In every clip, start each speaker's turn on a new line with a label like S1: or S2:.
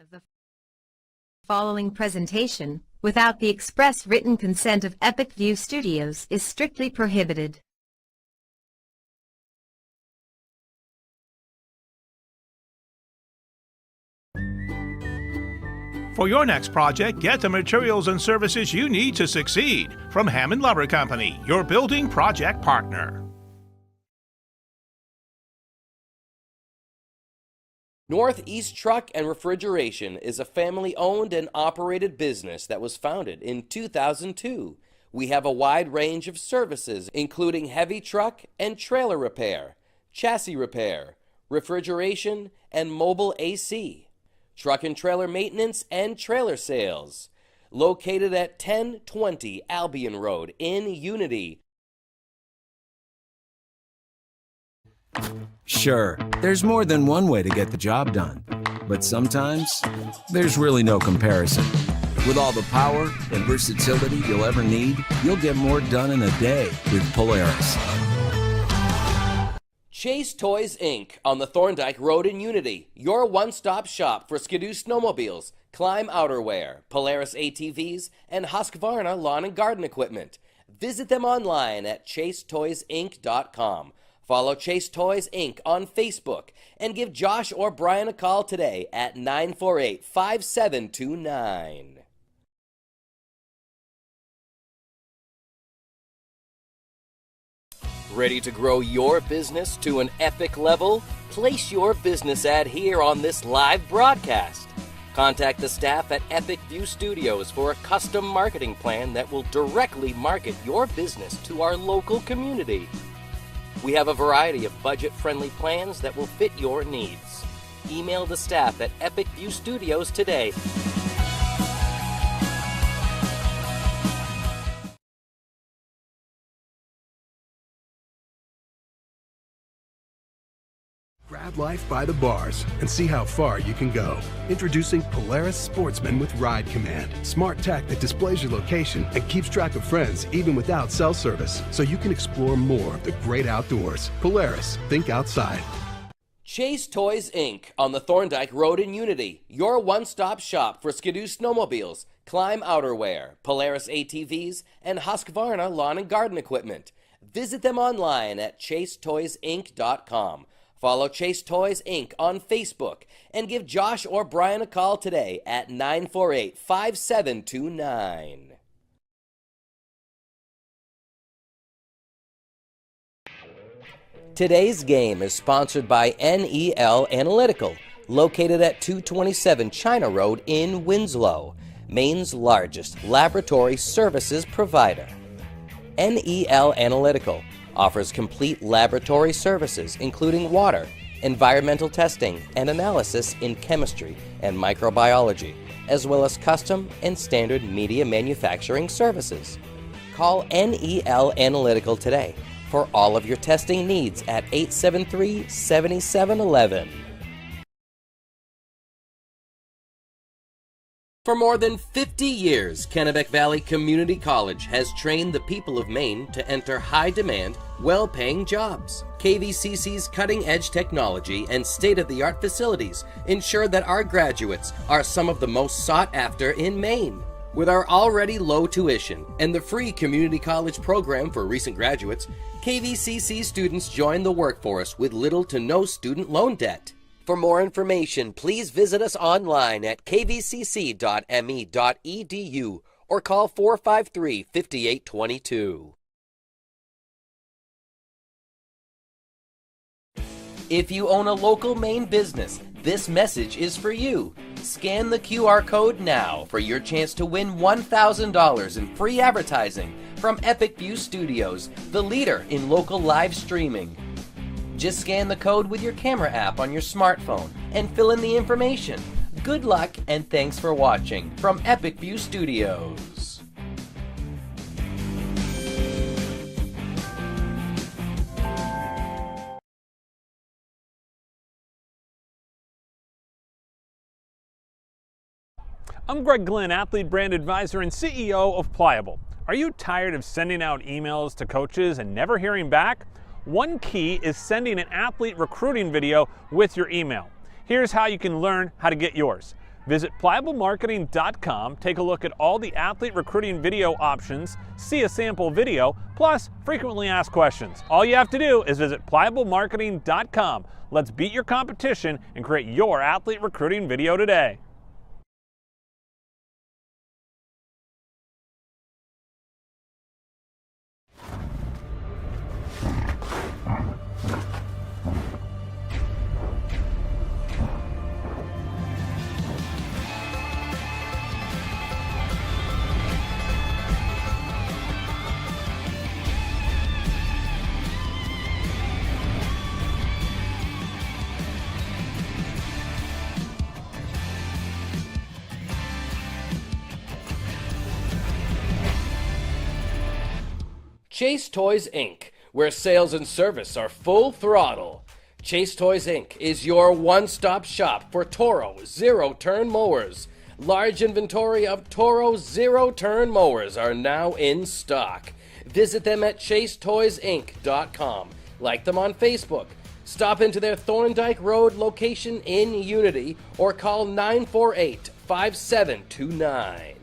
S1: The following presentation, without the express written consent of Epic View Studios, is strictly prohibited.
S2: For your next project, get the materials and services you need to succeed from Hammond Lumber Company, your building project partner.
S3: Northeast Truck and Refrigeration is a family-owned and operated business that was founded in 2002. We have a wide range of services, including heavy truck and trailer repair, chassis repair, refrigeration, and mobile AC, truck and trailer maintenance and trailer sales. Located at 1020 Albion Road in Unity.
S4: Sure, there's more than one way to get the job done, but sometimes there's really no comparison. With all the power and versatility you'll ever need, you'll get more done in a day with Polaris.
S3: Chase Toys Inc. on the Thorndike Road in Unity, your one-stop shop for Skidoo snowmobiles, Climb outerwear, Polaris ATVs, and Husqvarna lawn and garden equipment. Visit them online at chasetoysinc.com. Follow Chase Toys Inc. on Facebook and give Josh or Brian a call today at 948-5729. Ready to grow your business to an epic level? Place your business ad here on this live broadcast. Contact the staff at Epic View Studios for a custom marketing plan that will directly market your business to our local community. We have a variety of budget-friendly plans that will fit your needs. Email the staff at Epic View Studios today.
S5: Grab life by the bars and see how far you can go. Introducing Polaris Sportsman with Ride Command. Smart tech that displays your location and keeps track of friends even without cell service, so you can explore more of the great outdoors. Polaris, think outside.
S3: Chase Toys Inc. on the Thorndike Road in Unity, your one-stop shop for Skidoo snowmobiles, Climb outerwear, Polaris ATVs, and Husqvarna lawn and garden equipment. Visit them online at chasetoysinc.com. Follow Chase Toys Inc. on Facebook and give Josh or Brian a call today at 948-5729. Today's game is sponsored by NEL Analytical, located at 227 China Road in Winslow, Maine's largest laboratory services provider. NEL Analytical offers complete laboratory services including water, environmental testing, and analysis in chemistry and microbiology, as well as custom and standard media manufacturing services. Call NEL Analytical today for all of your testing needs at 873-7711. For more than 50 years, Kennebec Valley Community College has trained the people of Maine to enter high-demand, well-paying jobs. KVCC's cutting-edge technology and state-of-the-art facilities ensure that our graduates are some of the most sought-after in Maine. With our already low tuition and the free community college program for recent graduates, KVCC students join the workforce with little to no student loan debt. For more information, please visit us online at kvcc.me.edu or call 453-5822. If you own a local Maine business, this message is for you. Scan the QR code now for your chance to win $1,000 in free advertising from Epic View Studios, the leader in local live streaming. Just scan the code with your camera app on your smartphone and fill in the information. Good luck and thanks for watching from Epic View Studios.
S6: I'm Greg Glenn, Athlete Brand Advisor and CEO of Pliable. Are you tired of sending out emails to coaches and never hearing back? One key is sending an athlete recruiting video with your email. Here's how you can learn how to get yours. Visit pliablemarketing.com, take a look at all the athlete recruiting video options, see a sample video, plus frequently asked questions. All you have to do is visit pliablemarketing.com. Let's beat your competition and create your athlete recruiting video today.
S3: Chase Toys Inc., where sales and service are full throttle. Chase Toys Inc. is your one-stop shop for Toro zero-turn mowers. Large inventory of Toro zero-turn mowers are now in stock. Visit them at chasetoysinc.com. Like them on Facebook. Stop into their Thorndike Road location in Unity or call 948-5729.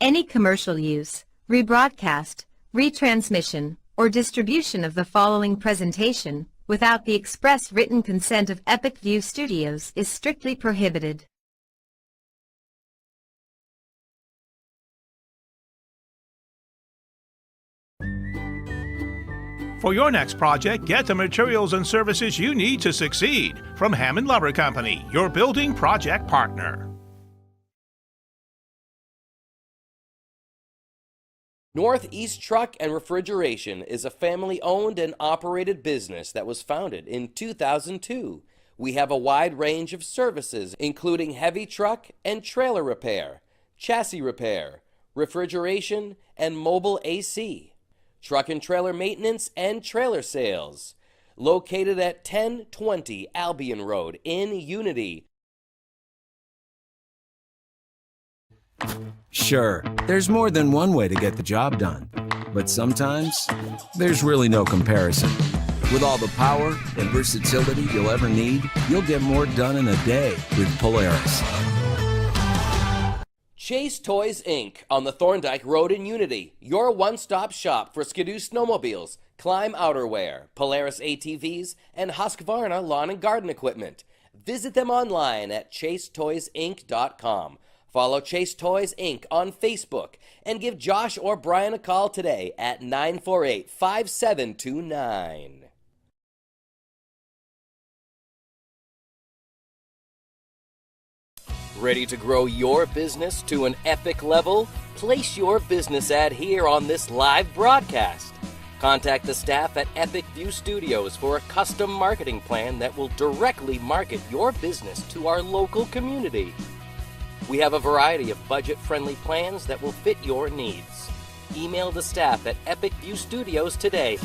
S1: Any commercial use, rebroadcast, retransmission, or distribution of the following presentation without the express written consent of Epic View Studios is strictly prohibited.
S2: For your next project, get the materials and services you need to succeed from Hammond Lumber Company, your building project partner.
S3: Northeast Truck and Refrigeration is a family-owned and operated business that was founded in 2002. We have a wide range of services, including heavy truck and trailer repair, chassis repair, refrigeration, and mobile AC, truck and trailer maintenance and trailer sales. Located at 1020 Albion Road in Unity.
S4: Sure, there's more than one way to get the job done, but sometimes there's really no comparison. With all the power and versatility you'll ever need, you'll get more done in a day with Polaris.
S3: Chase Toys Inc. on the Thorndike Road in Unity, your one-stop shop for Skidoo snowmobiles, Climb outerwear, Polaris ATVs, and Husqvarna lawn and garden equipment. Visit them online at chasetoysinc.com. Follow Chase Toys Inc. on Facebook and give Josh or Brian a call today at 948-5729. Ready to grow your business to an epic level? Place your business ad here on this live broadcast. Contact the staff at Epic View Studios for a custom marketing plan that will directly market your business to our local community. We have a variety of budget-friendly plans that will fit your needs. Email the staff at Epic View Studios today.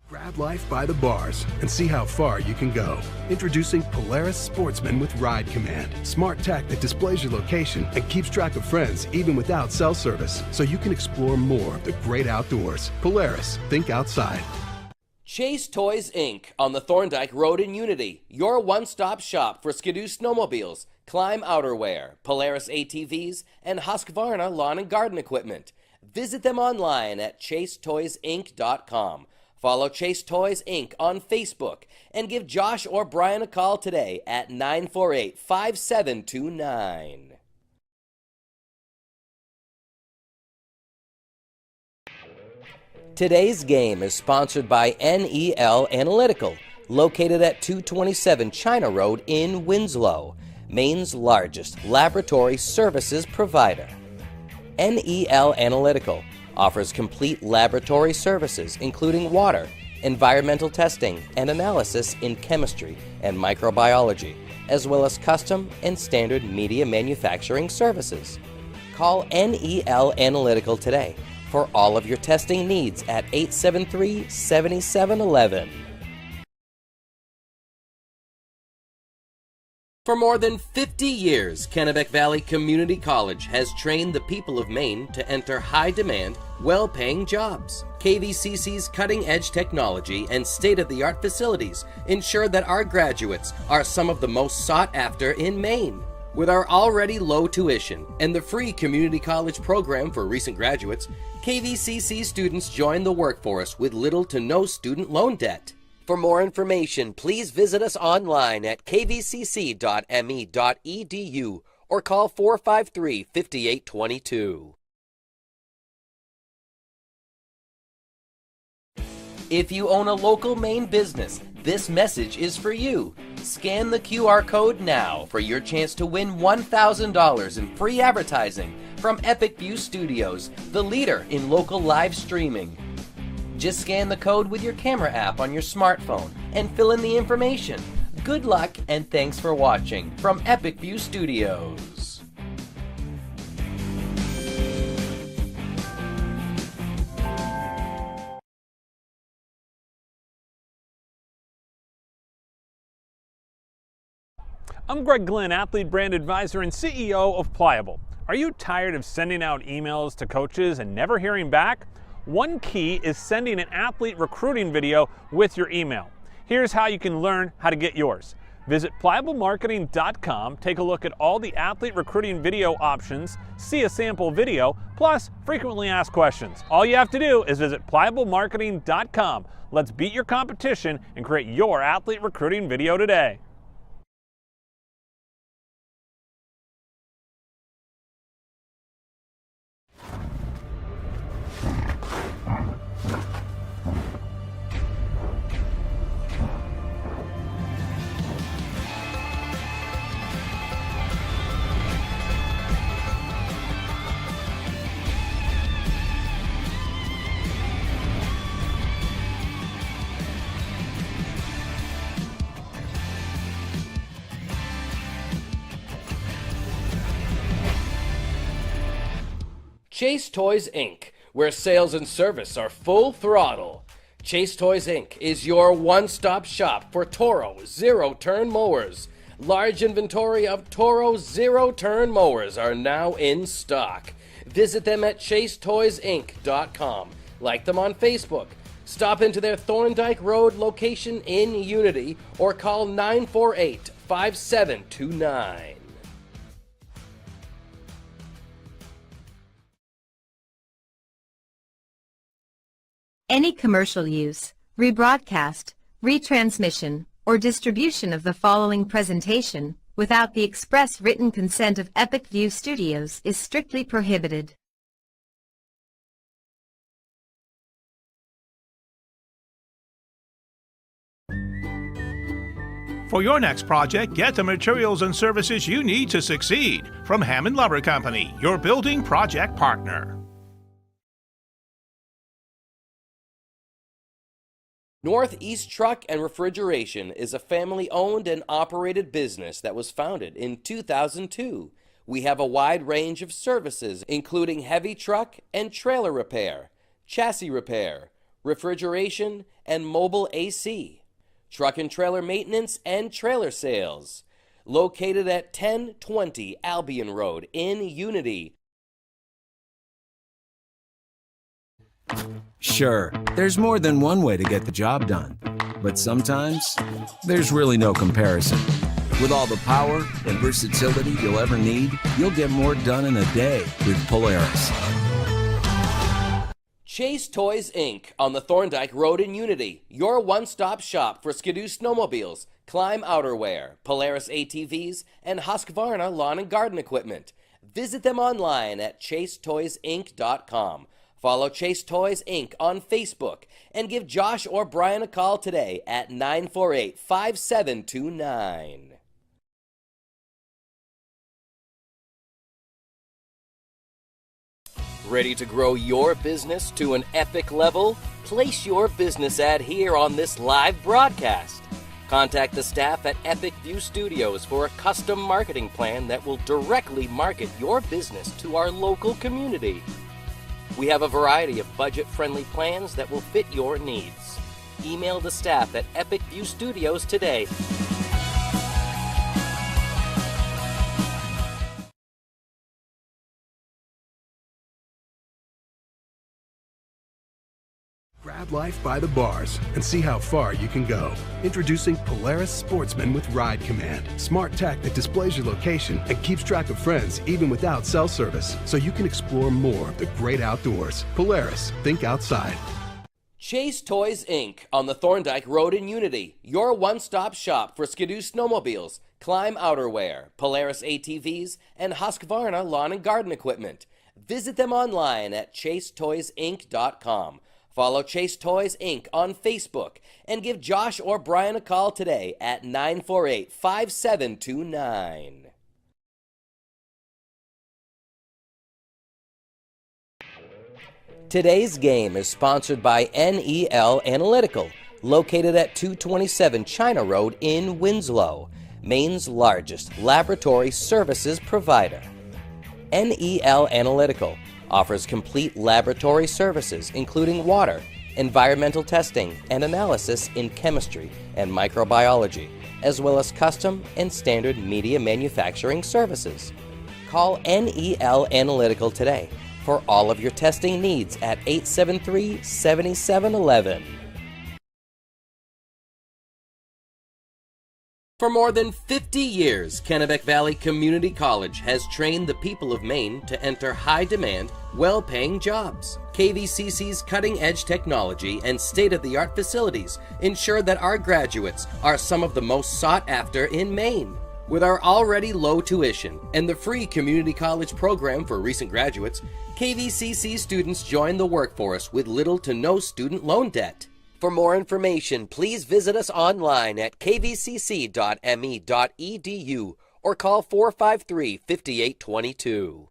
S5: Grab life by the bars and see how far you can go. Introducing Polaris Sportsman with Ride Command. Smart tech that displays your location and keeps track of friends even without cell service, so you can explore more of the great outdoors. Polaris, think outside.
S3: Chase Toys Inc. on the Thorndike Road in Unity, your one-stop shop for Skidoo snowmobiles, Climb outerwear, Polaris ATVs, and Husqvarna lawn and garden equipment. Visit them online at chasetoysinc.com. Follow Chase Toys Inc. on Facebook and give Josh or Brian a call today at 948-5729. Today's game is sponsored by NEL Analytical, located at 227 China Road in Winslow, Maine's largest laboratory services provider. NEL Analytical offers complete laboratory services including water, environmental testing, and analysis in chemistry and microbiology, as well as custom and standard media manufacturing services. Call NEL Analytical today for all of your testing needs at 873-7711. For more than 50 years, Kennebec Valley Community College has trained the people of Maine to enter high-demand, well-paying jobs. KVCC's cutting-edge technology and state-of-the-art facilities ensure that our graduates are some of the most sought after in Maine. With our already low tuition and the free community college program for recent graduates, KVCC students join the workforce with little to no student loan debt. For more information, please visit us online at kvcc.me.edu or call 453-5822. If you own a local Maine business, this message is for you. Scan the QR code now for your chance to win $1,000 in free advertising from Epic View Studios, the leader in local live streaming. Just scan the code with your camera app on your smartphone and fill in the information. Good luck and thanks for watching from Epic View Studios.
S6: I'm Greg Glenn, Athlete Brand Advisor and CEO of Pliable. Are you tired of sending out emails to coaches and never hearing back? One key is sending an athlete recruiting video with your email. Here's how you can learn how to get yours. Visit pliablemarketing.com, take a look at all the athlete recruiting video options, see a sample video, plus frequently asked questions. All you have to do is visit pliablemarketing.com. Let's beat your competition and create your athlete recruiting video today.
S3: Chase Toys Inc., where sales and service are full throttle. Chase Toys Inc. is your one-stop shop for Toro zero-turn mowers. Large inventory of Toro zero-turn mowers are now in stock. Visit them at chasetoysinc.com. Like them on Facebook. Stop into their Thorndike Road location in Unity or call 948-5729.
S1: Any commercial use, rebroadcast, retransmission, or distribution of the following presentation without the express written consent of Epic View Studios is strictly prohibited.
S2: For your next project, get the materials and services you need to succeed from Hammond Lumber Company, your building project partner.
S3: Northeast Truck and Refrigeration is a family-owned and operated business that was founded in 2002. We have a wide range of services, including heavy truck and trailer repair, chassis repair, refrigeration, and mobile AC, truck and trailer maintenance and trailer sales. Located at 1020 Albion Road in Unity.
S4: Sure, there's more than one way to get the job done, but sometimes there's really no comparison. With all the power and versatility you'll ever need, you'll get more done in a day with Polaris.
S3: Chase Toys Inc. on the Thorndike Road in Unity, your one-stop shop for Skidoo snowmobiles, Climb outerwear, Polaris ATVs, and Husqvarna lawn and garden equipment. Visit them online at chasetoysinc.com. Follow Chase Toys Inc. on Facebook and give Josh or Brian a call today at 948-5729. Ready to grow your business to an epic level? Place your business ad here on this live broadcast. Contact the staff at Epic View Studios for a custom marketing plan that will directly market your business to our local community. We have a variety of budget-friendly plans that will fit your needs. Email the staff at Epic View Studios today.
S5: Grab life by the bars and see how far you can go. Introducing Polaris Sportsman with Ride Command. Smart tech that displays your location and keeps track of friends even without cell service, so you can explore more of the great outdoors. Polaris, think outside.
S3: Chase Toys Inc. on the Thorndike Road in Unity, your one-stop shop for Skidoo snowmobiles, Climb outerwear, Polaris ATVs, and Husqvarna lawn and garden equipment. Visit them online at chasetoysinc.com. Follow Chase Toys Inc. on Facebook and give Josh or Brian a call today at 948-5729. Today's game is sponsored by NEL Analytical, located at 227 China Road in Winslow, Maine's largest laboratory services provider. NEL Analytical offers complete laboratory services including water, environmental testing, and analysis in chemistry and microbiology, as well as custom and standard media manufacturing services. Call NEL Analytical today for all of your testing needs at 873-7711. For more than 50 years, Kennebec Valley Community College has trained the people of Maine to enter high-demand, well-paying jobs. KVCC's cutting-edge technology and state-of-the-art facilities ensure that our graduates are some of the most sought-after in Maine. With our already low tuition and the free community college program for recent graduates, KVCC students join the workforce with little to no student loan debt. For more information, please visit us online at kvcc.me.edu or call 453-5822.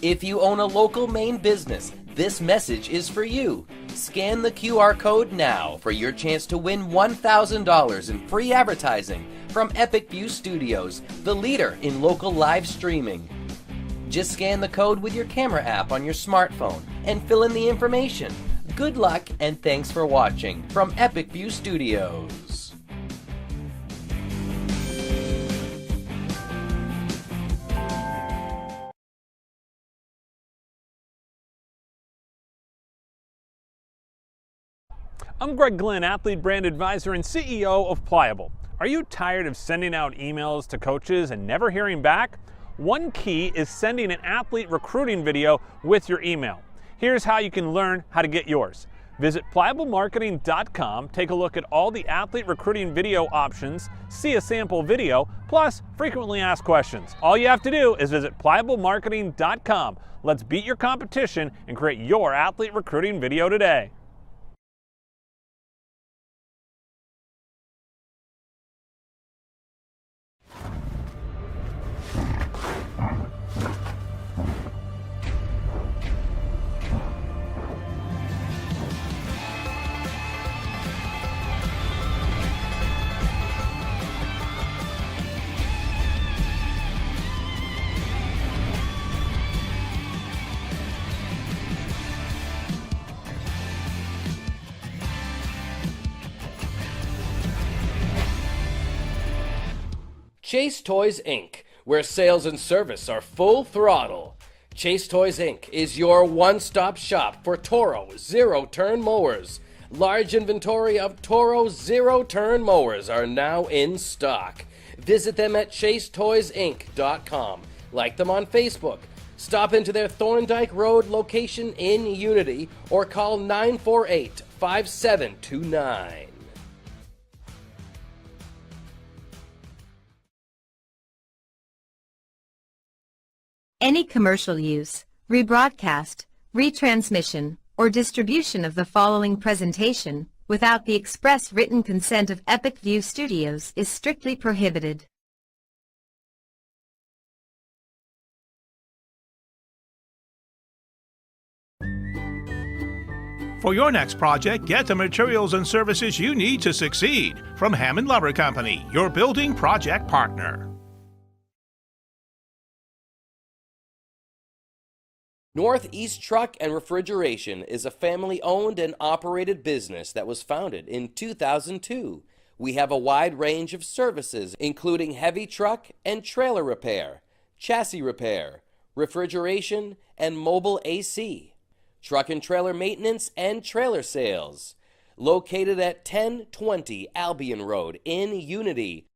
S3: If you own a local Maine business, this message is for you. Scan the QR code now for your chance to win $1,000 in free advertising from Epic View Studios, the leader in local live streaming. Just scan the code with your camera app on your smartphone and fill in the information. Good luck and thanks for watching from Epic View Studios.
S6: I'm Greg Glynn, Athlete Brand Advisor and CEO of Pliable. Are you tired of sending out emails to coaches and never hearing back? One key is sending an athlete recruiting video with your email. Here's how you can learn how to get yours. Visit pliablemarketing.com, take a look at all the athlete recruiting video options, see a sample video, plus frequently asked questions. All you have to do is visit pliablemarketing.com. Let's beat your competition and create your athlete recruiting video today.
S3: Chase Toys Inc., where sales and service are full throttle. Chase Toys Inc. is your one-stop shop for Toro zero-turn mowers. Large inventory of Toro zero-turn mowers are now in stock. Visit them at chasetoysinc.com. Like them on Facebook. Stop into their Thorndike Road location in Unity or call 948-5729.
S1: Any commercial use, rebroadcast, retransmission, or distribution of the following presentation without the express written consent of Epic View Studios is strictly prohibited.
S2: For your next project, get the materials and services you need to succeed from Hammond Lumber Company, your building project partner.
S3: Northeast Truck and Refrigeration is a family-owned and operated business that was founded in 2002. We have a wide range of services, including heavy truck and trailer repair, chassis repair, refrigeration, and mobile AC, truck and trailer maintenance and trailer sales. Located at 1020 Albion Road in Unity.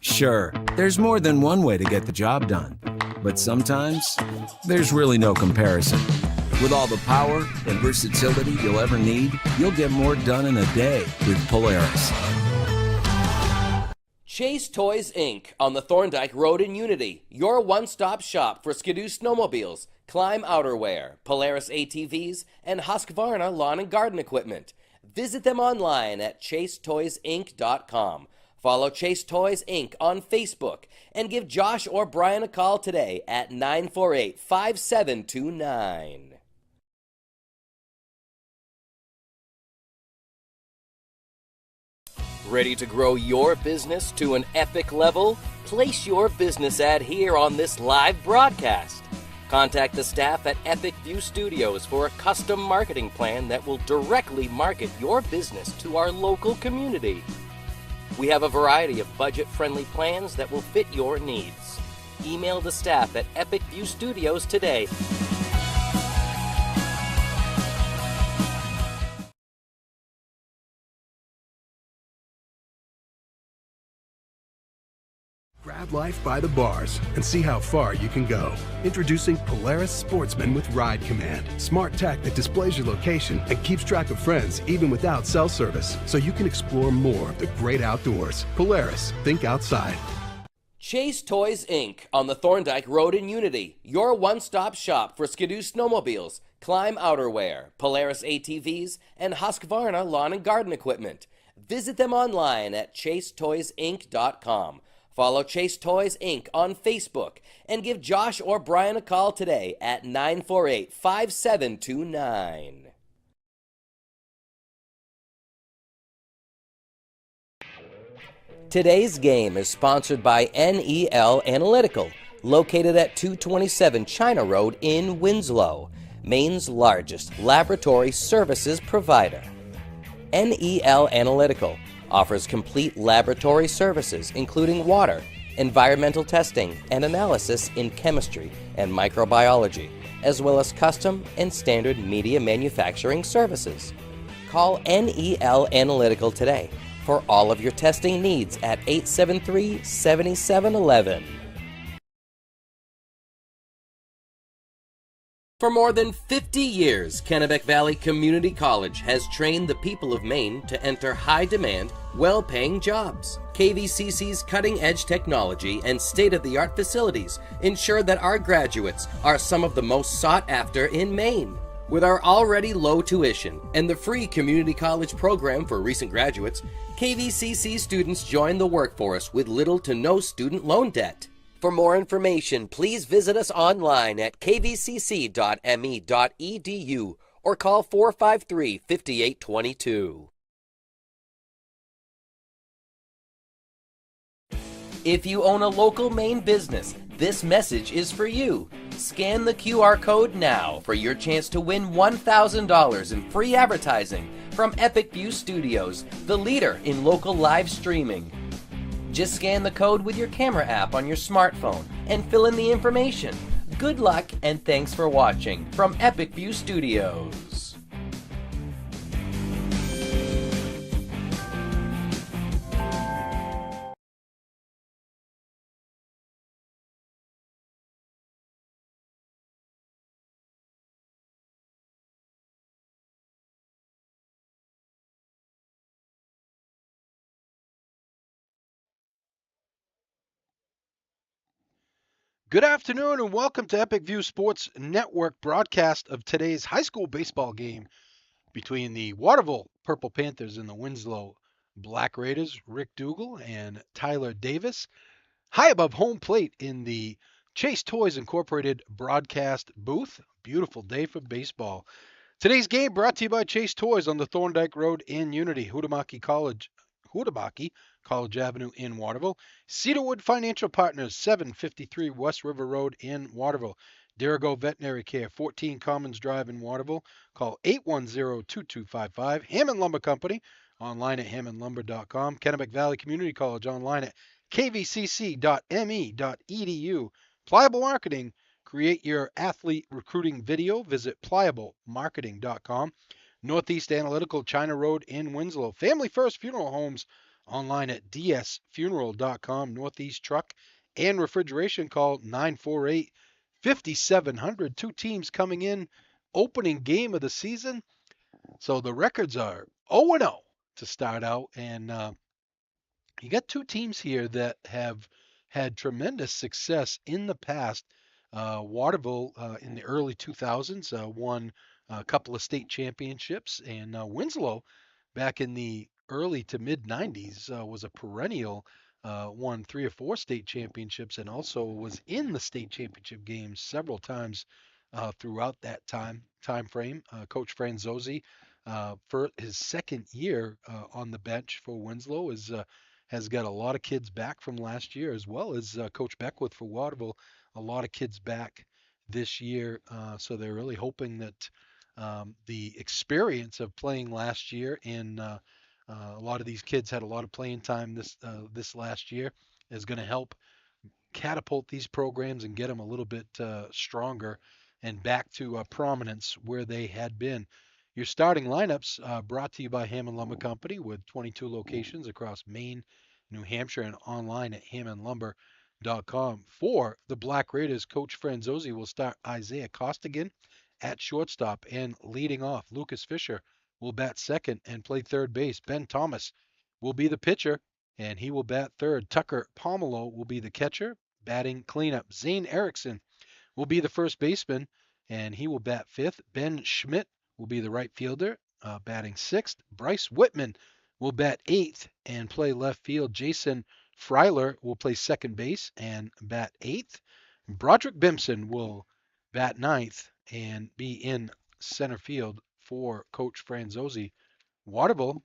S4: Sure, there's more than one way to get the job done, but sometimes there's really no comparison. With all the power and versatility you'll ever need, you'll get more done in a day with Polaris.
S3: Chase Toys Inc. on the Thorndike Road in Unity, your one-stop shop for Skidoo snowmobiles, Climb outerwear, Polaris ATVs, and Husqvarna lawn and garden equipment. Visit them online at chasetoysinc.com. Follow Chase Toys Inc. on Facebook and give Josh or Brian a call today at 948-5729. Ready to grow your business to an epic level? Place your business ad here on this live broadcast. Contact the staff at Epic View Studios for a custom marketing plan that will directly market your business to our local community. We have a variety of budget-friendly plans that will fit your needs. Email the staff at Epic View Studios today.
S5: Grab life by the bars and see how far you can go. Introducing Polaris Sportsman with Ride Command. Smart tech that displays your location and keeps track of friends even without cell service, so you can explore more of the great outdoors. Polaris, think outside.
S3: Chase Toys Inc. on the Thorndike Road in Unity, your one-stop shop for Skidoo snowmobiles, Climb outerwear, Polaris ATVs, and Husqvarna lawn and garden equipment. Visit them online at chasetoysinc.com. Follow Chase Toys Inc. on Facebook and give Josh or Brian a call today at 948-5729. Today's game is sponsored by NEL Analytical, located at 227 China Road in Winslow, Maine's largest laboratory services provider. NEL Analytical offers complete laboratory services including water, environmental testing, and analysis in chemistry and microbiology, as well as custom and standard media manufacturing services. Call NEL Analytical today for all of your testing needs at 873-7711. For more than 50 years, Kennebec Valley Community College has trained the people of Maine to enter high-demand, well-paying jobs. KVCC's cutting-edge technology and state-of-the-art facilities ensure that our graduates are some of the most sought after in Maine. With our already low tuition and the free community college program for recent graduates, KVCC students join the workforce with little to no student loan debt. For more information, please visit us online at kvcc.me.edu or call 453-5822. If you own a local Maine business, this message is for you. Scan the QR code now for your chance to win $1,000 in free advertising from Epic View Studios, the leader in local live streaming. Just scan the code with your camera app on your smartphone and fill in the information. Good luck and thanks for watching from Epic View Studios.
S7: Good afternoon and welcome to Epic View Sports Network broadcast of today's high school baseball game between the Waterville Purple Panthers and the Winslow Black Raiders, Rick Dougal and Tyler Davis. High above home plate in the Chase Toys Incorporated broadcast booth. Beautiful day for baseball. Today's game brought to you by Chase Toys on the Thorndike Road in Unity, Hudemaki College Avenue in Waterville. Cedarwood Financial Partners, 753 West River Road in Waterville. Dirigo Veterinary Care, 14 Commons Drive in Waterville. Call 810-2255. Hammond Lumber Company, online at hammondlumber.com. Kennebec Valley Community College, online at kvcc.me.edu. Pliable Marketing. Create your athlete recruiting video. Visit pliablemarketing.com. Northeast Analytical, China Road in Winslow. Family First Funeral Homes online at dsfuneral.com. Northeast Truck and Refrigeration, call 948 5700. Two teams coming in. Opening game of the season. So the records are 0-0 to start out. And you got two teams here that have had tremendous success in the past. Waterville in the early 2000s won a couple of state championships, and Winslow back in the early to mid 90s was a perennial, won 3 or 4 state championships, and also was in the state championship games several times throughout that time frame. Coach Franzozzi, for his second year on the bench for Winslow, has got a lot of kids back from last year, as well as Coach Beckwith for Waterville, a lot of kids back this year. So they're really hoping that the experience of playing last year, and a lot of these kids had a lot of playing time this last year, is going to help catapult these programs and get them a little bit stronger and back to prominence where they had been. Your starting lineups brought to you by Hammond Lumber Company with 22 locations across Maine, New Hampshire, and online at hammondlumber.com. For the Black Raiders, Coach Franzozzi will start Isaiah Costigan at shortstop, and leading off, Lucas Fisher will bat second and play third base. Ben Thomas will be the pitcher, and he will bat third. Tucker Pomelo will be the catcher, batting cleanup. Zane Erickson will be the first baseman, and he will bat fifth. Ben Schmidt will be the right fielder, batting sixth. Bryce Whitman will bat eighth and play left field. Jason Freiler will play second base and bat eighth. Broderick Bimson will bat ninth and be in center field for Coach Franzozzi. Waterville,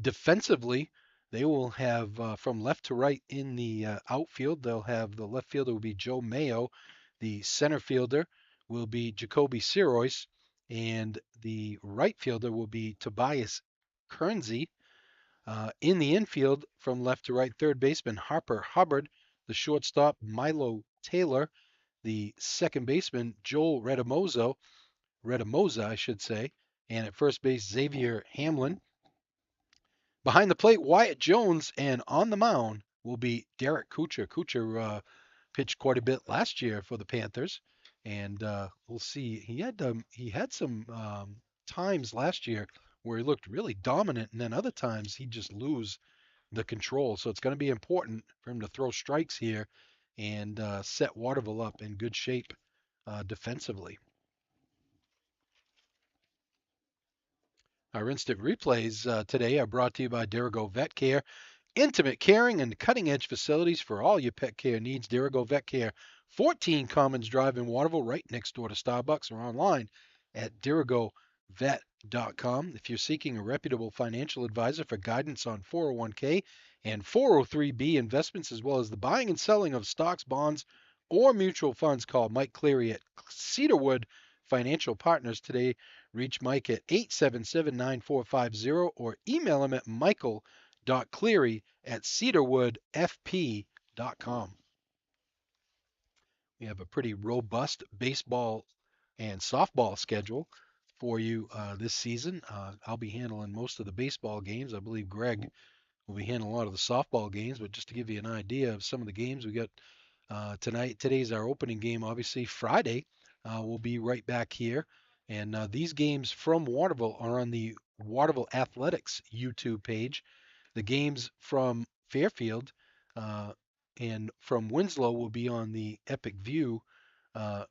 S7: defensively, they will have from left to right in the outfield. They'll have the left fielder will be Joe Mayo. The center fielder will be Jacoby Sirois. And the right fielder will be Tobias Kernsey. In the infield, from left to right, third baseman Harper Hubbard. The shortstop, Milo Taylor. The second baseman, Joel Redamoza, I should say. And at first base, Xavier Hamlin. Behind the plate, Wyatt Jones, and on the mound will be Derek Kuchar. Kuchar pitched quite a bit last year for the Panthers, and we'll see. He had some times last year where he looked really dominant, and then other times he'd just lose the control. So it's going to be important for him to throw strikes here and set Waterville up in good shape defensively. Our instant replays today are brought to you by Dirigo Vet Care. Intimate caring and cutting-edge facilities for all your pet care needs. Dirigo Vet Care, 14 Commons Drive in Waterville, right next door to Starbucks, or online at dirigovet.com. If you're seeking a reputable financial advisor for guidance on 401k and 403b investments, as well as the buying and selling of stocks, bonds, or mutual funds, call Mike Cleary at Cedarwood Financial Partners today. Reach Mike at 877-9450 or email him at michael.cleary@cedarwoodfp.com. We have a pretty robust baseball and softball schedule for you this season. I'll be handling most of the baseball games. I believe Greg will be handling a lot of the softball games, but just to give you an idea of some of the games we got tonight. Today's our opening game, obviously. Friday, we'll be right back here. And these games from Waterville are on the Waterville Athletics YouTube page. The games from Fairfield and from Winslow will be on the Epic View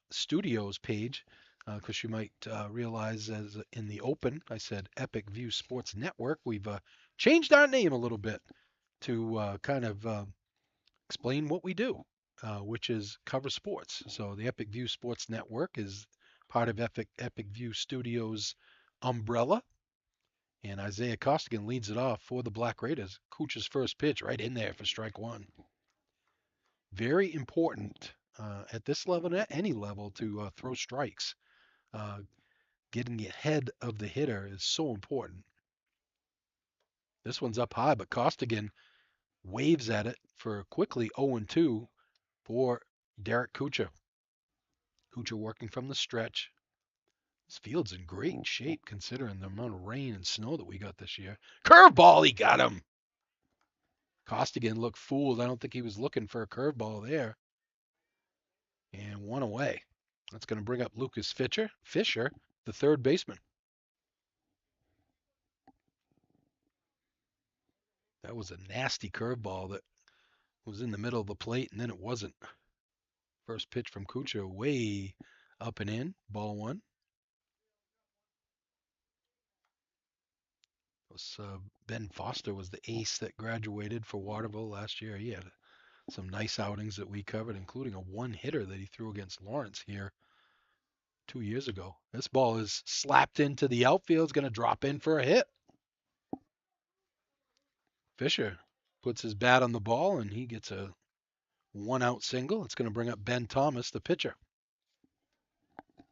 S7: Studios page, because you might realize, as in the open, I said Epic View Sports Network. We've changed our name a little bit to kind of explain what we do, which is cover sports. So the Epic View Sports Network is part of Epic View Studios umbrella. And Isaiah Costigan leads it off for the Black Raiders. Kuchar's first pitch right in there for strike one. Very important at this level, at any level, to throw strikes. Getting ahead of the hitter is so important. This one's up high, but Costigan waves at it for quickly 0-2 for Derek Kuchar. Kuchar working from the stretch. This field's in great shape considering the amount of rain and snow that we got this year. Curveball, he got him. Costigan looked fooled. I don't think he was looking for a curveball there. And one away. That's going to bring up Lucas Fisher, the third baseman. That was a nasty curveball that was in the middle of the plate, and then it wasn't. First pitch from Kuchar, way up and in, ball one. Ben Foster was the ace that graduated for Waterville last year. He had some nice outings that we covered, including a one-hitter that he threw against Lawrence here 2 years ago. This ball is slapped into the outfield. It's going to drop in for a hit. Fisher puts his bat on the ball, and he gets a one-out single. It's going to bring up Ben Thomas, the pitcher. I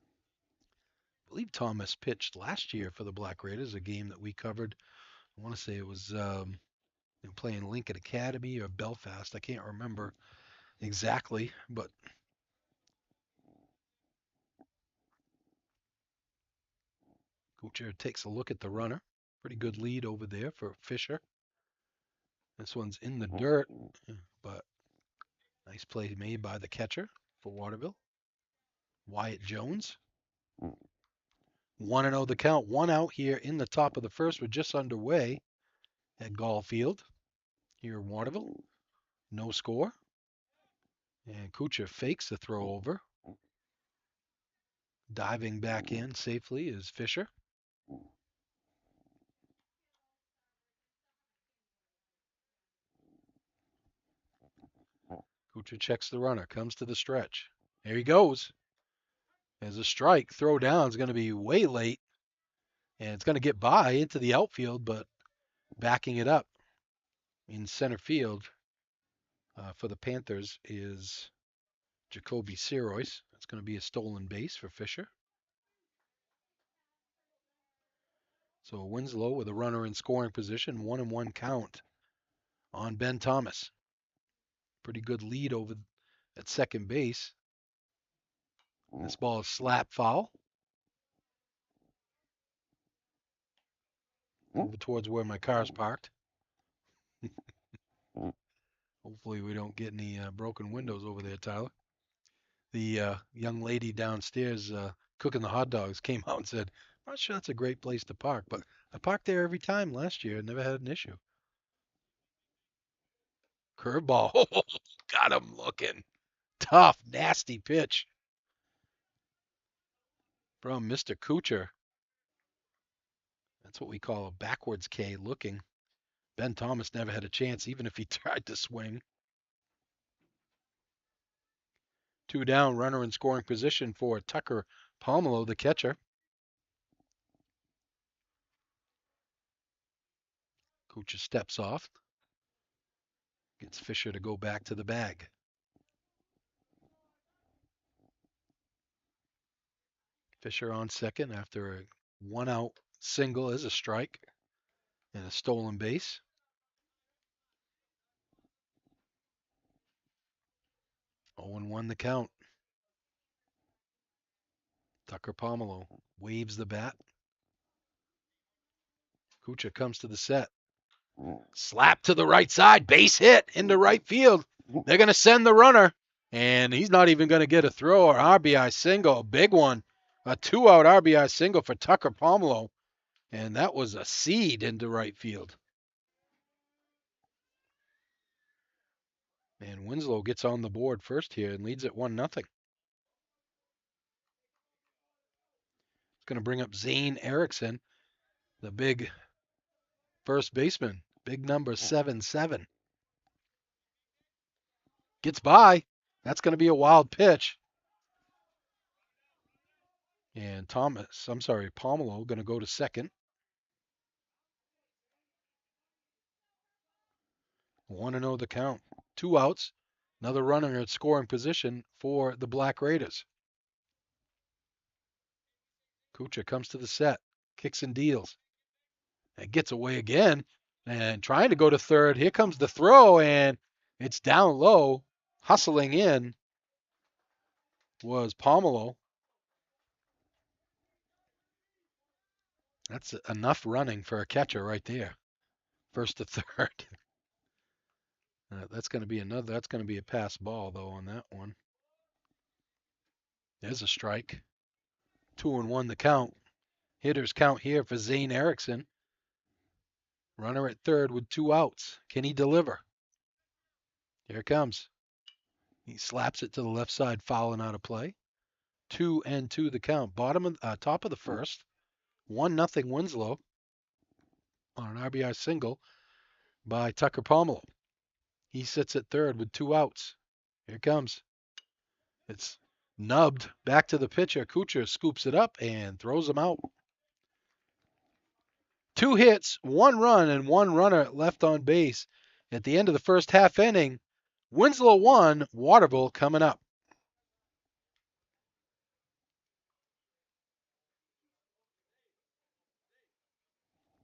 S7: believe Thomas pitched last year for the Black Raiders, a game that we covered. I want to say it was playing Lincoln Academy or Belfast. I can't remember exactly, but Kuchar takes a look at the runner. Pretty good lead over there for Fisher. This one's in the dirt, but nice play made by the catcher for Waterville. Wyatt Jones. 1-0 the count. One out here in the top of the first. We're just underway at Gall Field here in Waterville. No score. And Kuchar fakes the throw over. Diving back in safely is Fisher. Kuchar checks the runner, comes to the stretch. There he goes. As a strike, throw down is going to be way late. And it's going to get by into the outfield, but backing it up in center field for the Panthers is Jacoby Sirois. It's going to be a stolen base for Fisher. So Winslow with a runner in scoring position, 1-1 count on Ben Thomas. Pretty good lead over at second base. This ball is slap foul. Over towards where my car's parked. Hopefully we don't get any broken windows over there, Tyler. The young lady downstairs cooking the hot dogs came out and said, I'm not sure that's a great place to park, but I parked there every time last year and never had an issue. Curveball. Got him looking. Tough, nasty pitch from Mr. Kuchar. That's what we call a backwards K looking. Ben Thomas never had a chance, even if he tried to swing. 2 down, runner in scoring position for Tucker Pomelo, the catcher. Kuchar steps off. Gets Fisher to go back to the bag. Fisher on second after a one-out single as a strike and a stolen base. Oh, and 1 the count. Tucker Pomelo waves the bat. Kuchar comes to the set. Slap to the right side, base hit into right field. They're going to send the runner, and he's not even going to get a throw or RBI single, a big one. A 2-out RBI single for Tucker Pomelo, and that was a seed into right field. And Winslow gets on the board first here and leads it 1-0. It's going to bring up Zane Erickson, the big first baseman, big number 7-7. Gets by. That's going to be a wild pitch. And Pomelo going to go to second. 1-0 the count. 2 outs. Another runner at scoring position for the Black Raiders. Kuchar comes to the set. Kicks and deals. And gets away again. and trying to go to third. Here comes the throw, and it's down low. Hustling in was Pomelo. That's enough running for a catcher right there. First to third. That's going to be another. That's going to be a pass ball though on that one. There's a strike. 2-1 the count. Hitters count here for Zane Erickson. Runner at third with 2 outs. Can he deliver? Here it comes. He slaps it to the left side, fouling out of play. 2-2 the count. Top of the first. 1-0 Winslow on an RBI single by Tucker Pomelo. He sits at third with 2 outs. Here it comes. It's nubbed back to the pitcher. Kuchar scoops it up and throws him out. 2 hits, 1 run, and 1 runner left on base. At the end of the first half inning, Winslow 1, Waterville coming up.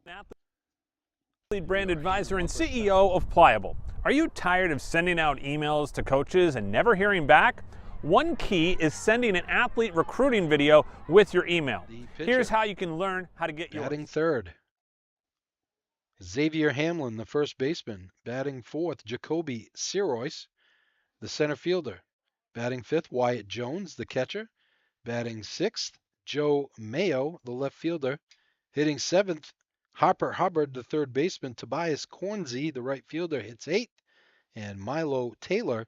S6: Athlete brand advisor and CEO of Pliable. Are you tired of sending out emails to coaches and never hearing back? One key is sending an athlete recruiting video with your email. Here's how you can learn how to get yours.
S7: Batting third, Xavier Hamlin, the first baseman. Batting fourth, Jacoby Sirois, the center fielder. Batting fifth, Wyatt Jones, the catcher. Batting sixth, Joe Mayo, the left fielder. Hitting seventh, Harper Hubbard, the third baseman. Tobias Cornsey, the right fielder, hits eighth. And Milo Taylor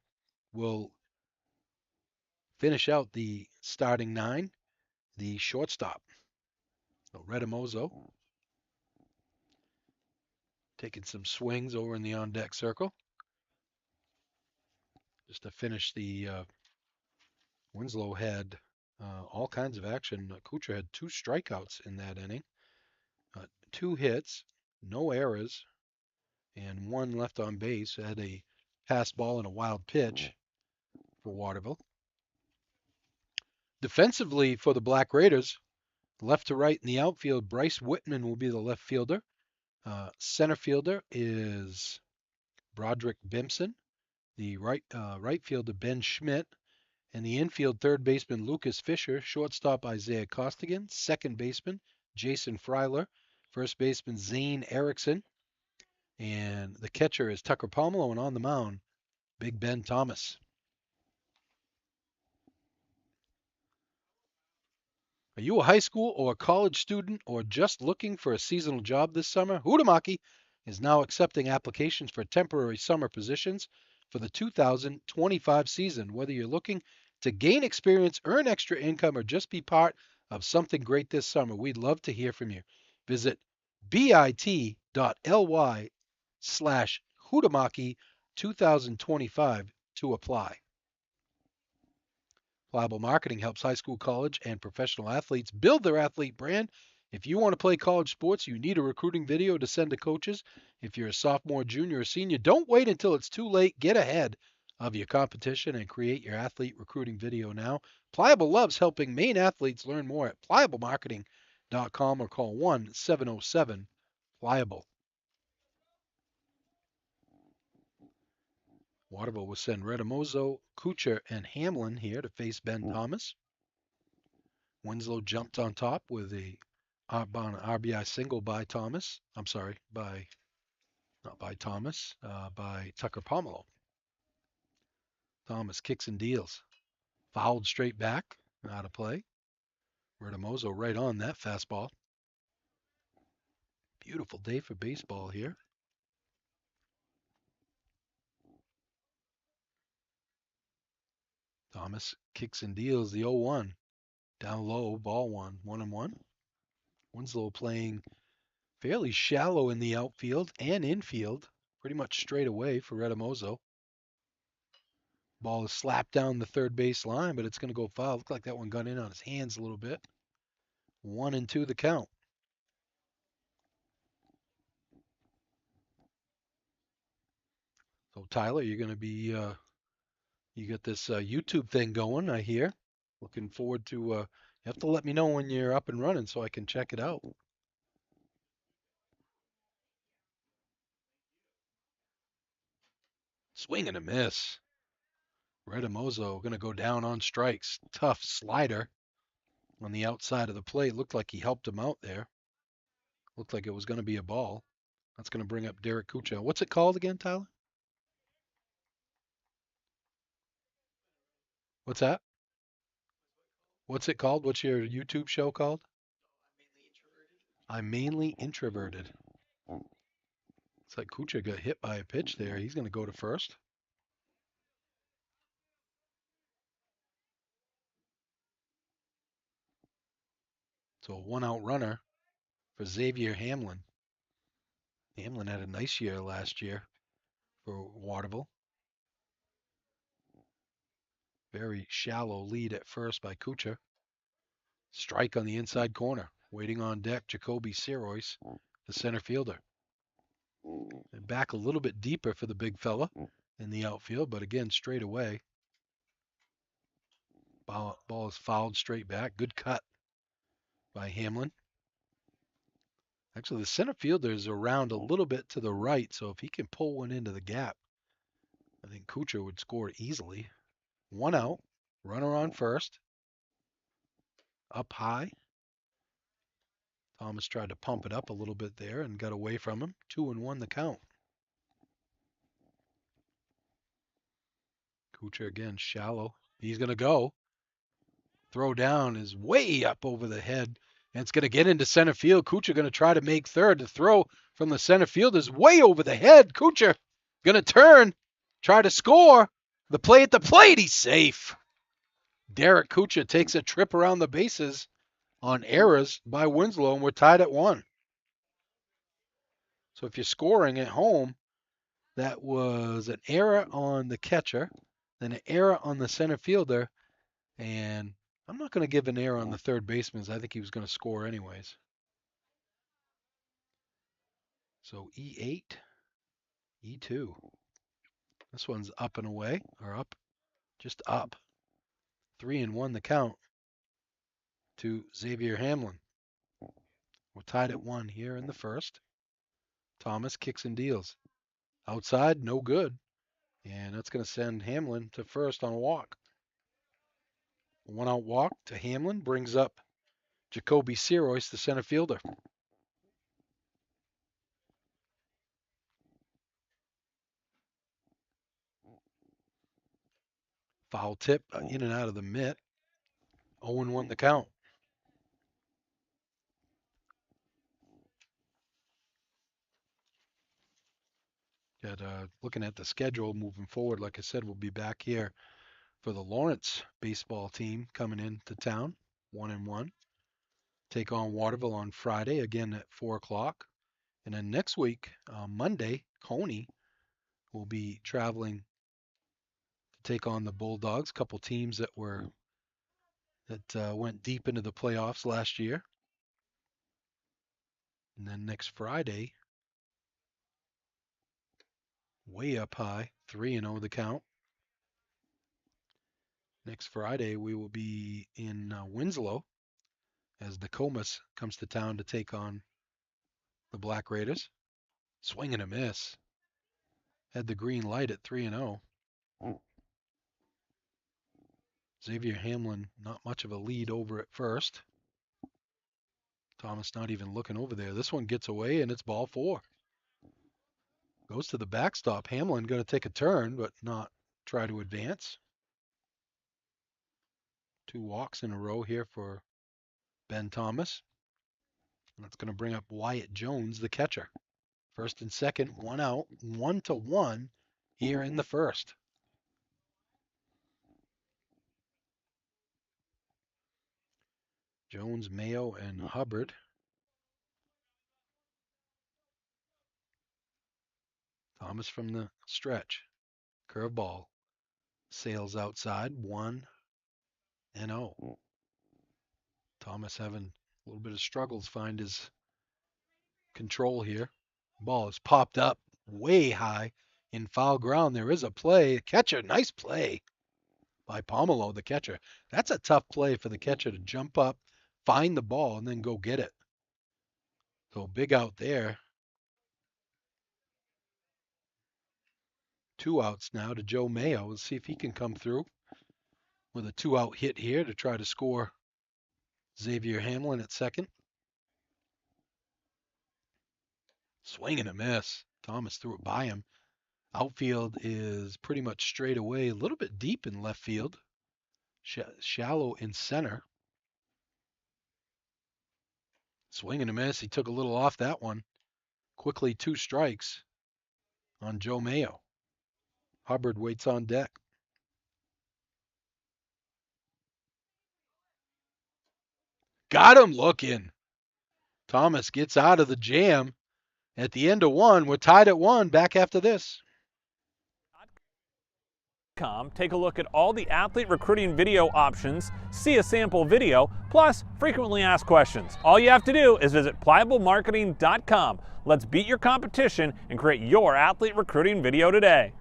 S7: will finish out the starting 9, the shortstop. So Redamozo taking some swings over in the on-deck circle. Just to finish the Winslow had all kinds of action. Kuchar had 2 strikeouts in that inning. 2 hits, no errors, and 1 left on base. Had a pass ball and a wild pitch for Waterville. Defensively for the Black Raiders, left to right in the outfield, Bryce Whitman will be the left fielder. Center fielder is Broderick Bimpson. The right fielder, Ben Schmidt. And the infield, third baseman, Lucas Fisher. Shortstop, Isaiah Costigan. Second baseman, Jason Freiler. First baseman, Zane Erickson. And the catcher is Tucker Pomelo, and on the mound, Big Ben Thomas. Are you a high school or a college student or just looking for a seasonal job this summer? Huhtamaki is now accepting applications for temporary summer positions for the 2025 season. Whether you're looking to gain experience, earn extra income, or just be part of something great this summer, we'd love to hear from you. Visit bit.ly/Huhtamaki2025 to apply. Pliable Marketing helps high school, college, and professional athletes build their athlete brand. If you want to play college sports, you need a recruiting video to send to coaches. If you're a sophomore, junior, or senior, don't wait until it's too late. Get ahead of your competition and create your athlete recruiting video now. Pliable loves helping Maine athletes. Learn more at pliablemarketing.com or call 1-707-PLIABLE. Waterville will send Redamozo, Kuchar, and Hamlin here to face Ben Thomas. Winslow jumped on top with a RBI single by Thomas. I'm sorry, by Tucker Pomelo. Thomas kicks and deals. Fouled straight back, out of play. Redamozo right on that fastball. Beautiful day for baseball here. Thomas kicks and deals the 0-1. Down low, ball 1-1. Winslow playing fairly shallow in the outfield and infield, pretty much straight away for Redamozo. Ball is slapped down the third base line, but it's going to go foul. Looked like that one got in on his hands a little bit. 1-2 the count. So Tyler, you're going to be you got this YouTube thing going, I hear. Looking forward to, you have to let me know when you're up and running so I can check it out. Swing and a miss. Redamozo going to go down on strikes. Tough slider on the outside of the plate. Looked like he helped him out there. Looked like it was going to be a ball. That's going to bring up Derek Kucha. What's it called again, Tyler? What's that? What's it called? What's your YouTube show called? I'm mainly introverted. It's like Kucha got hit by a pitch there. He's going to go to first. So a one-out runner for Xavier Hamlin. Hamlin had a nice year last year for Waterville. Very shallow lead at first by Kucha. Strike on the inside corner. Waiting on deck, Jacoby Sirois, the center fielder. And back a little bit deeper for the big fella in the outfield, but again, straight away. Ball is fouled straight back. Good cut by Hamlin. Actually, the center fielder is around a little bit to the right, so if he can pull one into the gap, I think Kucha would score easily. One out, runner on first. Up high. Thomas tried to pump it up a little bit there and got away from him. 2-1 the count. Kucha again, shallow. He's going to go. Throw down is way up over the head, and it's going to get into center field. Kucha going to try to make third. The throw from the center field is way over the head. Kucha going to turn, try to score. The play at the plate, he's safe. Derek Kucha takes a trip around the bases on errors by Winslow, and we're tied at 1. So if you're scoring at home, that was an error on the catcher, then an error on the center fielder, and I'm not going to give an error on the third baseman. I think he was going to score anyways. So E8, E2. This one's up and away, or up, just up. 3-1 the count to Xavier Hamlin. We're tied at 1 here in the first. Thomas kicks and deals. Outside, no good. And that's going to send Hamlin to first on a walk. A one-out walk to Hamlin brings up Jacoby Sirois, the center fielder. Foul tip in and out of the mitt. 0-1 the count. Looking at the schedule moving forward, like I said, we'll be back here for the Lawrence baseball team coming into town, 1-1. Take on Waterville on Friday, again at 4 o'clock. And then next week, Monday, Coney will be traveling to take on the Bulldogs, a couple teams that went deep into the playoffs last year. And then next Friday, way up high, 3-0 the count. Next Friday, we will be in Winslow as the Comas comes to town to take on the Black Raiders. Swing and a miss. Had the green light at 3-0. Xavier Hamlin, not much of a lead over at first. Thomas not even looking over there. This one gets away, and it's ball 4. Goes to the backstop. Hamlin going to take a turn, but not try to advance. 2 walks in a row here for Ben Thomas. That's going to bring up Wyatt Jones, the catcher. First and second, 1 out, 1-1 here in the first. Jones, Mayo, and Hubbard. Thomas from the stretch. Curveball. Sails outside, 1-0. Thomas having a little bit of struggles find his control here. Ball is popped up way high in foul ground. There is a play. Catcher, nice play by Pomelo, the catcher. That's a tough play for the catcher to jump up, find the ball, and then go get it. So big out there. 2 outs now to Joe Mayo. Let's see if he can come through with a 2-out hit here to try to score Xavier Hamlin at second. Swing and a miss. Thomas threw it by him. Outfield is pretty much straight away, a little bit deep in left field, shallow in center. Swing and a miss. He took a little off that one. Quickly 2 strikes on Joe Mayo. Hubbard waits on deck. Got him looking. Thomas gets out of the jam at the end of 1. We're tied at 1. Back after this.
S6: Take a look at all the athlete recruiting video options, see a sample video, plus frequently asked questions. All you have to do is visit pliablemarketing.com. Let's beat your competition and create your athlete recruiting video today.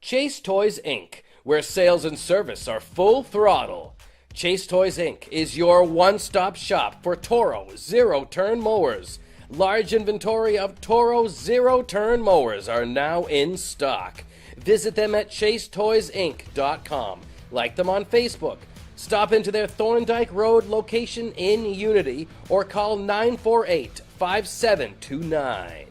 S3: Chase Toys Inc., where sales and service are full throttle. Chase Toys Inc. is your one-stop shop for Toro zero-turn mowers. Large inventory of Toro zero-turn mowers are now in stock. Visit them at chasetoysinc.com. Like them on Facebook. Stop into their Thorndike Road location in Unity or call 948-5729.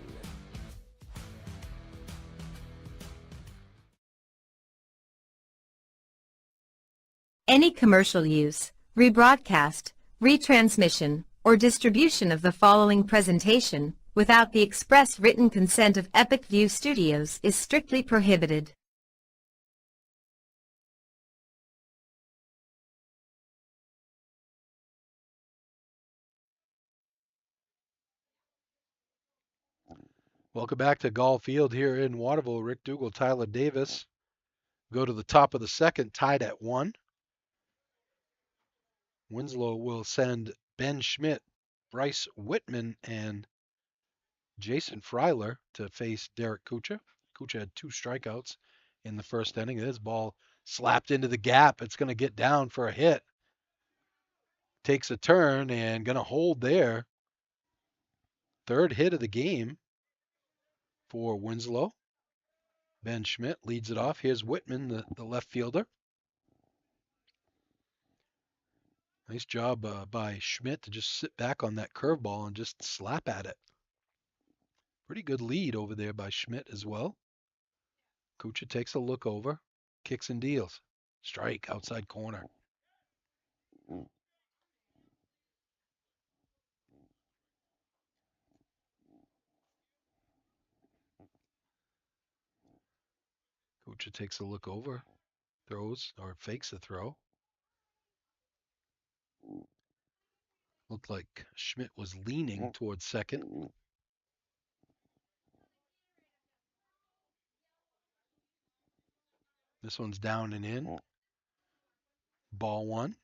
S1: Any commercial use, rebroadcast, retransmission, or distribution of the following presentation without the express written consent of Epic View Studios is strictly prohibited.
S7: Welcome back to Golf Field here in Waterville. Rick Dougal, Tyler Davis go to the top of the second, tied at 1. Winslow will send Ben Schmidt, Bryce Whitman, and Jason Freiler to face Derek Kucha. Kucha had 2 strikeouts in the first inning. This ball slapped into the gap. It's going to get down for a hit. Takes a turn and going to hold there. 3rd hit of the game for Winslow. Ben Schmidt leads it off. Here's Whitman, the left fielder. Nice job by Schmidt to just sit back on that curveball and just slap at it. Pretty good lead over there by Schmidt as well. Kucha takes a look over, kicks and deals. Strike, outside corner. Kucha takes a look over, throws or fakes a throw. Looked like Schmidt was leaning towards second. This one's down and in. Ball 1.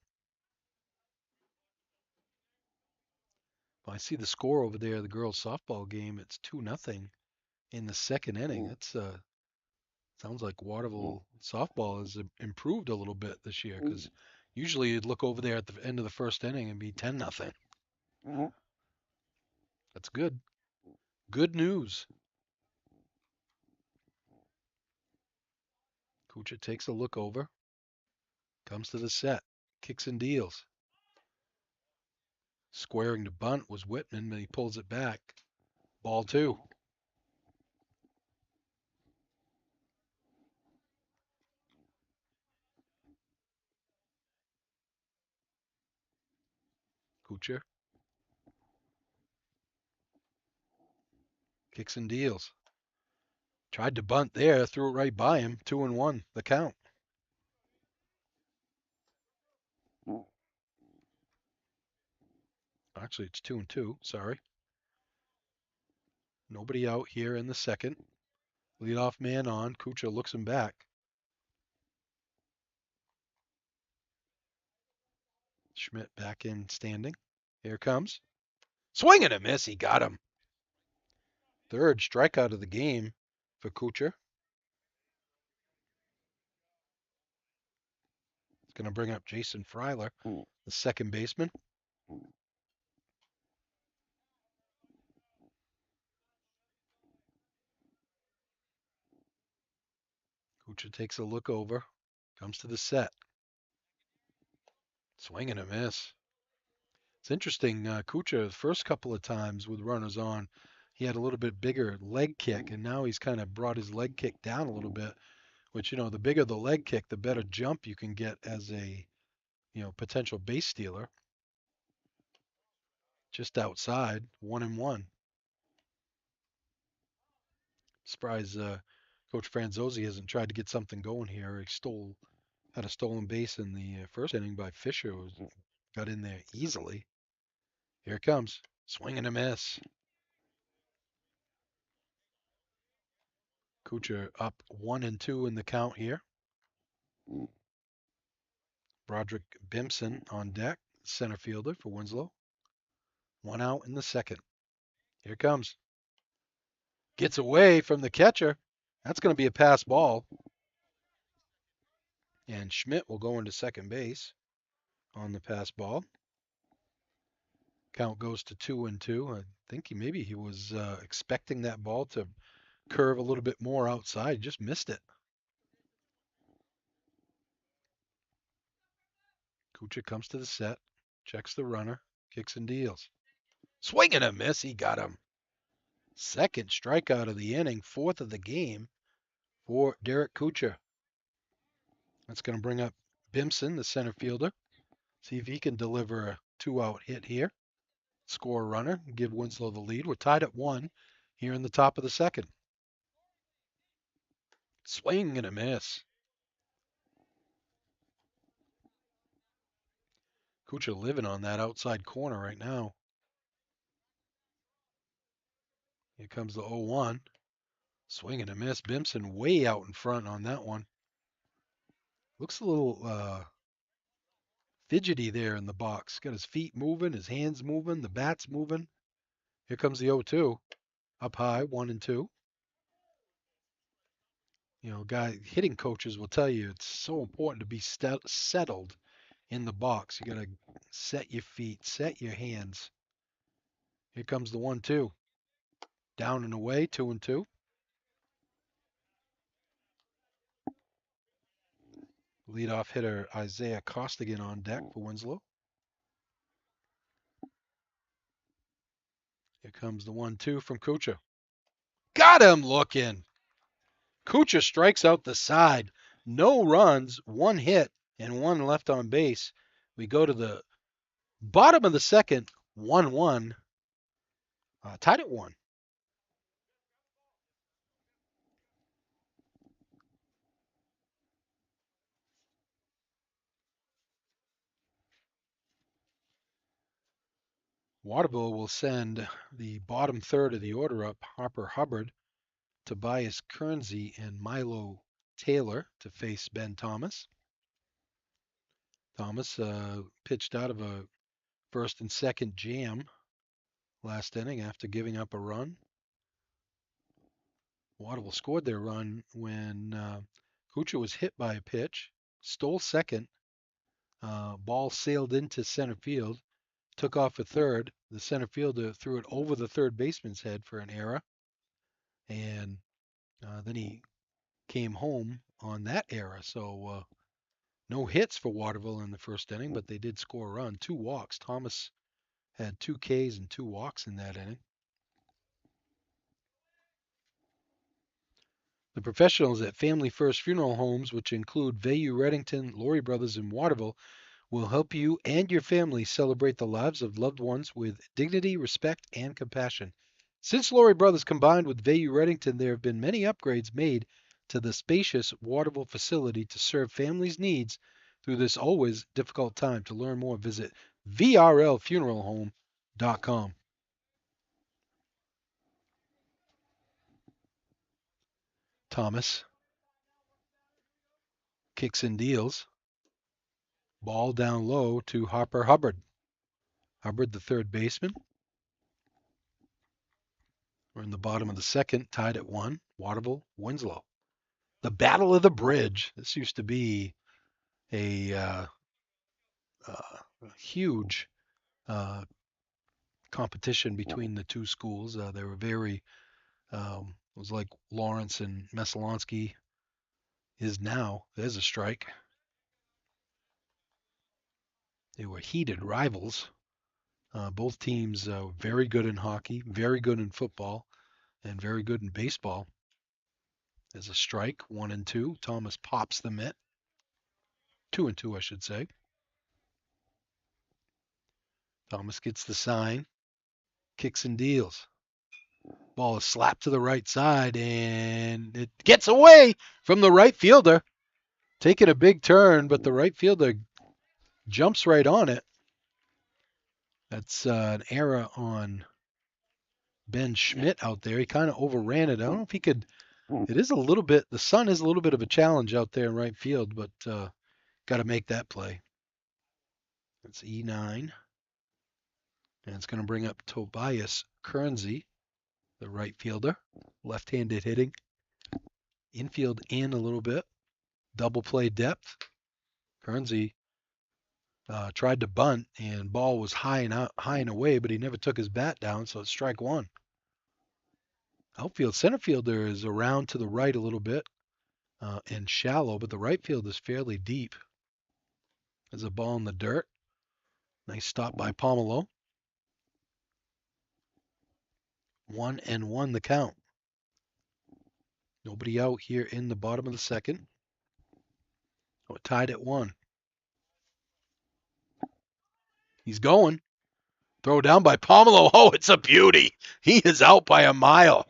S7: Well, I see the score over there, the girls' softball game. It's 2-0 in the second inning. It's sounds like Waterville softball has improved a little bit this year, because usually you'd look over there at the end of the first inning and be 10-0. That's good. Good news. Kucha takes a look over. Comes to the set. Kicks and deals. Squaring to bunt was Whitman, but he pulls it back. Ball 2. Kucha. Kicks and deals. Tried to bunt there, threw it right by him. 2-1, the count. Actually, it's 2-2, sorry. Nobody out here in the second. Leadoff man on. Kucha looks him back. Schmidt back in standing. Here comes. Swing and a miss. He got him. Third strikeout of the game for Kucha. It's going to bring up Jason Freiler, the second baseman. Kucha takes a look over. Comes to the set. Swing and a miss. It's interesting. Kucha, the first couple of times with runners on, he had a little bit bigger leg kick, and now he's kind of brought his leg kick down a little bit, which, the bigger the leg kick, the better jump you can get as a, potential base stealer. Just outside, 1-1. Surprised Coach Franzosi hasn't tried to get something going here. He had a stolen base in the first inning by Fisher, who got in there easily. Here it comes. Swing and a miss. Kucha up 1-2 in the count here. Broderick Bimson on deck, center fielder for Winslow. 1 out in the second. Here it comes. Gets away from the catcher. That's going to be a pass ball. And Schmidt will go into second base on the pass ball. Count goes to 2-2. I think maybe he was expecting that ball to curve a little bit more outside. He just missed it. Kucha comes to the set, checks the runner, kicks and deals. Swing and a miss. He got him. Second strikeout of the inning, fourth of the game for Derek Kucha. That's going to bring up Bimson, the center fielder. See if he can deliver a 2-out hit here. Score a runner, give Winslow the lead. We're tied at 1 here in the top of the second. Swing and a miss. Kucha living on that outside corner right now. Here comes the 0-1. Swing and a miss. Bimson way out in front on that one. Looks a little fidgety there in the box. Got his feet moving, his hands moving, the bat's moving. Here comes the 0-2. Up high, 1-2. Hitting coaches will tell you it's so important to be settled in the box. You got to set your feet, set your hands. Here comes the 1-2. Down and away, 2-2. Leadoff hitter Isaiah Costigan on deck for Winslow. Here comes the 1-2 from Kucha. Got him looking. Kucha strikes out the side. No runs, 1 hit, and 1 left on base. We go to the bottom of the second, 1-1. Tied at 1. Waterville will send the bottom third of the order up, Harper Hubbard, Tobias Kernsey, and Milo Taylor to face Ben Thomas. Thomas pitched out of a first and second jam last inning after giving up a run. Waterville scored their run when Kucha was hit by a pitch, stole second, ball sailed into center field, took off for third. The center fielder threw it over the third baseman's head for an error, and then he came home on that error. So no hits for Waterville in the first inning, but they did score a run. 2 walks. Thomas had 2 Ks and 2 walks in that inning. The professionals at Family First Funeral Homes, which include Vayu Reddington, Laurie Brothers, and Waterville, will help you and your family celebrate the lives of loved ones with dignity, respect, and compassion. Since Laurie Brothers combined with Vayu Reddington, there have been many upgrades made to the spacious Waterville facility to serve families' needs through this always difficult time. To learn more, visit vrlfuneralhome.com. Thomas kicks and deals. Ball down low to Harper Hubbard. Hubbard, the third baseman. We're in the bottom of the second, tied at 1. Waterville, Winslow. The Battle of the Bridge. This used to be a huge competition between the two schools. They were very, it was like Lawrence and Messalonsky is now. There's a strike. They were heated rivals. Both teams very good in hockey, very good in football, and very good in baseball. There's a strike, 1-2. Thomas pops the mitt. 2-2, I should say. Thomas gets the sign, kicks and deals. Ball is slapped to the right side, and it gets away from the right fielder. Taking a big turn, but the right fielder jumps right on it. That's an error on Ben Schmidt out there. He kind of overran it. I don't know if he could. It is a little bit. The sun is a little bit of a challenge out there in right field, but got to make that play. That's E9. And it's going to bring up Tobias Kernsey, the right fielder. Left-handed hitting. Infield in a little bit. Double play depth. Kernsey tried to bunt, and ball was high and away, but he never took his bat down, so it's strike 1. Outfield center fielder is around to the right a little bit and shallow, but the right field is fairly deep. There's a ball in the dirt. Nice stop by Pomelo. 1-1 the count. Nobody out here in the bottom of the second. We're tied at 1. He's going. Throw down by Pomelo. Oh, it's a beauty. He is out by a mile.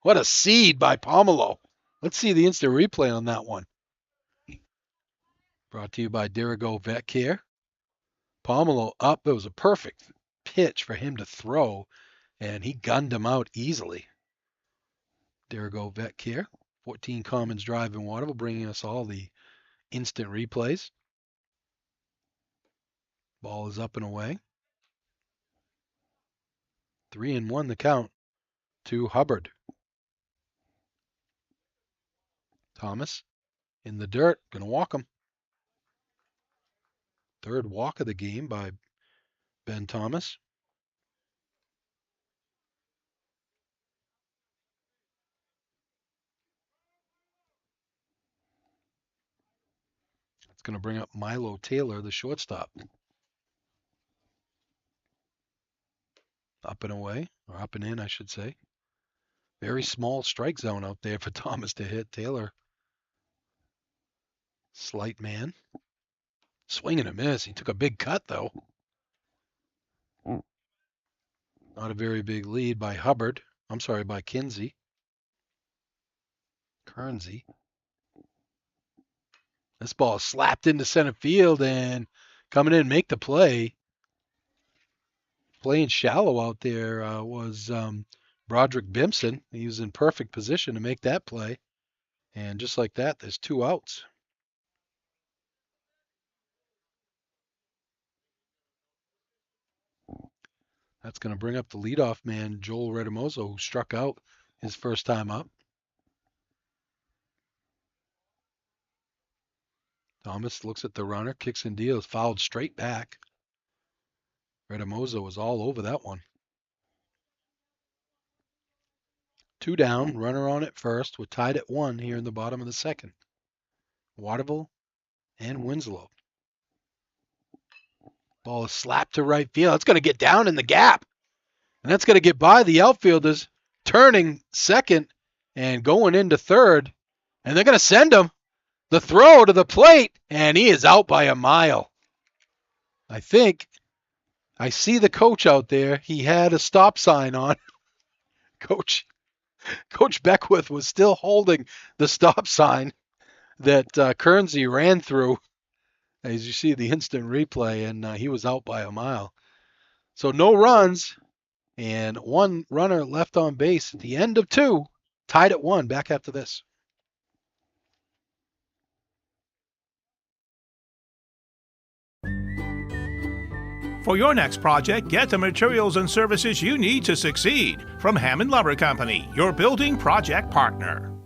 S7: What a seed by Pomelo. Let's see the instant replay on that one. Brought to you by Dirigo Vet Care. Pomelo up. It was a perfect pitch for him to throw, and he gunned him out easily. Dirigo Vet Care. 14 Commons Drive in Waterville, bringing us all the instant replays. Ball is up and away. 3-1 the count to Hubbard. Thomas in the dirt, gonna walk him. Third walk of the game by Ben Thomas. It's gonna bring up Milo Taylor, the shortstop. Up and away, or up and in, I should say. Very small strike zone out there for Thomas to hit. Taylor, slight man. Swing and a miss. He took a big cut, though. Not a very big lead by Hubbard. I'm sorry, by Kernsey. This ball slapped into center field, and coming in, make the play. Playing shallow out there was Broderick Bimson. He was in perfect position to make that play. And just like that, there's 2 outs. That's going to bring up the leadoff man, Joel Redamoso, who struck out his first time up. Thomas looks at the runner, kicks and deals, fouled straight back. Redamoso was all over that one. 2 down, runner on at first. We're tied at 1 here in the bottom of the second. Waterville and Winslow. Ball is slapped to right field. It's going to get down in the gap. And that's going to get by the outfielders, turning second and going into third. And they're going to send him the throw to the plate, and he is out by a mile. I think I see the coach out there. He had a stop sign on. Coach Beckwith was still holding the stop sign that Kernsey ran through, as you see the instant replay, and he was out by a mile. So no runs and 1 runner left on base at the end of 2, tied at 1. Back after this.
S2: For your next project, get the materials and services you need to succeed from Hammond Lumber Company, your building project partner.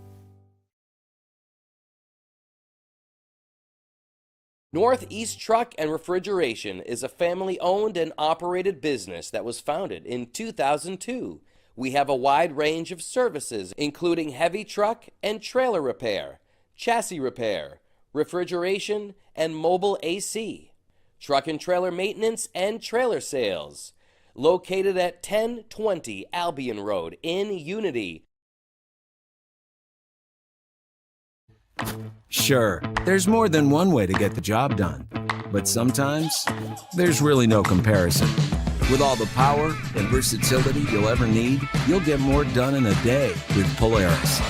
S3: Northeast Truck and Refrigeration is a family-owned and operated business that was founded in 2002. We have a wide range of services, including heavy truck and trailer repair, chassis repair, refrigeration, and mobile AC, truck and trailer maintenance and trailer sales. Located at 1020 Albion Road in Unity.
S4: Sure, there's more than one way to get the job done, but sometimes there's really no comparison. With all the power and versatility you'll ever need, you'll get more done in a day with Polaris.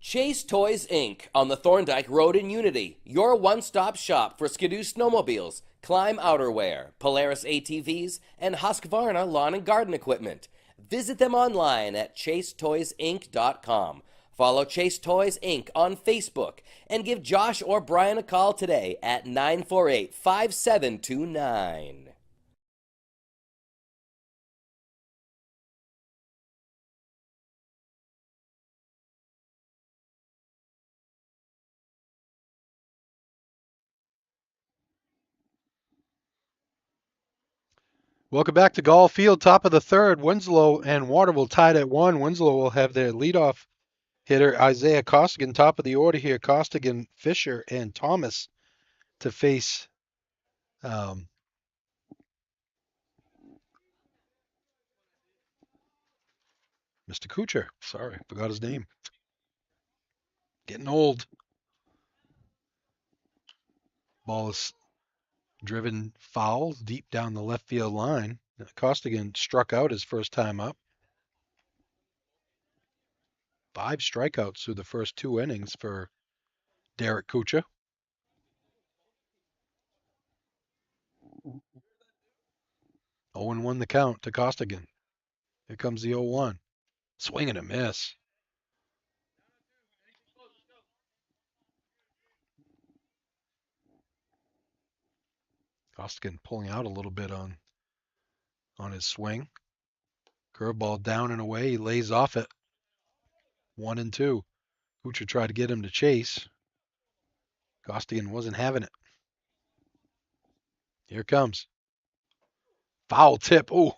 S3: Chase Toys Inc. on the Thorndike Road in Unity, your one-stop shop for Skidoo snowmobiles, Climb outerwear, Polaris ATVs, and Husqvarna lawn and garden equipment. Visit them online at chasetoysinc.com. Follow Chase Toys Inc. on Facebook and give Josh or Brian a call today at 948-5729.
S7: Welcome back to Gall Field, top of the third. Winslow and Waterville tied at 1. Winslow will have their leadoff hitter, Isaiah Costigan, top of the order here. Costigan, Fisher, and Thomas to face Mr. Kuchar. Sorry, forgot his name. Getting old. Ball is driven foul deep down the left field line. Costigan struck out his first time up. 5 strikeouts through the first 2 innings for Derek Kuchar. Oh, and 1 the count to Costigan. Here comes the 0-1. Swing and a miss. Costigan pulling out a little bit on his swing. Curveball down and away. He lays off it. 1-2. Kuchar tried to get him to chase. Costigan wasn't having it. Here it comes. Foul tip. Oh,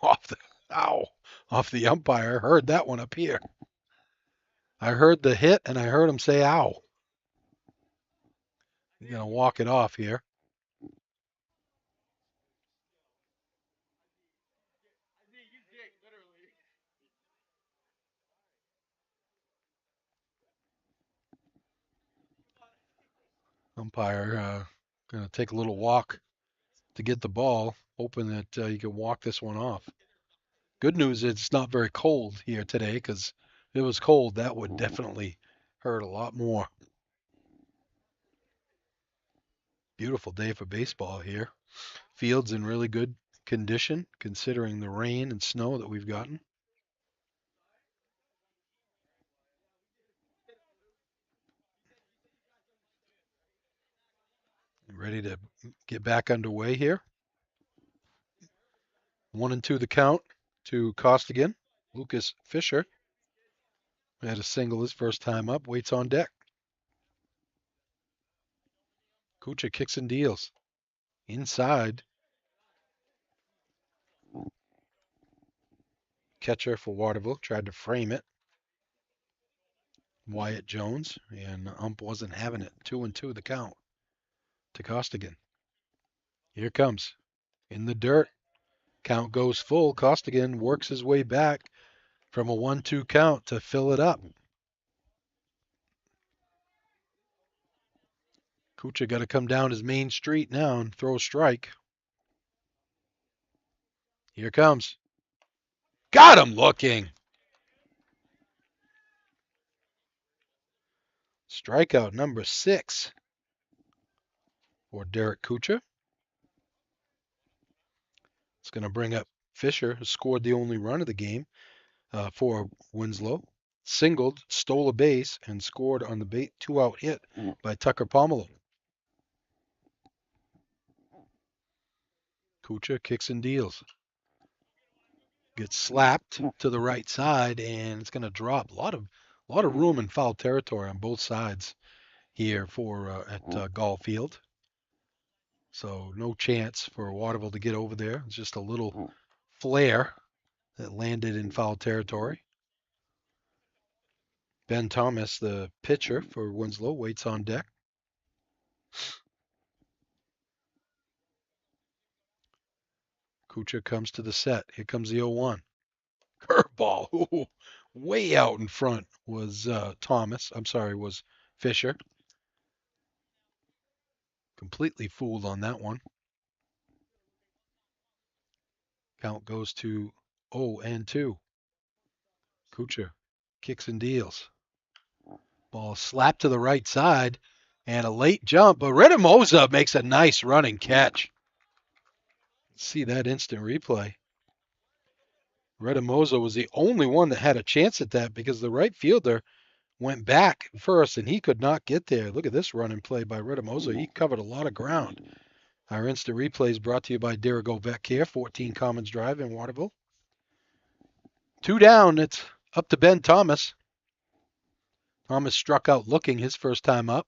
S7: off the umpire. Heard that one up here. I heard the hit and I heard him say ow. He's going to walk it off here. Umpire going to take a little walk to get the ball, hoping that he can walk this one off. Good news is it's not very cold here today, because if it was cold, that would definitely hurt a lot more. Beautiful day for baseball here. Field's in really good condition, considering the rain and snow that we've gotten. Ready to get back underway here. 1-2 the count to Costigan. Lucas Fisher had a single his first time up. Waits on deck. Kuchar kicks and deals. Inside. Catcher for Waterville tried to frame it. Wyatt Jones, and ump wasn't having it. 2-2 the count to Costigan. Here comes. In the dirt. Count goes full. Costigan works his way back from a 1-2 count to fill it up. Kuchar got to come down his main street now and throw a strike. Here comes. Got him looking. Strikeout number 6 for Derek Kuchar. It's going to bring up Fisher, who scored the only run of the game for Winslow. Singled, stole a base, and scored on the 2-out hit by Tucker Pomelo. Kuchar kicks and deals. Gets slapped to the right side, and it's going to drop. A lot of room in foul territory on both sides here for at Gall Field. So no chance for Waterville to get over there. It's just a little flare that landed in foul territory. Ben Thomas, the pitcher for Winslow, waits on deck. Kuchar comes to the set. Here comes the 0-1. Curveball. Ooh, way out in front was was Fisher. Completely fooled on that one. Count goes to 0-2. Kuchar kicks and deals. Ball slapped to the right side and a late jump, but Redemoza makes a nice running catch. See that instant replay. Redemoza was the only one that had a chance at that because the right fielder went back first and he could not get there. Look at this running play by Redemoza. He covered a lot of ground. Our instant replay is brought to you by Dirigo Vet Care, 14 Commons Drive in Waterville. 2 down. It's up to Ben Thomas. Thomas struck out looking his first time up.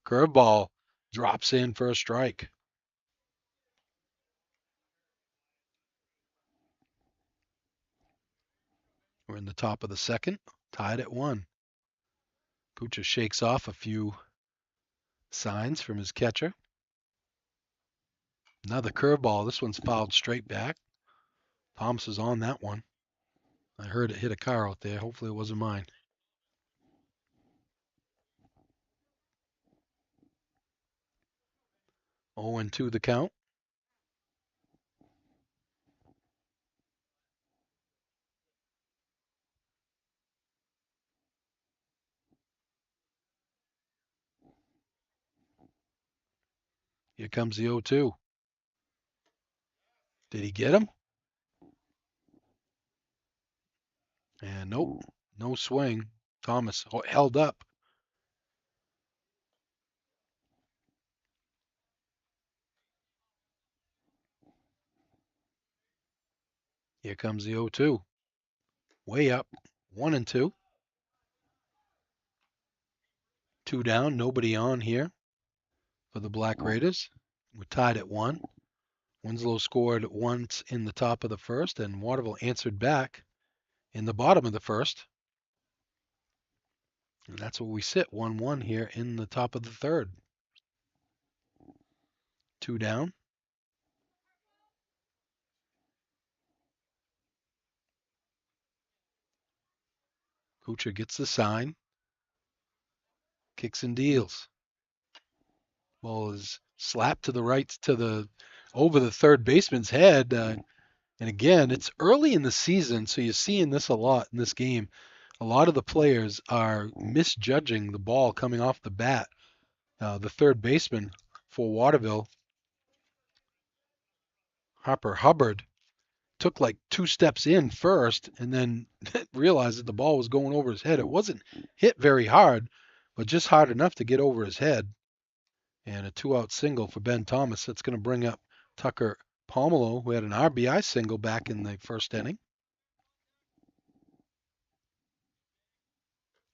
S7: Curveball drops in for a strike. We're in the top of the second, tied at 1. Kuchar shakes off a few signs from his catcher. Another curveball. This one's fouled straight back. Thomas is on that one. I heard it hit a car out there. Hopefully it wasn't mine. Oh, and 2 the count. Here comes the 0-2. Did he get him? And nope, no swing. Thomas held up. Here comes the 0-2. Way up, 1-2. 2 down, nobody on here for the Black Raiders. We're tied at 1. Winslow scored once in the top of the first, and Waterville answered back in the bottom of the first. And that's where we sit, 1-1 here in the top of the third. 2 down. Kuchar gets the sign. Kicks and deals. Ball is slapped to the right, over the third baseman's head. And again, it's early in the season, so you're seeing this a lot in this game. A lot of the players are misjudging the ball coming off the bat. The third baseman for Waterville, Harper Hubbard, took like 2 steps in first and then realized that the ball was going over his head. It wasn't hit very hard, but just hard enough to get over his head. And a 2-out single for Ben Thomas. That's going to bring up Tucker Pomelo, who had an RBI single back in the first inning.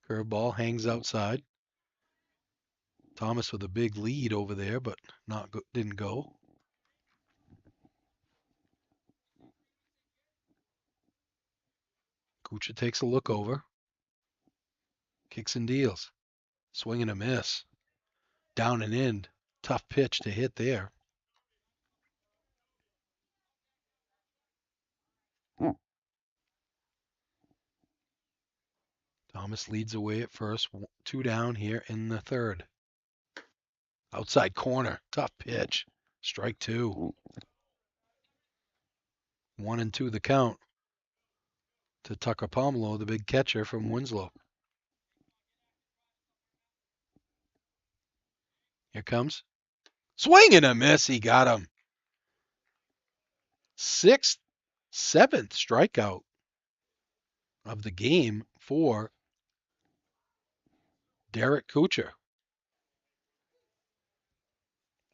S7: Curveball hangs outside. Thomas with a big lead over there, but didn't go. Kuchar takes a look over. Kicks and deals. Swing and a miss. Down and in. Tough pitch to hit there. Thomas leads away at first. 2 down here in the third. Outside corner. Tough pitch. Strike 2. 1-2 the count to Tucker Pomelo, the big catcher from Winslow. Here comes. Swing and a miss. He got him. 7th strikeout of the game for Derek Kuchar.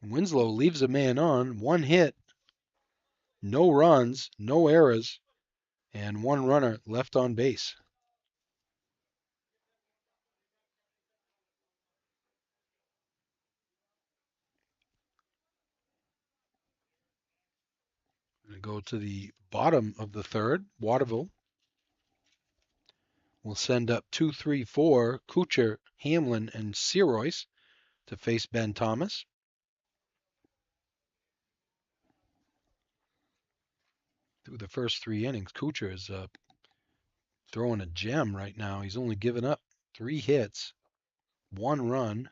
S7: Winslow leaves a man on, 1 hit, no runs, no errors, and 1 runner left on base. Going to go to the bottom of the third. Waterville will send up 2, 3, 4, Kuchar, Hamlin, and Searoyce to face Ben Thomas. Through the first 3 innings, Kuchar is throwing a gem right now. He's only given up 3 hits, 1 run,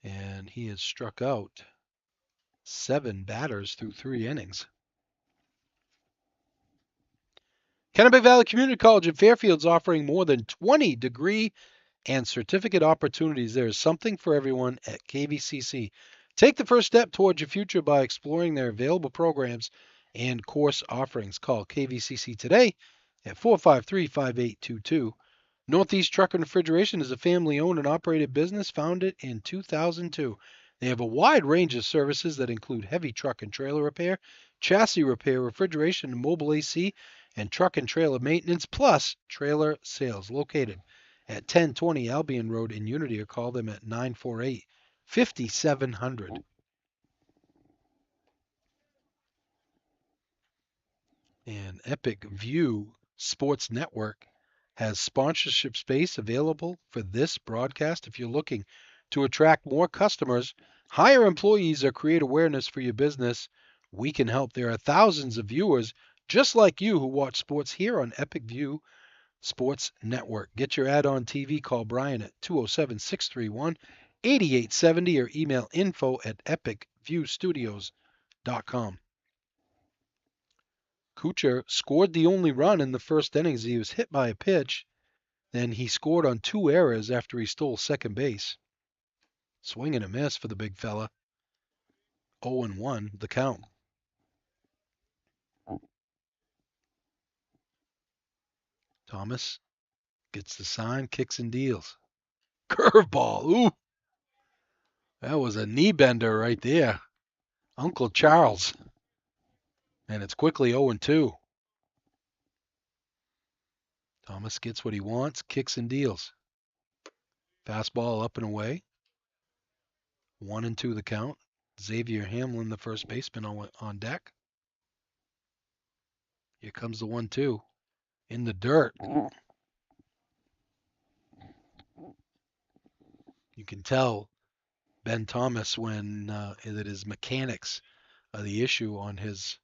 S7: and he has struck out 7 batters through 3 innings. Kennebec Valley Community College in Fairfield is offering more than 20 degree and certificate opportunities. There is something for everyone at KVCC. Take the first step towards your future by exploring their available programs and course offerings. Call KVCC today at 453-5822. Northeast Truck and Refrigeration is a family-owned and operated business founded in 2002. They have a wide range of services that include heavy truck and trailer repair, chassis repair, refrigeration and mobile AC, and truck and trailer maintenance, plus trailer sales. Located at 1020 Albion Road in Unity, or call them at 948-5700. And Epic View Sports Network has sponsorship space available for this broadcast. If you're looking to attract more customers, hire employees, or create awareness for your business, we can help. There are thousands of viewers just like you who watch sports here on Epic View Sports Network. Get your ad on TV. Call Brian at 207-631-8870 or email info@epicviewstudios.com. Kuchar scored the only run in the first innings. He was hit by a pitch. Then he scored on 2 errors after he stole second base. Swing and a miss for the big fella. 0-1 the count. Thomas gets the sign, kicks and deals. Curveball. Ooh. That was a knee bender right there. Uncle Charles. And it's quickly 0-2. Thomas gets what he wants, kicks and deals. Fastball up and away. 1-2 the count. Xavier Hamlin, the first baseman, on deck. Here comes the 1-2. In the dirt. You can tell Ben Thomas when that his mechanics are the issue on his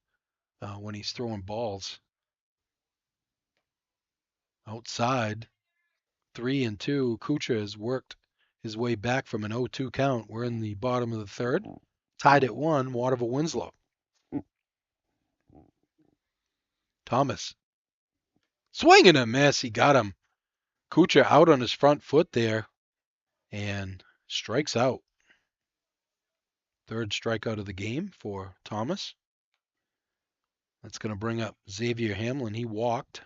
S7: when he's throwing balls. Outside, 3-2. Kuchar has worked his way back from an 0-2 count. We're in the bottom of the third. Tied at 1, Waterville Winslow. Thomas. Swing and a miss. He got him. Kuchar out on his front foot there and strikes out. Third strikeout of the game for Thomas. That's going to bring up Xavier Hamlin. He walked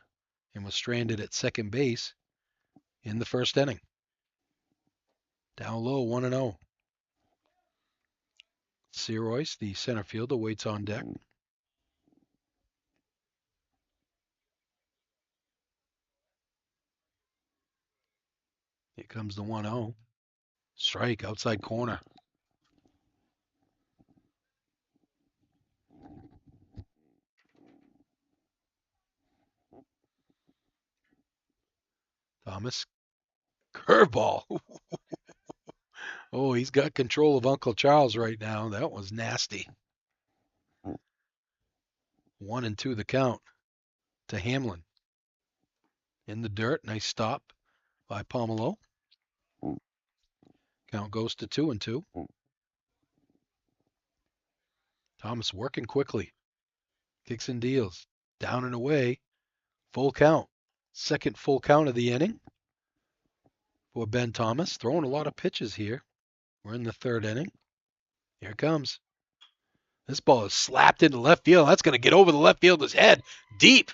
S7: and was stranded at second base in the first inning. Down low, 1-0. Searoyce, the center fielder, waits on deck. Here comes the 1-0. Strike, outside corner. Thomas. Curveball. Oh, he's got control of Uncle Charles right now. That was nasty. 1-2 the count to Hamlin. In the dirt. Nice stop by Pomelo. Count goes to 2-2. Thomas working quickly. Kicks and deals. Down and away. Full count. Second full count of the inning for Ben Thomas. Throwing a lot of pitches here. We're in the third inning. Here it comes. This ball is slapped into left field. That's going to get over the left fielder's head. Deep.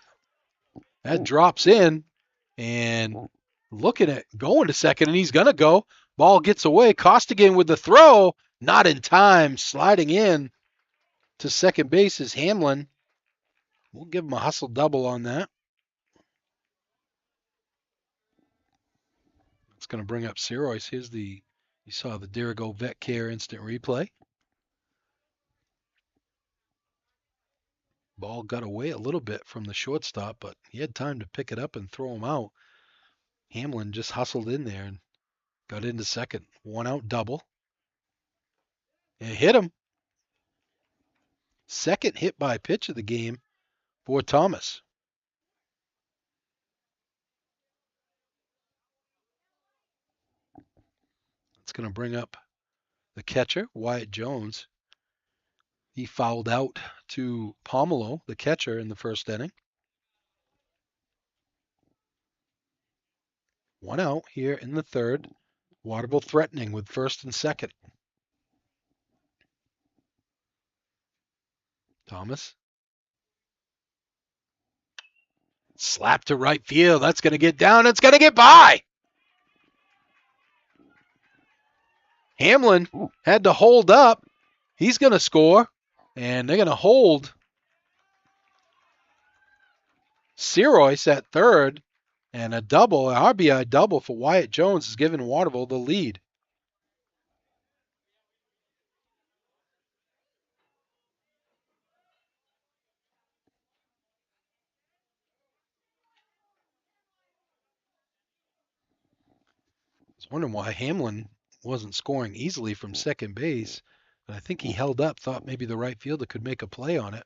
S7: That drops in. And looking at going to second, and he's going to go. Ball gets away. Costigan with the throw. Not in time. Sliding in to second base is Hamlin. We'll give him a hustle double on that. It's going to bring up Seroyce. You saw the Dirigo Vet Care instant replay. Ball got away a little bit from the shortstop, but he had time to pick it up and throw him out. Hamlin just hustled in there and got into second. 1 out double. And hit him. Second hit by pitch of the game for Thomas. It's going to bring up the catcher, Wyatt Jones. He fouled out to Pomelo, the catcher, in the first inning. 1 out here in the third. Waterville threatening with first and second. Thomas. Slap to right field. That's going to get down. It's going to get by. Hamlin had to hold up. He's going to score, and they're going to hold Seroyce at third, and a double, an RBI double for Wyatt Jones has given Waterville the lead. I was wondering why Hamlin wasn't scoring easily from second base, but I think he held up, thought maybe the right fielder could make a play on it.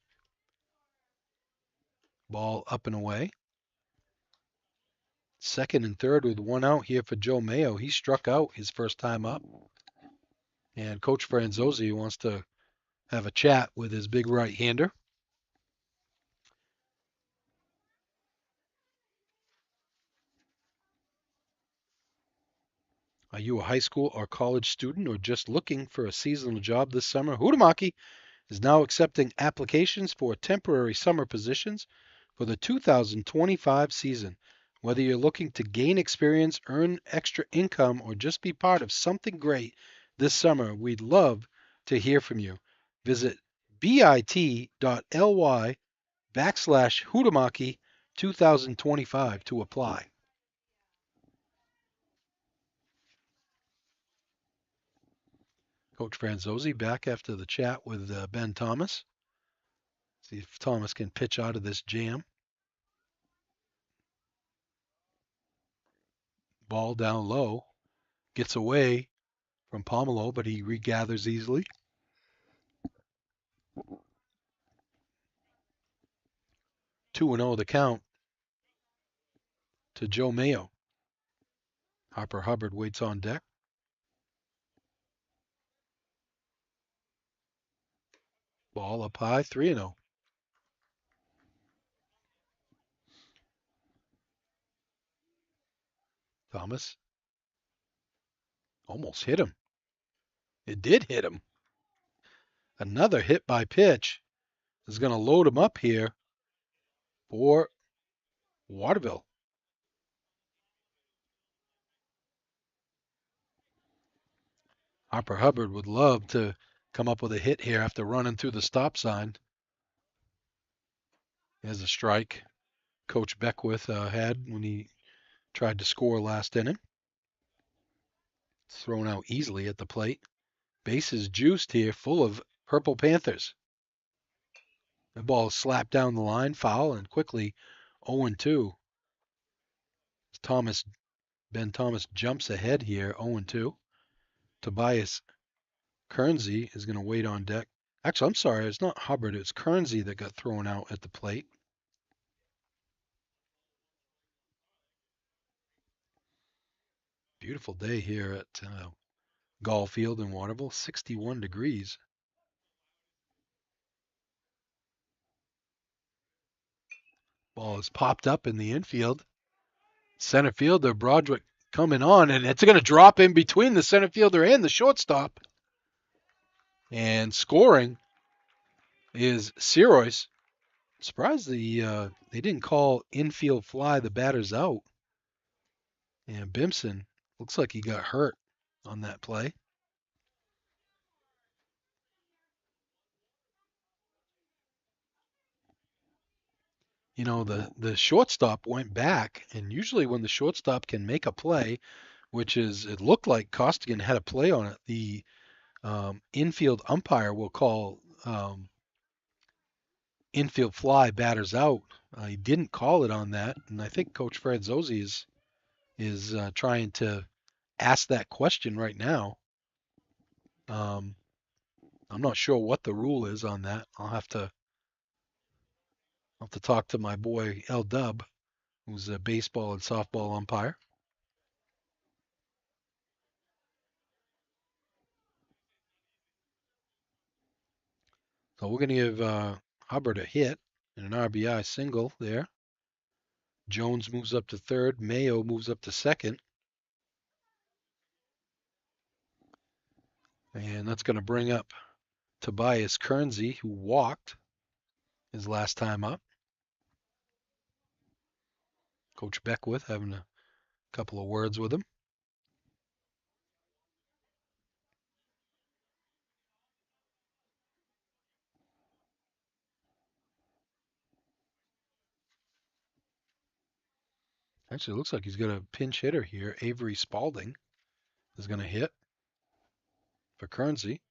S7: Ball up and away. Second and third with 1 out here for Joe Mayo. He struck out his first time up. And Coach Franzosi wants to have a chat with his big right-hander. Are you a high school or college student or just looking for a seasonal job this summer? Huhtamaki is now accepting applications for temporary summer positions for the 2025 season. Whether you're looking to gain experience, earn extra income, or just be part of something great this summer, we'd love to hear from you. Visit bit.ly/Huhtamaki 2025 to apply. Coach Franzosi back after the chat with Ben Thomas. See if Thomas can pitch out of this jam. Ball down low. Gets away from Pomelo, but he regathers easily. 2-0 the count to Joe Mayo. Harper Hubbard waits on deck. Ball up high, 3-0. Thomas almost hit him. It did hit him. Another hit by pitch is going to load him up here for Waterville. Harper Hubbard would love to come up with a hit here after running through the stop sign. There's a strike Coach Beckwith had when he tried to score last inning. It's thrown out easily at the plate. Bases juiced here, full of Purple Panthers. The ball is slapped down the line, foul, and quickly 0-2. Ben Thomas jumps ahead here, 0-2. Tobias Kernsey is going to wait on deck. Actually, I'm sorry, it's not Hubbard. It's Kernsey that got thrown out at the plate. Beautiful day here at Gall Field in Waterville, 61 degrees. Ball is popped up in the infield. Center fielder Broderick coming on, and it's going to drop in between the center fielder and the shortstop. And scoring is Seroyce. Surprised they didn't call infield fly the batters out. And Bimson looks like he got hurt on that play. the shortstop went back, and usually when the shortstop can make a play, which is it looked like Costigan had a play on it, the infield umpire will call infield fly, batters out. He didn't call it on that, and I think Coach Fred Zozzi is trying to ask that question right now. I'm not sure what the rule is on that. I'll have to talk to my boy L Dub, who's a baseball and softball umpire. So we're going to give Hubbard a hit and an RBI single there. Jones moves up to third. Mayo moves up to second. And that's going to bring up Tobias Kernsey, who walked his last time up. Coach Beckwith having a couple of words with him. Actually, it looks like he's got a pinch hitter here. Avery Spalding is going to hit for Kernsey.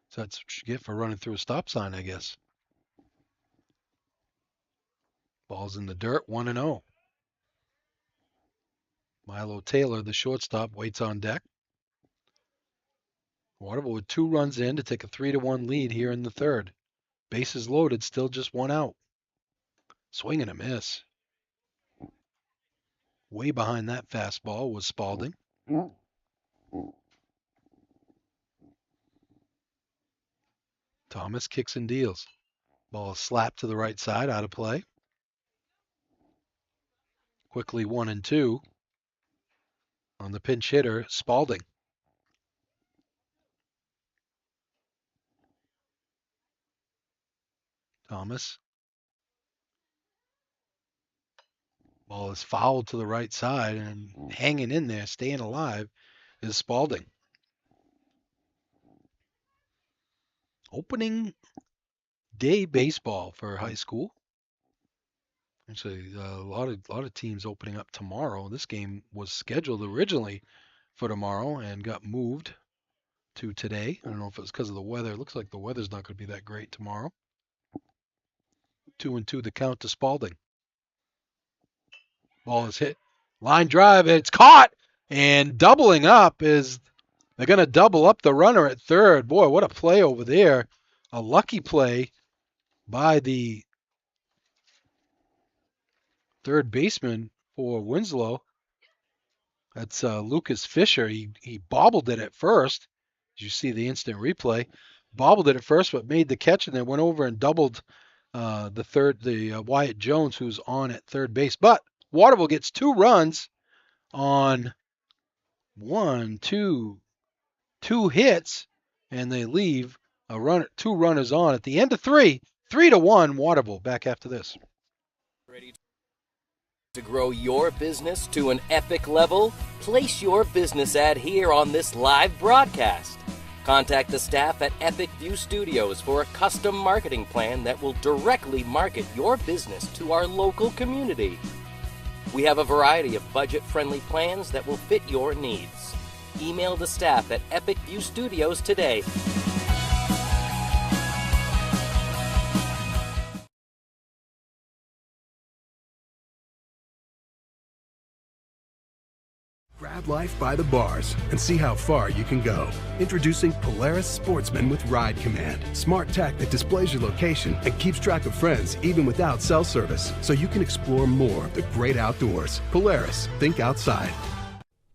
S7: So that's what you get for running through a stop sign, I guess. Ball's in the dirt, 1-0. Milo Taylor, the shortstop, waits on deck. Waterville with 2 runs in to take a 3-1 lead here in the third. Bases loaded, still just 1 out. Swing and a miss. Way behind that fastball was Spalding. Thomas kicks and deals. Ball is slapped to the right side, out of play. Quickly 1-2 on the pinch hitter, Spalding. Thomas. Ball is fouled to the right side, and hanging in there, staying alive, is Spalding. Opening day baseball for high school. Actually, a lot of teams opening up tomorrow. This game was scheduled originally for tomorrow and got moved to today. I don't know if it was because of the weather. It looks like the weather's not going to be that great tomorrow. 2-2 the count to Spalding. Ball is hit. Line drive. It's caught. And doubling up is they're going to double up the runner at third. Boy, what a play over there. A lucky play by the third baseman for Winslow. That's Lucas Fisher. He bobbled it at first. As you see the instant replay. Bobbled it at first, but made the catch and then went over and doubled the Wyatt Jones, who's on at third base. But Waterville gets 2 runs on 2 hits, and they leave 2 runners on at the end of 3. 3-1 Waterville. Back after this.
S3: Ready to grow your business to an epic level? Place your business ad here on this live broadcast. Contact the staff at Epic View Studios for a custom marketing plan that will directly market your business to our local community. We have a variety of budget-friendly plans that will fit your needs. Email the staff at Epic View Studios today.
S5: Grab life by the bars and see how far you can go. Introducing Polaris Sportsman with Ride Command. Smart tech that displays your location and keeps track of friends even without cell service, so you can explore more of the great outdoors. Polaris, think outside.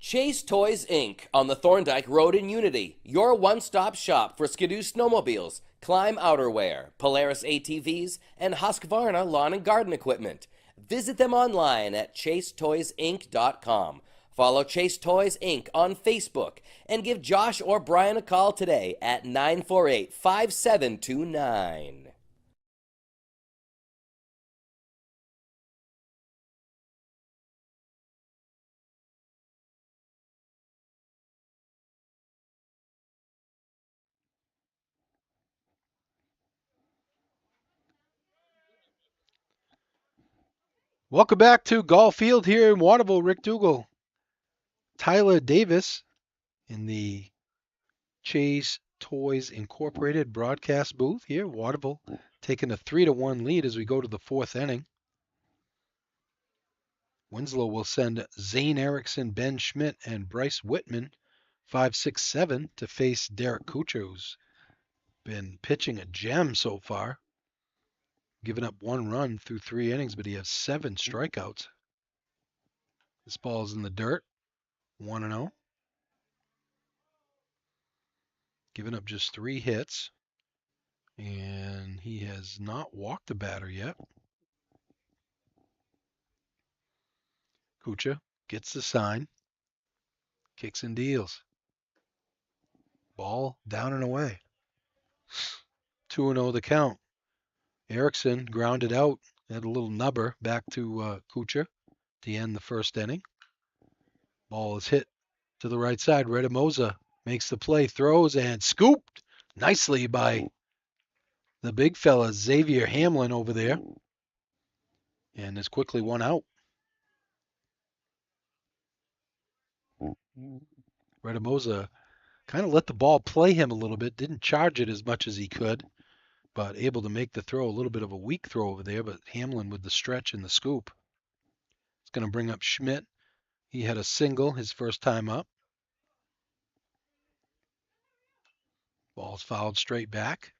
S3: Chase Toys Inc. on the Thorndike Road in Unity, your one-stop shop for Skidoo snowmobiles, Climb outerwear, Polaris ATVs, and Husqvarna lawn and garden equipment. Visit them online at chasetoysinc.com. Follow Chase Toys Inc. on Facebook and give Josh or Brian a call today at 948-5729.
S7: Welcome back to Golf Field here in Waterville. Rick Dougal, Tyler Davis in the Chase Toys Incorporated broadcast booth here, Waterville, taking a 3-1 lead as we go to the fourth inning. Winslow will send Zane Erickson, Ben Schmidt, and Bryce Whitman 5, 6, 7 to face Derek Kuchar, who's been pitching a gem so far. Given up 1 run through 3 innings, but he has 7 strikeouts. This ball's in the dirt, 1-0. Given up just 3 hits, and he has not walked a batter yet. Kuchar gets the sign, kicks and deals. Ball down and away. 2-0 the count. Erickson grounded out, had a little nubber back to Kuchar to end the first inning. Ball is hit to the right side. Redamosa makes the play, throws, and scooped nicely by the big fella, Xavier Hamlin over there. And is quickly 1 out. Redamosa kind of let the ball play him a little bit, didn't charge it as much as he could, but able to make the throw. A little bit of a weak throw over there, but Hamlin with the stretch and the scoop. It's going to bring up Schmidt. He had a single his first time up. Ball's fouled straight back.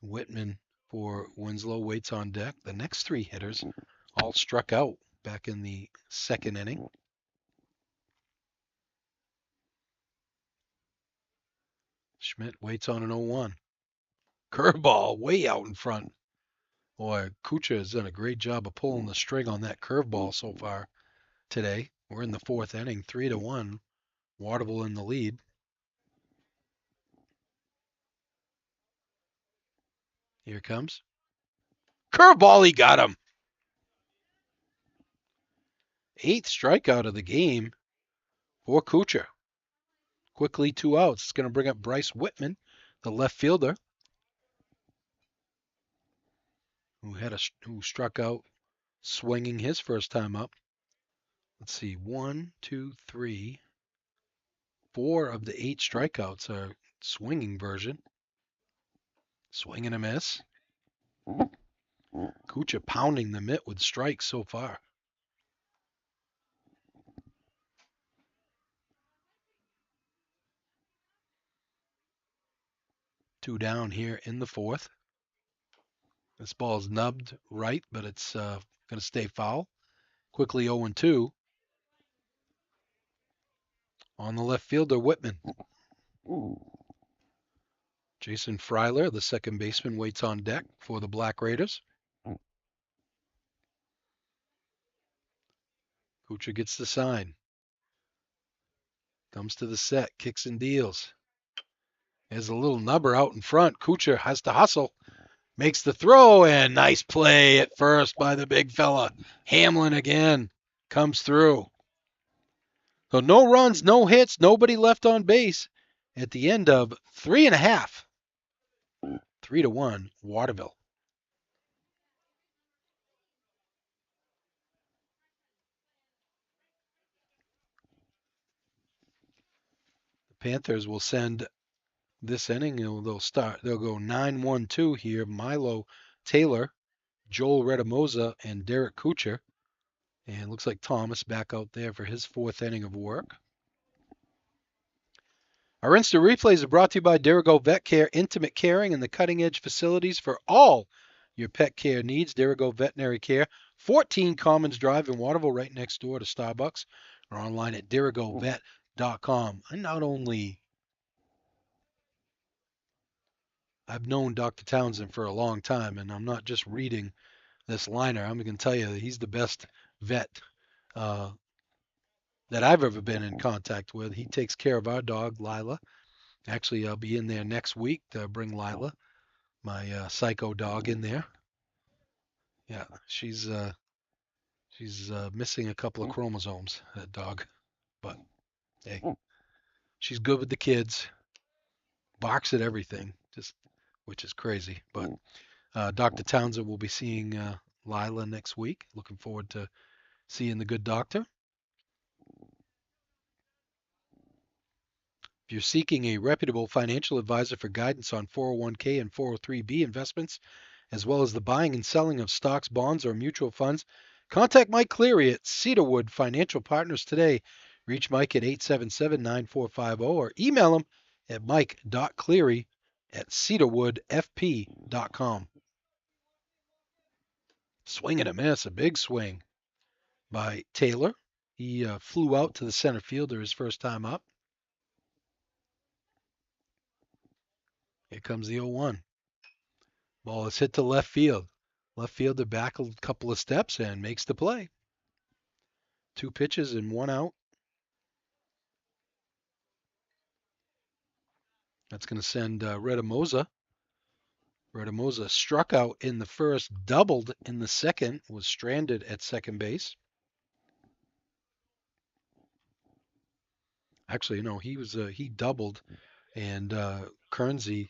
S7: Whitman for Winslow waits on deck. The next 3 hitters all struck out back in the second inning. Schmidt waits on an 0-1. Curveball way out in front. Boy, Kuchar has done a great job of pulling the string on that curveball so far today. We're in the fourth inning, 3-1. Waterville in the lead. Here it comes. Curveball, he got him. 8th strikeout of the game for Kuchar. Quickly 2 outs. It's going to bring up Bryce Whitman, the left fielder, who struck out swinging his first time up. Let's see, 1, 2, 3, 4 of the 8 strikeouts are swinging version. Swing and a miss. Kuchar pounding the mitt with strikes so far. Two down here in the fourth. This ball's nubbed right, but it's going to stay foul. Quickly 0-2. On the left fielder, Whitman. Jason Freiler, the second baseman, waits on deck for the Black Raiders. Kuchar gets the sign. Comes to the set, kicks and deals. There's a little nubber out in front. Kuchar has to hustle. Makes the throw, and nice play at first by the big fella. Hamlin again comes through. So no runs, no hits, nobody left on base at the end of 3.5. 3-1, Waterville. The Panthers will send this inning. They'll go 9-1-2 here. Milo Taylor, Joel Redamosa, and Derek Kuchar. And looks like Thomas back out there for his 4th inning of work. Our instant replays are brought to you by Derigo Vet Care, intimate caring and the cutting-edge facilities for all your pet care needs. Derigo Veterinary Care, 14 Commons Drive in Waterville, right next door to Starbucks, or online at derigovet.com. I've known Dr. Townsend for a long time, and I'm not just reading this liner. I'm going to tell you that he's the best vet that I've ever been in contact with. He takes care of our dog, Lila. Actually, I'll be in there next week to bring Lila, my psycho dog, in there. Yeah, she's missing a couple of chromosomes, that dog. But, hey, she's good with the kids. Barks at everything. Just which is crazy. But Dr. Townsend will be seeing Lila next week. Looking forward to seeing the good doctor. If you're seeking a reputable financial advisor for guidance on 401k and 403b investments, as well as the buying and selling of stocks, bonds, or mutual funds, contact Mike Cleary at Cedarwood Financial Partners today. Reach Mike at 877-9450 or email him at mike.cleary@cedarwoodfp.com. Swing and a miss, a big swing by Taylor. He flew out to the center fielder his first time up. Here comes the 0-1. Ball is hit to left field. Left fielder back a couple of steps and makes the play. 2 pitches and 1 out. That's going to send Redamosa. Redamosa struck out in the first, doubled in the second, was stranded at second base. Actually, no, he doubled, and Kernsey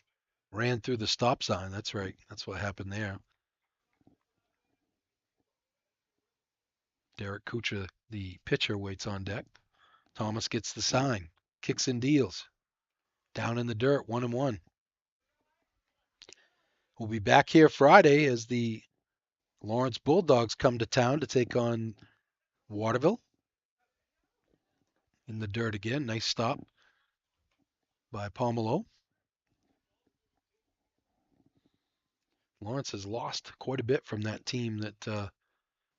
S7: ran through the stop sign. That's right. That's what happened there. Derek Kuchar, the pitcher, waits on deck. Thomas gets the sign, kicks and deals. Down in the dirt, 1-1. We'll be back here Friday as the Lawrence Bulldogs come to town to take on Waterville. In the dirt again. Nice stop by Pomelo. Lawrence has lost quite a bit from that team that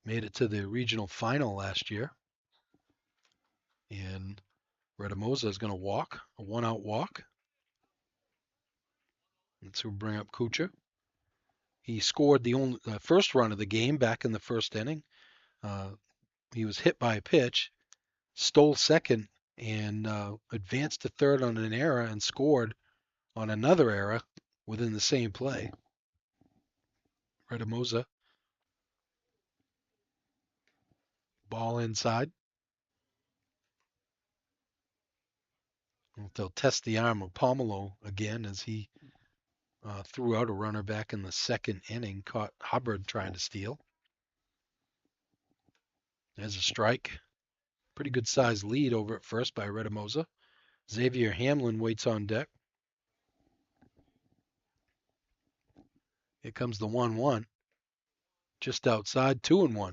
S7: made it to the regional final last year. And Redamosa is going to walk, a 1-out walk. Let's bring up Kuchar. He scored the first run of the game back in the first inning. He was hit by a pitch, stole second, and advanced to third on an error and scored on another error within the same play. Redamosa. Ball inside. They'll test the arm of Pomelo again as he threw out a runner back in the second inning, caught Hubbard trying to steal. There's a strike. Pretty good sized lead over at first by Redamosa. Xavier Hamlin waits on deck. Here comes the 1-1. Just outside, 2-1.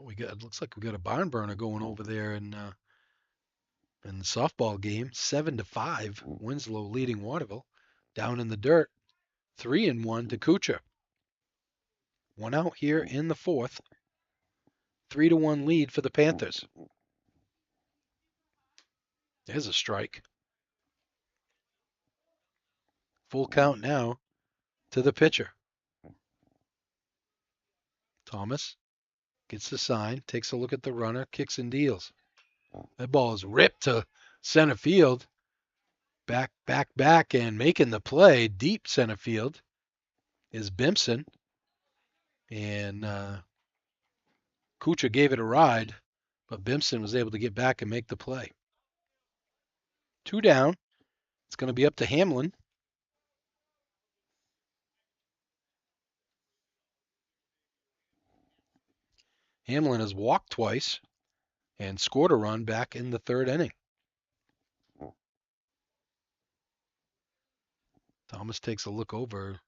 S7: It looks like we got a barn burner going over there in the softball game. 7-5. Winslow leading Waterville. Down in the dirt. 3-1 to Kuchar. 1 out here in the fourth. 3-1 lead for the Panthers. There's a strike. Full count now to the pitcher. Thomas gets the sign, takes a look at the runner, kicks and deals. That ball is ripped to center field. Back, and making the play deep center field is Bimson. And Kuchar gave it a ride, but Bimson was able to get back and make the play. 2 down. It's going to be up to Hamlin. Hamlin has walked twice and scored a run back in the third inning. Thomas takes a look over.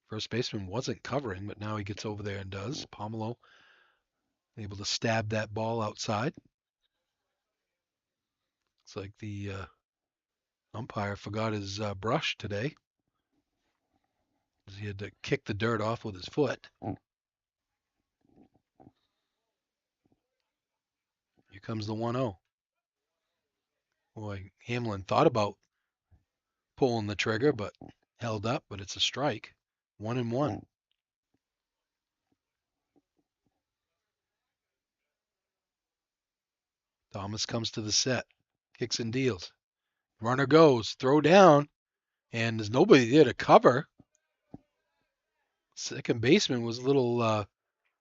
S7: First baseman wasn't covering, but now he gets over there and does. Pomelo able to stab that ball outside. It's like the umpire forgot his brush today. He had to kick the dirt off with his foot. Here comes the 1-0. Boy, Hamlin thought about pulling the trigger, but held up, but it's a strike. 1-1. Thomas comes to the set, kicks and deals. Runner goes, throw down, and there's nobody there to cover. Second baseman was a little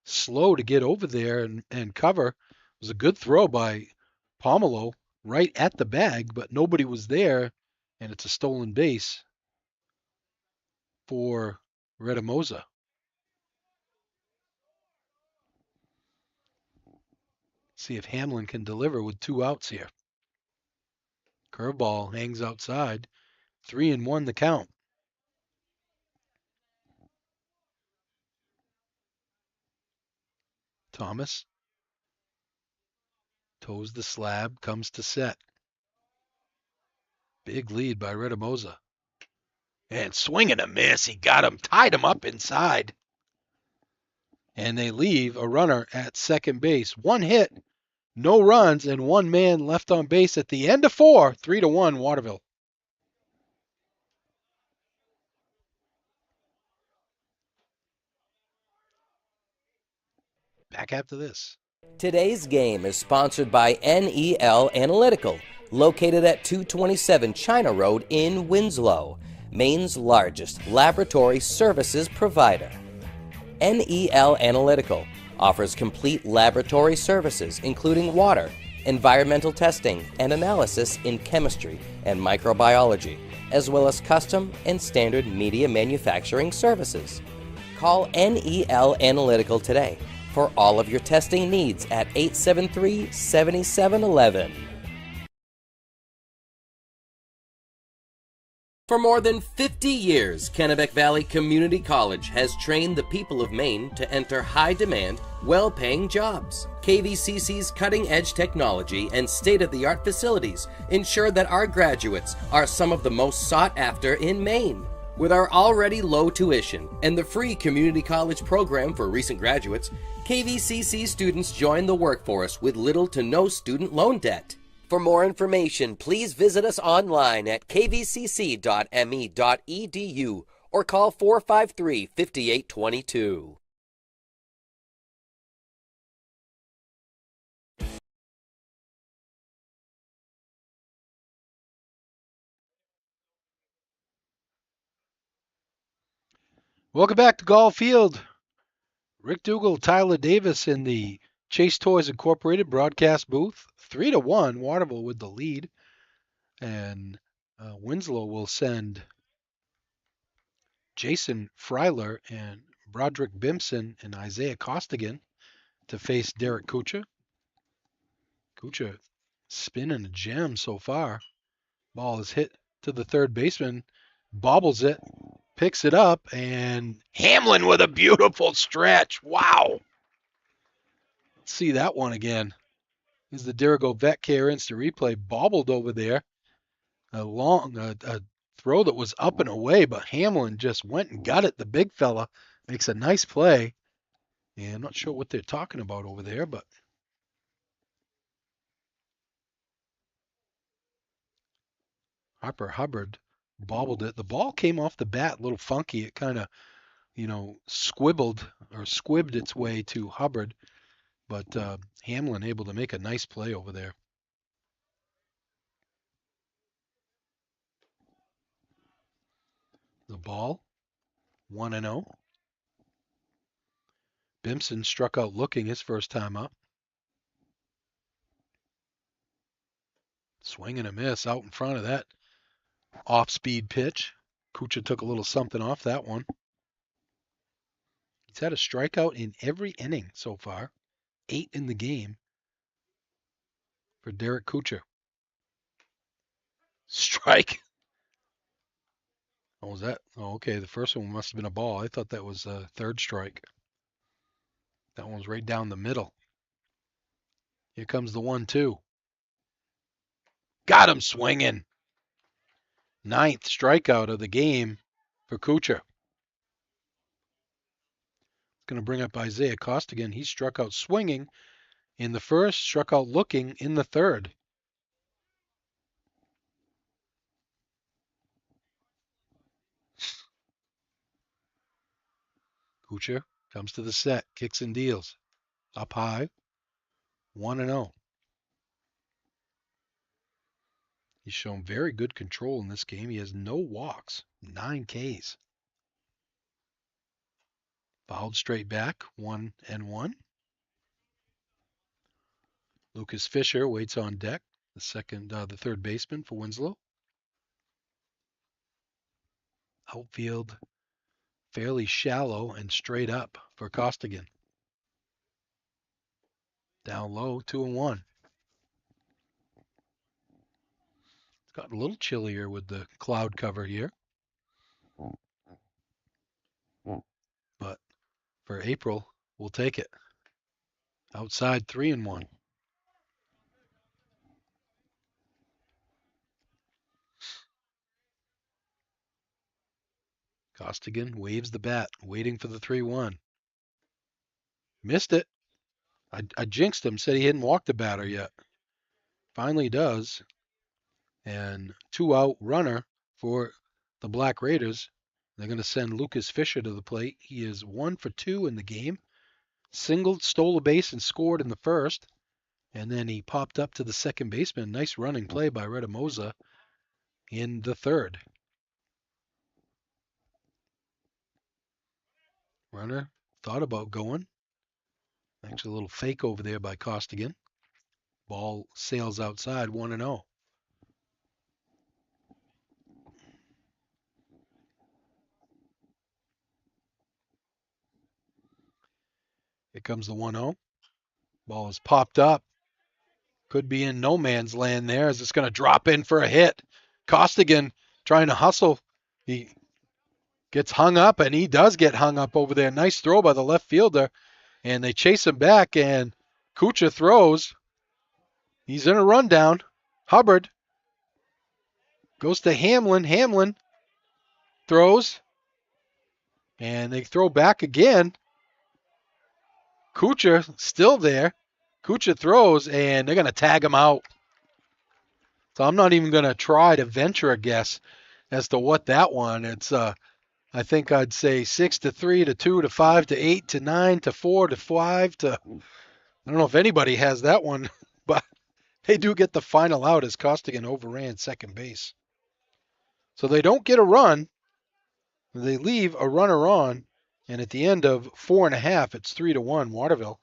S7: slow to get over there and cover. It was a good throw by Pomelo. right at the bag, but nobody was there, and it's a stolen base for Redamosa. See if Hamlin can deliver with 2 outs here. Curveball hangs outside. 3-1 the count. Thomas toes the slab, comes to set. Big lead by Redamosa. And swing and a miss. He got him, tied him up inside. And they leave a runner at second base. 1 hit, no runs, and 1 man left on base at the end of 4. 3-1 Waterville. Back after this.
S3: Today's game is sponsored by NEL Analytical, located at 227 China Road in Winslow, Maine's largest laboratory services provider. NEL Analytical offers complete laboratory services including water, environmental testing, and analysis in chemistry and microbiology, as well as custom and standard media manufacturing services. Call NEL Analytical today for all of your testing needs at 873-7711. For more than 50 years, Kennebec Valley Community College has trained the people of Maine to enter high-demand, well-paying jobs. KVCC's cutting-edge technology and state-of-the-art facilities ensure that our graduates are some of the most sought after in Maine. With our already low tuition and the free community college program for recent graduates, KVCC students join the workforce with little to no student loan debt. For more information, please visit us online at kvcc.me.edu or call 453-5822.
S7: Welcome back to Golf Field. Rick Dougal, Tyler Davis in the Chase Toys Incorporated broadcast booth. 3-1, Waterville with the lead. And Winslow will send Jason Freiler and Broderick Bimson and Isaiah Costigan to face Derek Kuchar. Kuchar spinning a gem so far. Ball is hit to the third baseman, bobbles it, picks it up, and Hamlin with a beautiful stretch. Wow. Let's see that one again. Is the Dirigo Vet Care Instant Replay bobbled over there. A throw that was up and away, but Hamlin just went and got it. The big fella makes a nice play. And I'm not sure what they're talking about over there, but Harper Hubbard bobbled it. The ball came off the bat a little funky. It kind of, squibbed its way to Hubbard, but Hamlin able to make a nice play over there. The ball, 1-0. Bimson struck out looking his first time up. Swing and a miss out in front of that off-speed pitch. Kuchar took a little something off that one. He's had a strikeout in every inning so far. 8 in the game for Derek Kuchar. Strike. Oh, was that? Oh, okay. The first one must have been a ball. I thought that was a third strike. That one was right down the middle. Here comes the 1-2. Got him swinging. 9th strikeout of the game for Kuchar. Going to bring up Isaiah Costigan. He struck out swinging in the first, struck out looking in the third. Kuchar comes to the set, kicks and deals. Up high, 1-0. He's shown very good control in this game. He has no walks, 9 Ks. Fouled straight back, 1-1. Lucas Fisher waits on deck. the third baseman for Winslow. Outfield fairly shallow and straight up for Costigan. Down low, 2-1. It's gotten a little chillier with the cloud cover here. But for April, we'll take it. Outside, 3-1. Costigan waves the bat, waiting for the 3-1. Missed it. I jinxed him, said he hadn't walked the batter yet. Finally does. And 2-out runner for the Black Raiders. They're going to send Lucas Fisher to the plate. He is 1 for 2 in the game. Singled, stole a base, and scored in the first. And then he popped up to the second baseman. Nice running play by Redamosa in the third. Runner thought about going. Actually, a little fake over there by Costigan. Ball sails outside, 1-0. Here comes the 1-0. Ball is popped up. Could be in no man's land there as it's going to drop in for a hit. Costigan trying to hustle. He gets hung up, and he does get hung up over there. Nice throw by the left fielder. And they chase him back, and Kucha throws. He's in a rundown. Hubbard goes to Hamlin. Hamlin throws. And they throw back again. Kucha still there. Kucha throws, and they're going to tag him out. So I'm not even going to try to venture a guess as to what that one. It's I think I'd say 6-3 to 2 to 5 to 8 to 9 to 4 to 5 to. I don't know if anybody has that one, but they do get the final out as Costigan overran second base. So they don't get a run. They leave a runner on, and at the end of 4.5, it's 3-1 Waterville.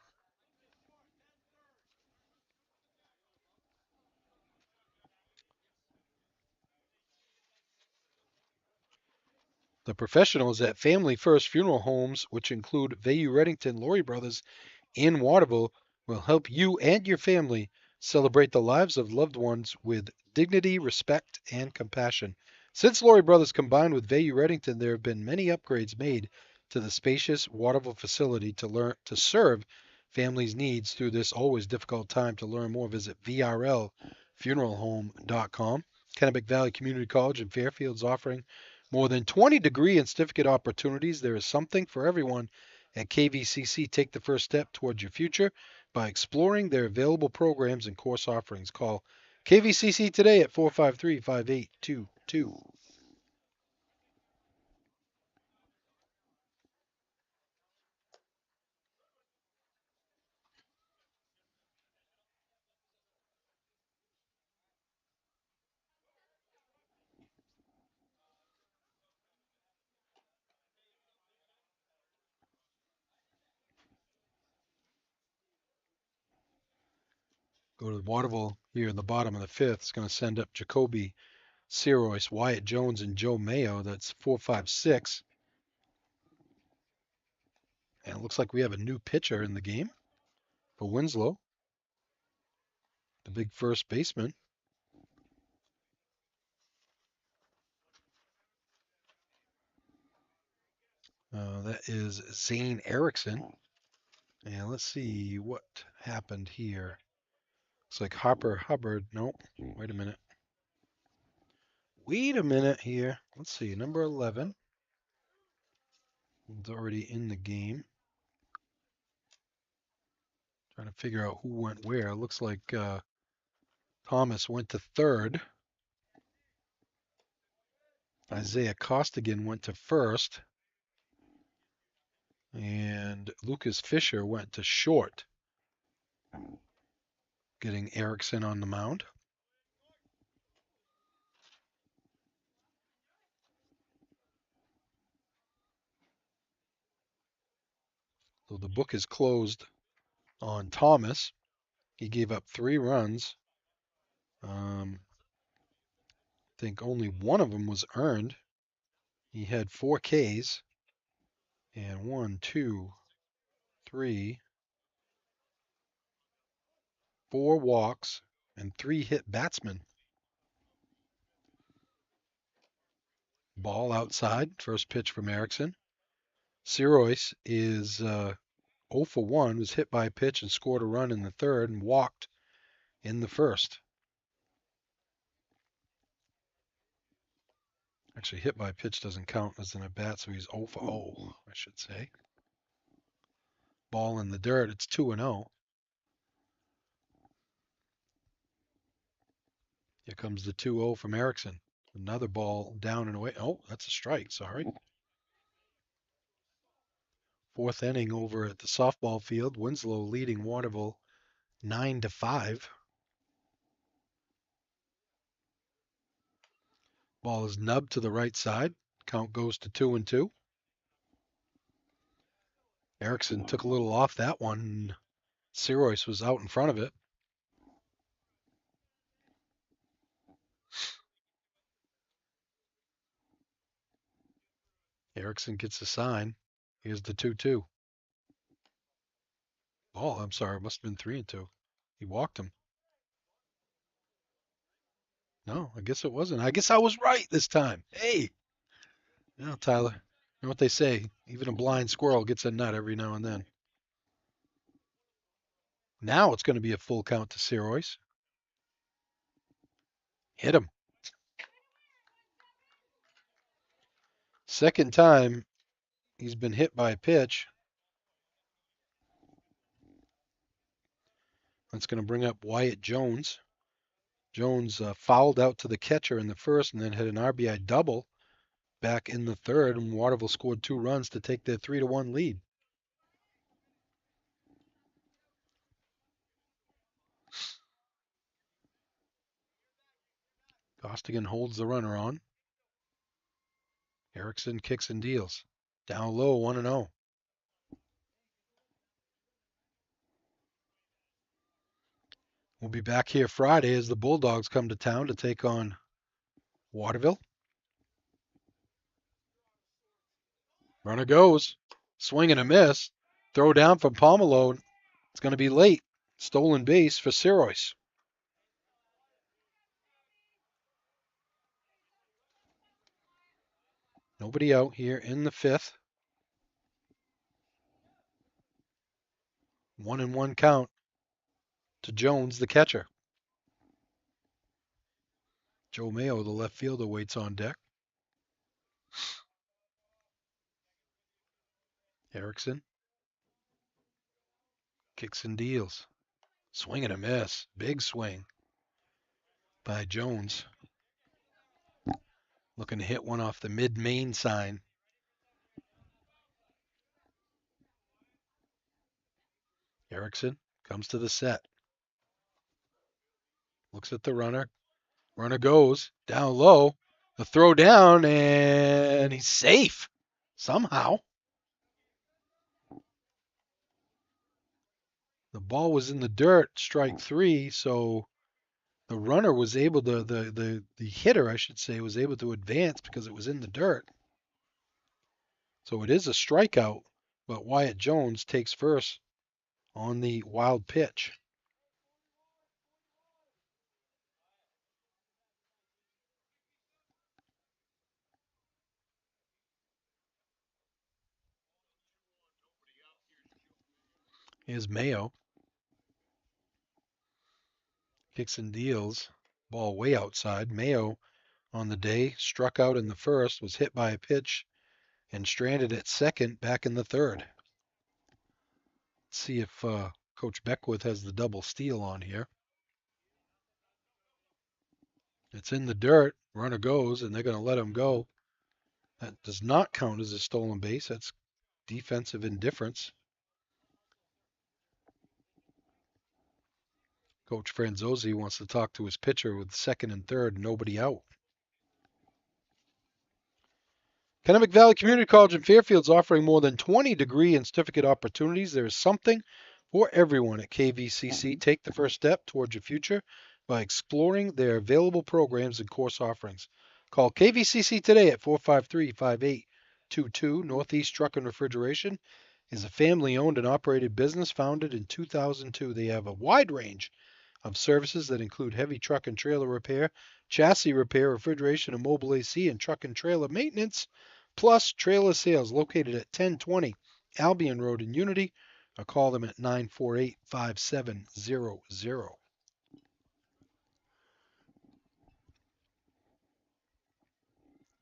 S7: The professionals at Family First Funeral Homes, which include Vayu Reddington, Laurie Brothers, and Waterville, will help you and your family celebrate the lives of loved ones with dignity, respect, and compassion. Since Laurie Brothers combined with Vayu Reddington, there have been many upgrades made to the spacious Waterville facility to serve families' needs through this always difficult time. To learn more, visit vrlfuneralhome.com. Kennebec Valley Community College in Fairfield is offering more than 20 degree and certificate opportunities. There is something for everyone at KVCC. Take the first step towards your future by exploring their available programs and course offerings. Call KVCC today at 453-5822. Go to Waterville here in the bottom of the fifth. It's going to send up Jacoby Sirois, Wyatt Jones, and Joe Mayo. That's 4-5-6. And it looks like we have a new pitcher in the game for Winslow, the big first baseman. That is Zane Erickson. And let's see what happened here. Looks like Harper Hubbard. Nope. Wait a minute. Wait a minute here. Let's see. Number 11. It's already in the game. Trying to figure out who went where. Looks like Thomas went to third. Isaiah Costigan went to first. And Lucas Fisher went to short, getting Erickson on the mound. So the book is closed on Thomas. He gave up 3 runs I think only one of them was earned. He had 4 Ks and 1, 2, 3, 4 walks and 3 hit batsmen. Ball outside. First pitch from Erickson. Sirois is 0 for 1, was hit by a pitch and scored a run in the third and walked in the first. Actually, hit by a pitch doesn't count as an at-bat, so he's 0 for 0, I should say. Ball in the dirt, it's 2-0. Here comes the 2-0 from Erickson. Another ball down and away. Oh, that's a strike, sorry. Fourth inning over at the softball field. Winslow leading Waterville 9-5. Ball is nubbed to the right side. Count goes to 2-2. Erickson took a little off that one. Sirois was out in front of it. Erickson gets a sign. Here's the 2-2. Oh, I'm sorry. It must have been 3-2. He walked him. No, I guess it wasn't. I guess I was right this time. Hey. You know, Tyler, you know what they say? Even a blind squirrel gets a nut every now and then. Now it's going to be a full count to Sirois. Hit him. Second time he's been hit by a pitch. That's going to bring up Wyatt Jones. Jones fouled out to the catcher in the first and then had an RBI double back in the third, and Waterville scored 2 runs to take their 3-1 lead. Costigan holds the runner on. Erickson kicks and deals. Down low, 1-0. We'll be back here Friday as the Bulldogs come to town to take on Waterville. Runner goes. Swing and a miss. Throw down from Pomelo. It's going to be late. Stolen base for Sirois. Nobody out here in the 5th. 1-1 count to Jones, the catcher. Joe Mayo, the left fielder, waits on deck. Erickson kicks and deals. Swing and a miss. Big swing by Jones. Looking to hit one off the mid-main sign. Erickson comes to the set. Looks at the runner. Runner goes down low. The throw down, and he's safe somehow. The ball was in the dirt, strike 3, so the runner was able to, the hitter, I should say, was able to advance because it was in the dirt. So it is a strikeout, but Wyatt Jones takes first on the wild pitch. Here's Mayo. Kicks and deals. Ball way outside. Mayo on the day struck out in the first, was hit by a pitch, and stranded at second back in the third. Let's see if Coach Beckwith has the double steal on here. It's in the dirt. Runner goes, and they're going to let him go. That does not count as a stolen base. That's defensive indifference. Coach Franzosi wants to talk to his pitcher with second and third, nobody out. Kennebec Valley Community College in Fairfield is offering more than 20 degree and certificate opportunities. There is something for everyone at KVCC. Take the first step towards your future. by exploring their available programs and course offerings. Call KVCC today at 453-5822. Northeast Truck and Refrigeration is a family-owned and operated business founded in 2002. They have a wide range of services that include heavy truck and trailer repair, chassis repair, refrigeration and mobile AC, and truck and trailer maintenance, plus trailer sales, located at 1020 Albion Road in Unity, or call them at 948-5700.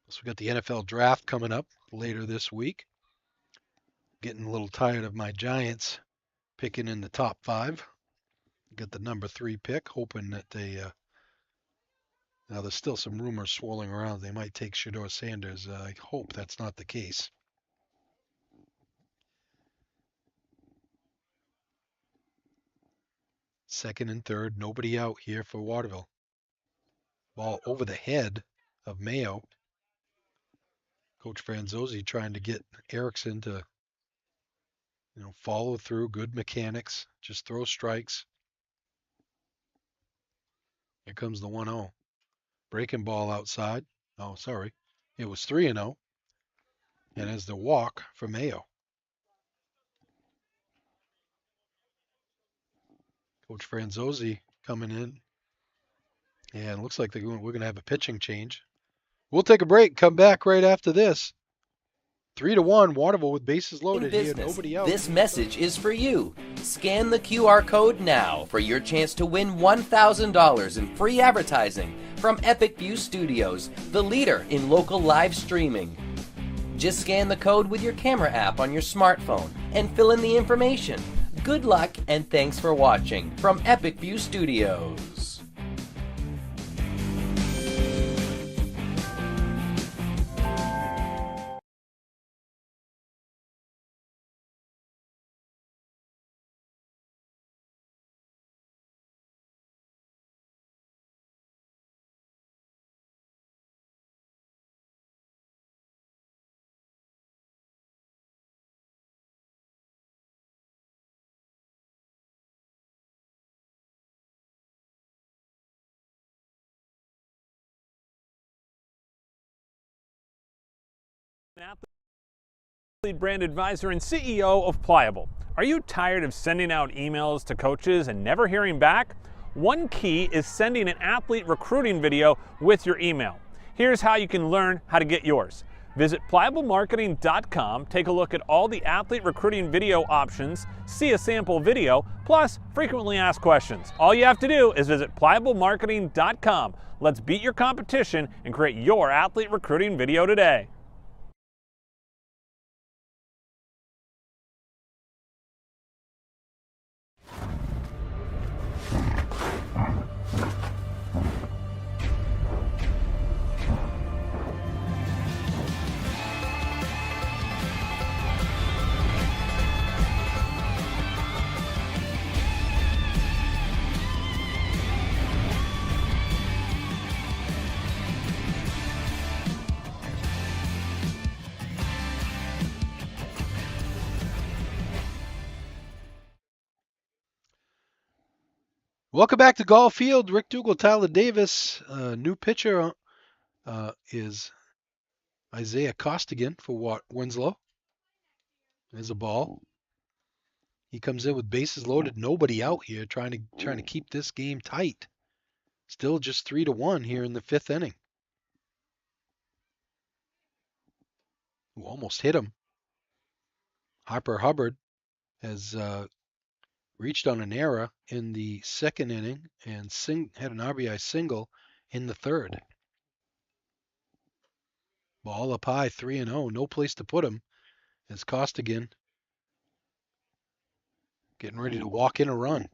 S7: So we got the NFL draft coming up later this week. Getting a little tired of my Giants picking in the top 5. Get the number 3 pick, hoping that they now there's still some rumors swirling around. They might take Shedeur Sanders. I hope that's not the case. Second and third, nobody out here for Waterville. Ball over the head of Mayo. Coach Franzosi trying to get Erickson to, follow through. Good mechanics. Just throw strikes. Here comes the 1-0. Breaking ball outside. Oh, sorry. It was 3-0. And as the walk for Mayo. Coach Franzosi coming in. And it looks like we're going to have a pitching change. We'll take a break. Come back right after this. 3-1, Waterville with bases loaded here. Nobody out.
S3: This message is for you. Scan the QR code now for your chance to win $1,000 in free advertising from Epic View Studios, the leader in local live streaming. Just scan the code with your camera app on your smartphone and fill in the information. Good luck and thanks for watching from Epic View Studios.
S6: Athlete brand advisor and CEO of Pliable. Are you tired of sending out emails to coaches and never hearing back? One key is sending an athlete recruiting video with your email. Here's how you can learn how to get yours. Visit pliablemarketing.com, take a look at all the athlete recruiting video options, see a sample video, plus frequently asked questions. All you have to do is visit pliablemarketing.com. Let's beat your competition and create your athlete recruiting video today.
S7: Welcome back to Golf Field. Rick Dougal, Tyler Davis. New pitcher is Isaiah Costigan for Winslow. There's a ball. He comes in with bases loaded, nobody out here, trying to keep this game tight. Still just 3-1 here in the 5th inning. Ooh, almost hit him. Harper Hubbard has reached on an error in the 2nd inning and had an RBI single in the 3rd. Ball up high, 3-0, no place to put him as Costigan getting ready to walk in a run.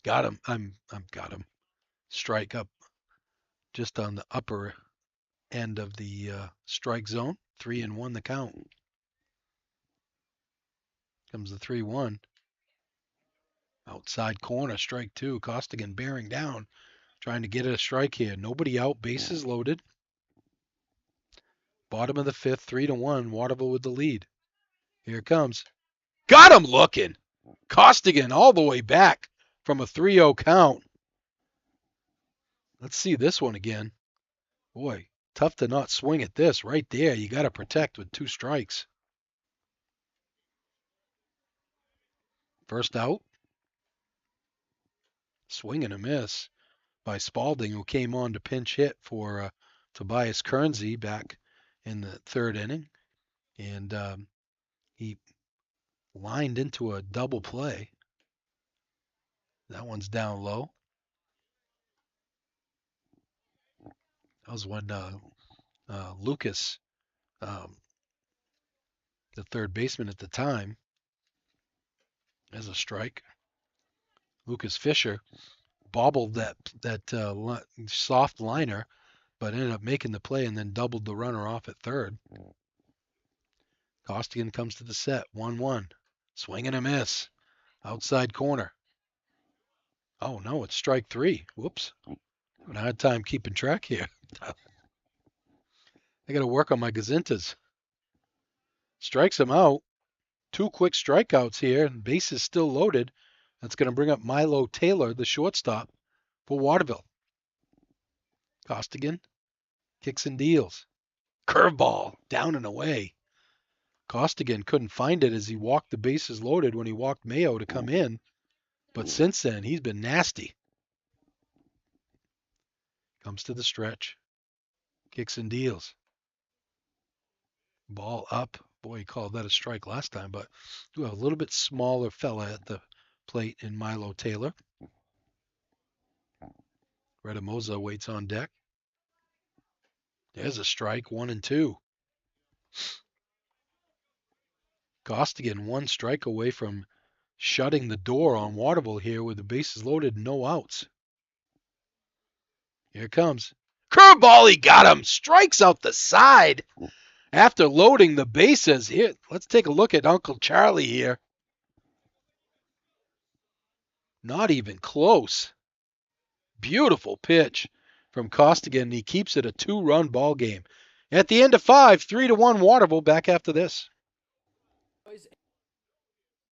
S7: Got him. I'm got him. Strike up just on the upper end of the strike zone. 3-1 the count. Comes the 3-1. Outside corner, strike 2. Costigan bearing down, trying to get a strike here. Nobody out, bases loaded. Bottom of the 5th, 3-1. Waterville with the lead. Here it comes. Got him looking. Costigan all the way back from a 3-0 count. Let's see this one again. Boy, tough to not swing at this right there. You got to protect with 2 strikes. First out. Swing and a miss by Spalding, who came on to pinch hit for Tobias Kernsey back in the 3rd inning. And he lined into a double play. That one's down low. That was when Lucas, the 3rd baseman at the time, as a strike. Lucas Fisher bobbled that soft liner, but ended up making the play and then doubled the runner off at 3rd. Costigan comes to the set, 1-1. Swing and a miss. Outside corner. Oh, no, it's strike 3. Whoops. Having a hard time keeping track here. I got to work on my gazintas. Strikes him out. 2 quick strikeouts here, and base is still loaded. That's going to bring up Milo Taylor, the shortstop, for Waterville. Costigan kicks and deals. Curveball, down and away. Costigan couldn't find it as he walked the bases loaded when he walked Mayo to come in. But since then, he's been nasty. Comes to the stretch. Kicks and deals. Ball up. Boy, he called that a strike last time, but do have a little bit smaller fella at the plate in Milo Taylor. Redamoza waits on deck. There's a strike, 1-2. Costigan 1 strike away from shutting the door on Waterville here with the bases loaded, no outs. Here it comes. Curveball, he got him. Strikes out the side after loading the bases. Here, let's take a look at Uncle Charlie here. Not even close. Beautiful pitch from Costigan. He keeps it a 2-run ball game. At the end of 5, 3-1 Waterville. Back after this.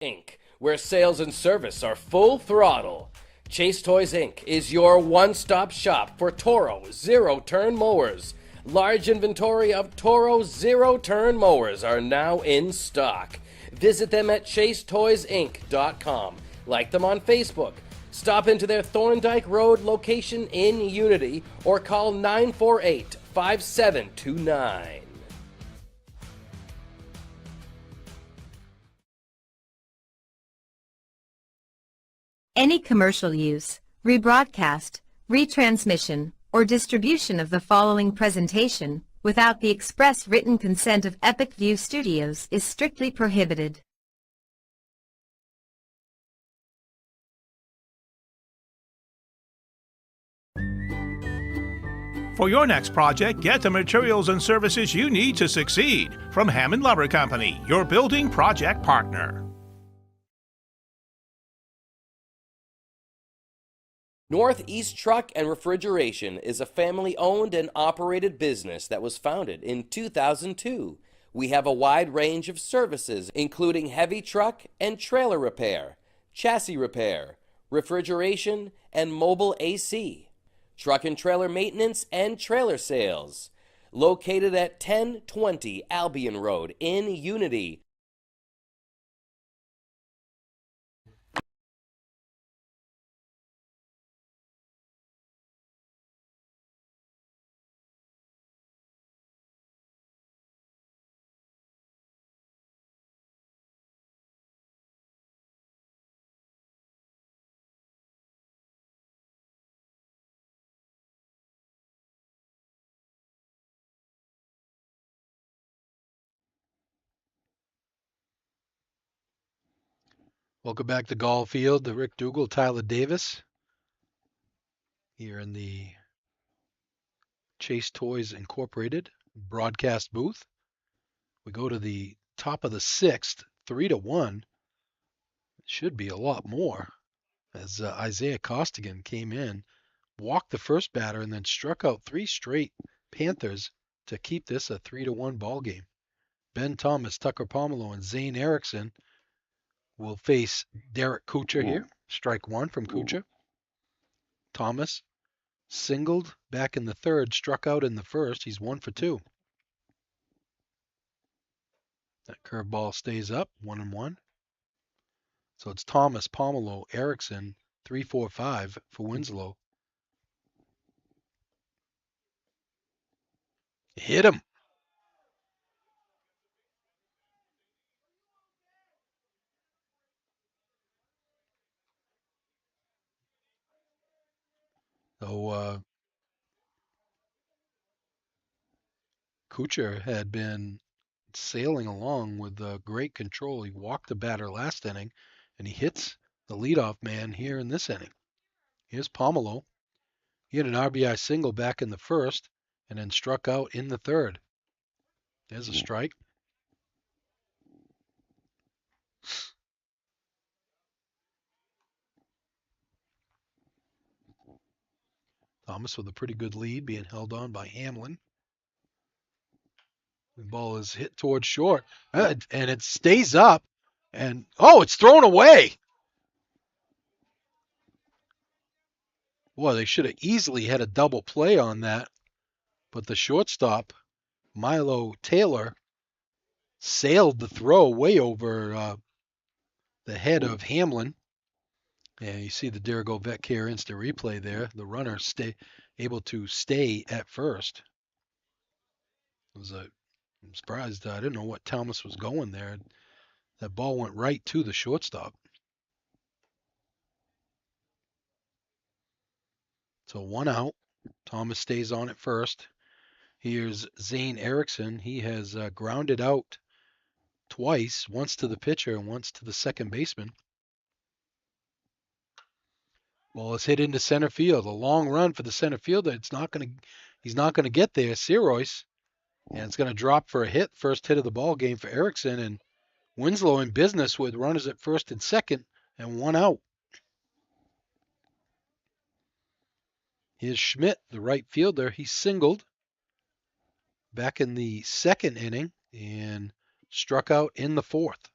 S3: Inc., where sales and service are full throttle. Chase Toys Inc. is your one-stop shop for Toro zero-turn mowers. Large inventory of Toro zero-turn mowers are now in stock. Visit them at chasetoysinc.com. Like them on Facebook. Stop into their Thorndike Road location in Unity or call 948-5729.
S1: Any commercial use, rebroadcast, retransmission, or distribution of the following presentation without the express written consent of Epic View Studios is strictly prohibited.
S2: For your next project, get the materials and services you need to succeed from Hammond Lumber Company, your building project partner.
S3: Northeast Truck and Refrigeration is a family-owned and operated business that was founded in 2002. We have a wide range of services, including heavy truck and trailer repair, chassis repair, refrigeration, and mobile AC, truck and trailer maintenance and trailer sales. Located at 1020 Albion Road in Unity.
S7: Welcome back to Gall Field, the Rick Dougal, Tyler Davis, here in the Chase Toys Incorporated broadcast booth. We go to the top of the 6th, 3-1. It should be a lot more, as Isaiah Costigan came in, walked the first batter, and then struck out 3 straight Panthers to keep this a 3-1 ball game. Ben Thomas, Tucker Pomelo, and Zane Erickson will face Derek Kuchar here. Strike one from Kuchar. Thomas singled back in the third, struck out in the first. He's 1 for 2. That curveball stays up, 1-1. So it's Thomas, Pomelo, Erickson, 3, 4, 5 for Winslow. Hit him. So Kuchar had been sailing along with great control. He walked the batter last inning, and he hits the leadoff man here in this inning. Here's Pomelo. He had an RBI single back in the first and then struck out in the third. There's a strike. Thomas with a pretty good lead, being held on by Hamlin. The ball is hit towards short, and it stays up, and it's thrown away. Boy, they should have easily had a double play on that, but the shortstop, Milo Taylor, sailed the throw way over the head of Hamlin. And you see the Dirigo Vet Care instant replay there. The runner able to stay at first. I'm surprised. I didn't know what Thomas was going there. That ball went right to the shortstop. So 1 out. Thomas stays on at first. Here's Zane Erickson. He has grounded out twice, once to the pitcher and once to the second baseman. Ball is hit into center field. A long run for the center fielder. He's not gonna get there. Sirois, and it's gonna drop for a hit. First hit of the ball game for Erickson, and Winslow in business with runners at first and second and 1 out. Here's Schmidt, the right fielder. He singled back in the second inning and struck out in the fourth.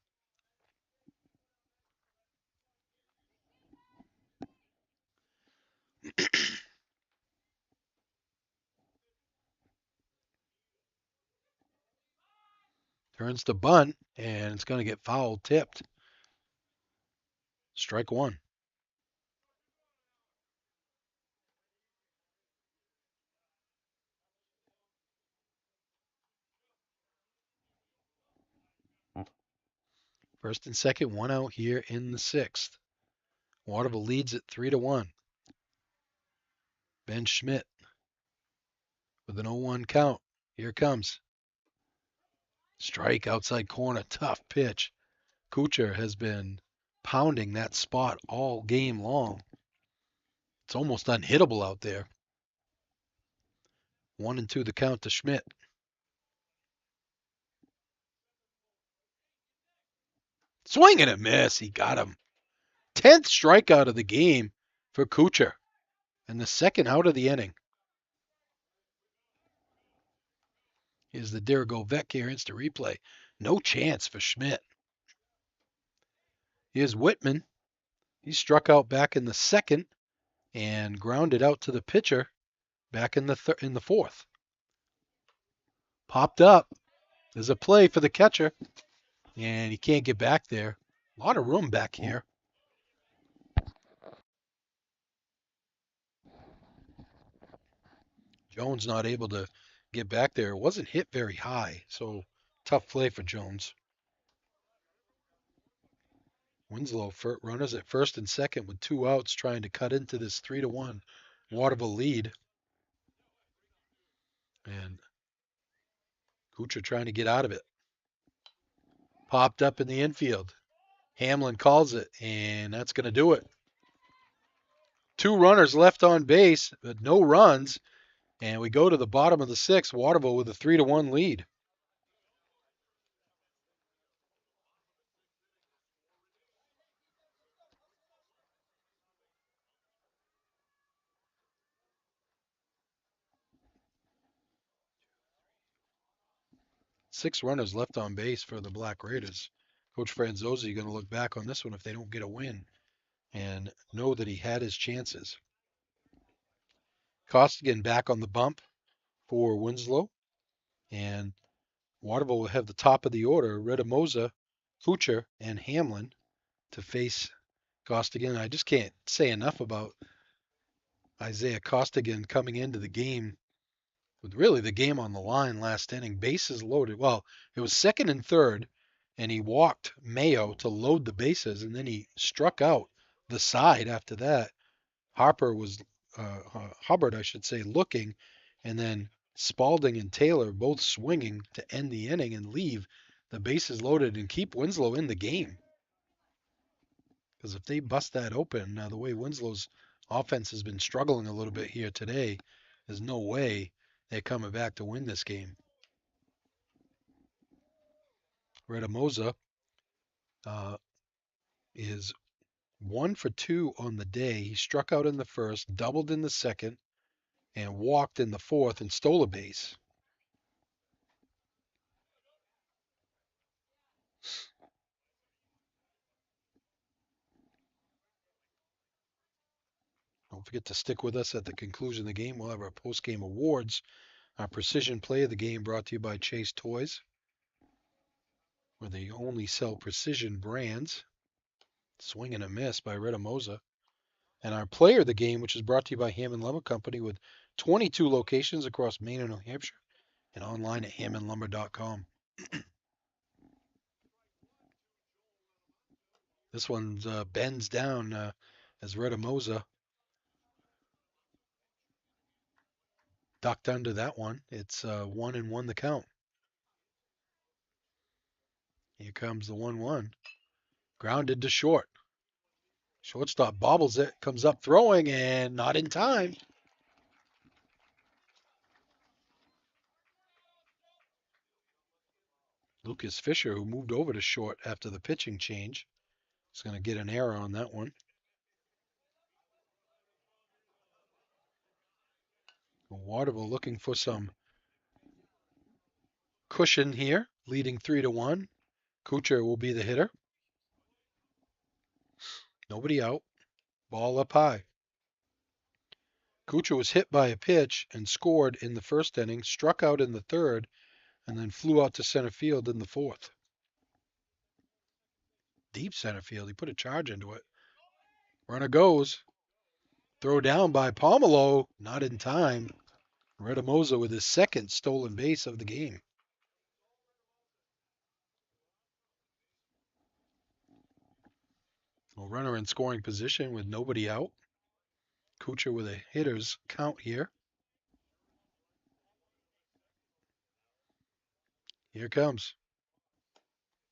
S7: Turns to bunt, and it's going to get foul tipped. Strike one. First and second, 1 out here in the sixth. Waterville leads it 3-1. Ben Schmidt with an 0-1 count. Here comes. Strike outside corner, tough pitch. Kuchar has been pounding that spot all game long. It's almost unhittable out there. 1-2 the count to Schmidt. Swing and a miss. He got him. 10th strikeout of the game for Kuchar, and the second out of the inning. Here's the Dirigo Vet Care instant replay. No chance for Schmidt. Here's Whitman. He struck out back in the second and grounded out to the pitcher back in the fourth. Popped up. There's a play for the catcher, and he can't get back there. A lot of room back here. Jones not able to get back there. It wasn't hit very high, so tough play for Jones. Winslow runners at first and second with 2 outs, trying to cut into this 3-1 Waterville lead. And Kuchar trying to get out of it. Popped up in the infield. Hamlin calls it, and that's going to do it. 2 runners left on base, but no runs. And we go to the bottom of the sixth, Waterville with a 3-1 lead. Six runners left on base for the Black Raiders Coach Franzosi going to look back on this one if they don't get a win and know that he had his chances. Costigan back on the bump for Winslow. And Waterville will have the top of the order, Redamosa, Kucher, and Hamlin to face Costigan. I just can't say enough about Isaiah Costigan coming into the game with really the game on the line last inning. Bases loaded. Well, it was second and third, and he walked Mayo to load the bases, and then he struck out the side after that. Hubbard, I should say, looking, and then Spalding and Taylor both swinging to end the inning and leave the bases loaded and keep Winslow in the game. Because if they bust that open, the way Winslow's offense has been struggling a little bit here today, there's no way they're coming back to win this game. Redamosa is 1 for 2 on the day. He struck out in the first, doubled in the second, and walked in the fourth and stole a base. Don't forget to stick with us at the conclusion of the game. We'll have our post-game awards. Our precision play of the game brought to you by Chase Toys, where they only sell precision brands. Swing and a miss by Redamosa. And our player of the game, which is brought to you by Hammond Lumber Company with 22 locations across Maine and New Hampshire and online at hammondlumber.com. This one's bends down as Redamosa ducked under that one. It's 1-1 the count. Here comes the 1-1. Grounded to short. Shortstop bobbles it, comes up throwing, and not in time. Lucas Fisher, who moved over to short after the pitching change, is going to get an error on that one. Waterville looking for some cushion here, leading 3-1. Kucher will be the hitter. Nobody out. Ball up high. Kucher was hit by a pitch and scored in the first inning, struck out in the third, and then flew out to center field in the fourth. Deep center field. He put a charge into it. Runner goes. Throw down by Pomelo. Not in time. Redamosa with his second stolen base of the game. A runner in scoring position with nobody out. Kucher with a hitter's count here. Here comes.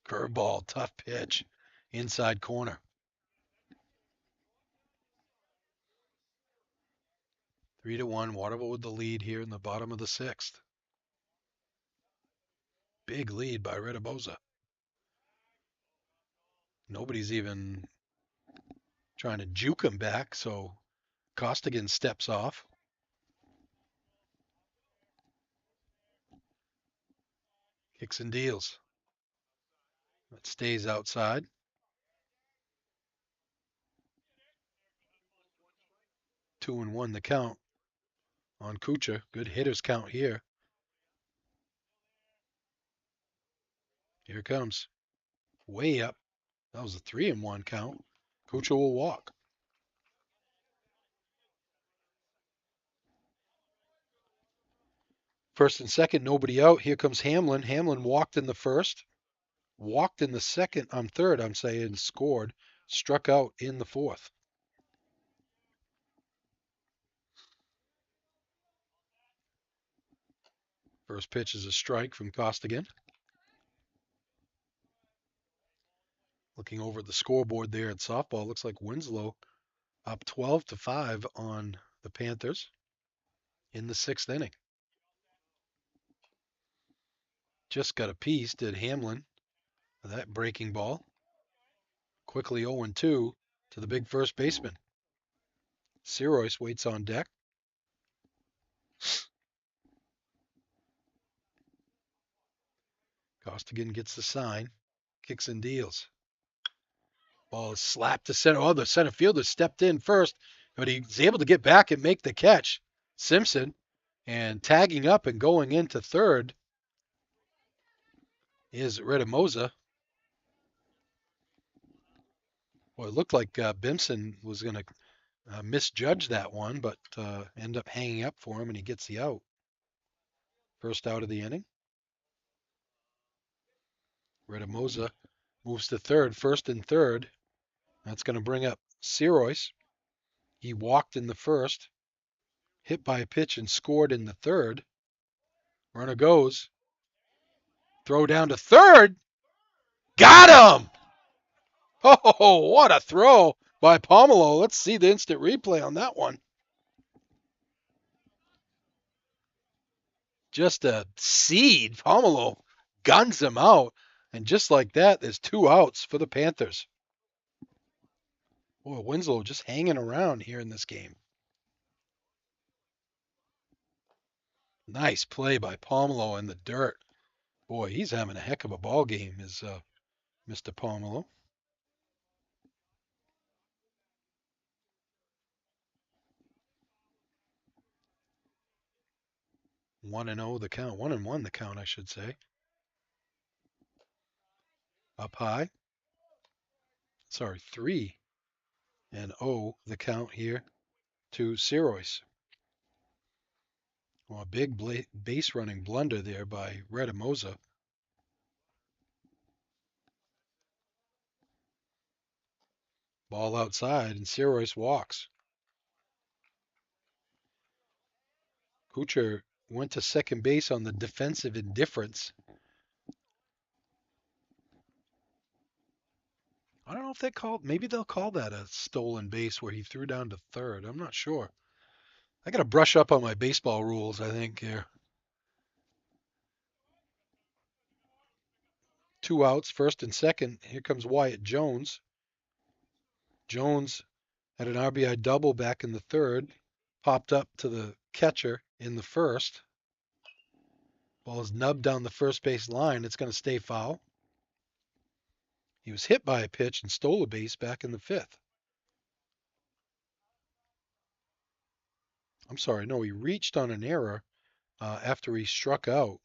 S7: Curveball, tough pitch. Inside corner. 3-1. Waterville with the lead here in the bottom of the sixth. Big lead by Redamosa. Nobody's even trying to juke him back, so Costigan steps off. Kicks and deals. It stays outside. Two and one the count on Kucher. Good hitter's count here. Here it comes. Way up. That was a 3-1 count. Kucher will walk. First and second, nobody out. Here comes Hamlin. Hamlin walked in the first. Walked in the third, I'm saying, scored. Struck out in the fourth. First pitch is a strike from Costigan. Looking over at the scoreboard there at softball, looks like Winslow up 12-5 on the Panthers in the sixth inning. Just got a piece, did Hamlin, of that breaking ball. Quickly 0-2 to the big first baseman. Sirois waits on deck. Costigan gets the sign. kicks and deals. Ball is slapped to center. Oh, the center fielder stepped in first, but he's able to get back and make the catch. Simpson, and tagging up and going into third is Redemosa. Well, it looked like Bimson was going to misjudge that one, but end up hanging up for him, and he gets the out. First out of the inning. Redemosa moves to third, first and third. That's going to bring up Sirois. He walked in the first, hit by a pitch and scored in the third. Runner goes. Throw down to third. Got him! Oh, what a throw by Pomelo. Let's see the instant replay on that one. Just a seed. Pomelo guns him out. And just like that, there's 2 outs for the Panthers. Boy, Winslow just hanging around here in this game. Nice play by Pomelo in the dirt. Boy, he's having a heck of a ball game, is Mr. Pomelo. One and 0 the count. 1-1 the count, I should say. Up high. Sorry, 3-0 the count here to Sirois. Well, a big base running blunder there by Redemosa. Ball outside, and Sirois walks. Kuchar went to second base on the defensive indifference. I don't know if maybe they'll call that a stolen base where he threw down to third. I'm not sure. I got to brush up on my baseball rules, I think, here. 2 outs, first and second. Here comes Wyatt Jones. Jones had an RBI double back in the third. Popped up to the catcher in the first. Ball is nubbed down the first base line. It's going to stay foul. He was hit by a pitch and stole a base back in the 5th. I'm sorry, no, he reached on an error after he struck out,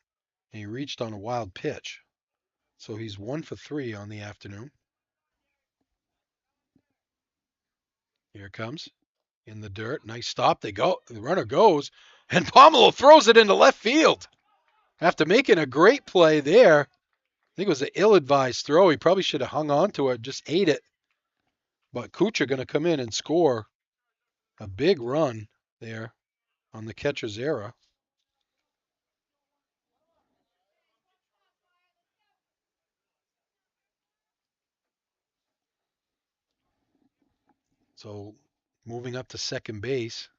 S7: and he reached on a wild pitch. So he's 1 for 3 on the afternoon. Here it comes in the dirt. Nice stop. The runner goes, and Pomelo throws it into left field. After making a great play there, I think it was an ill-advised throw. He probably should have hung on to it, just ate it. But Kuchar going to come in and score a big run there on the catcher's error. So moving up to second base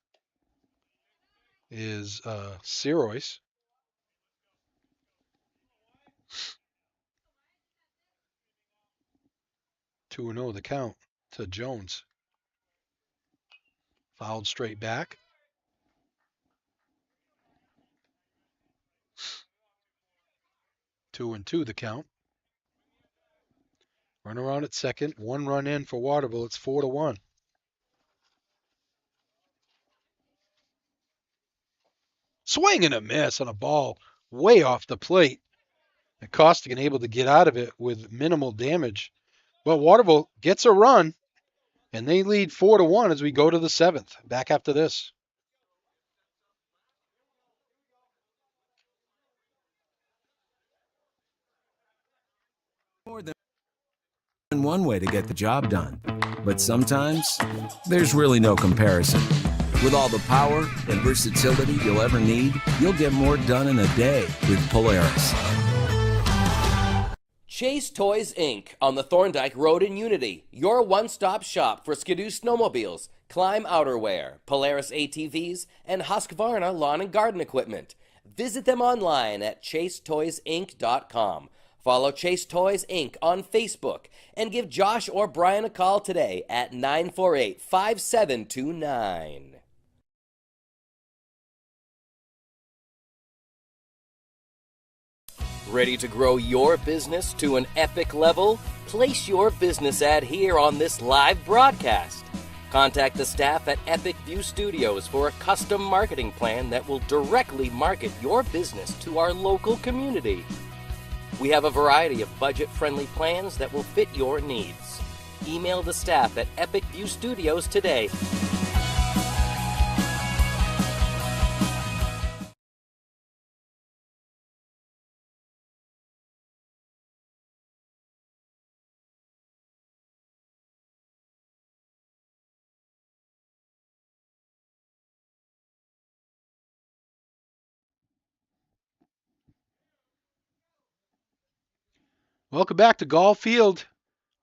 S7: is Sirois. Two 2-0 the count to Jones. Fouled straight back. 2-2 the count. Run around at second. 1 run in for Waterville. It's 4-1. Swing and a miss on a ball way off the plate. And Costigan able to get out of it with minimal damage. Well, Waterville gets a run, and they lead 4-1 as we go to the 7th. Back after this.
S4: More than one way to get the job done. But sometimes, there's really no comparison. With all the power and versatility you'll ever need, you'll get more done in a day with Polaris.
S3: Chase Toys Inc. on the Thorndike Road in Unity. Your one-stop shop for Skidoo snowmobiles, Climb outerwear, Polaris ATVs, and Husqvarna lawn and garden equipment. Visit them online at chasetoysinc.com. Follow Chase Toys Inc. on Facebook and give Josh or Brian a call today at 948-5729. Ready to grow your business to an epic level? Place your business ad here on this live broadcast. Contact the staff at Epic View Studios for a custom marketing plan that will directly market your business to our local community. We have a variety of budget-friendly plans that will fit your needs. Email the staff at Epic View Studios today.
S7: Welcome back to Golf Field.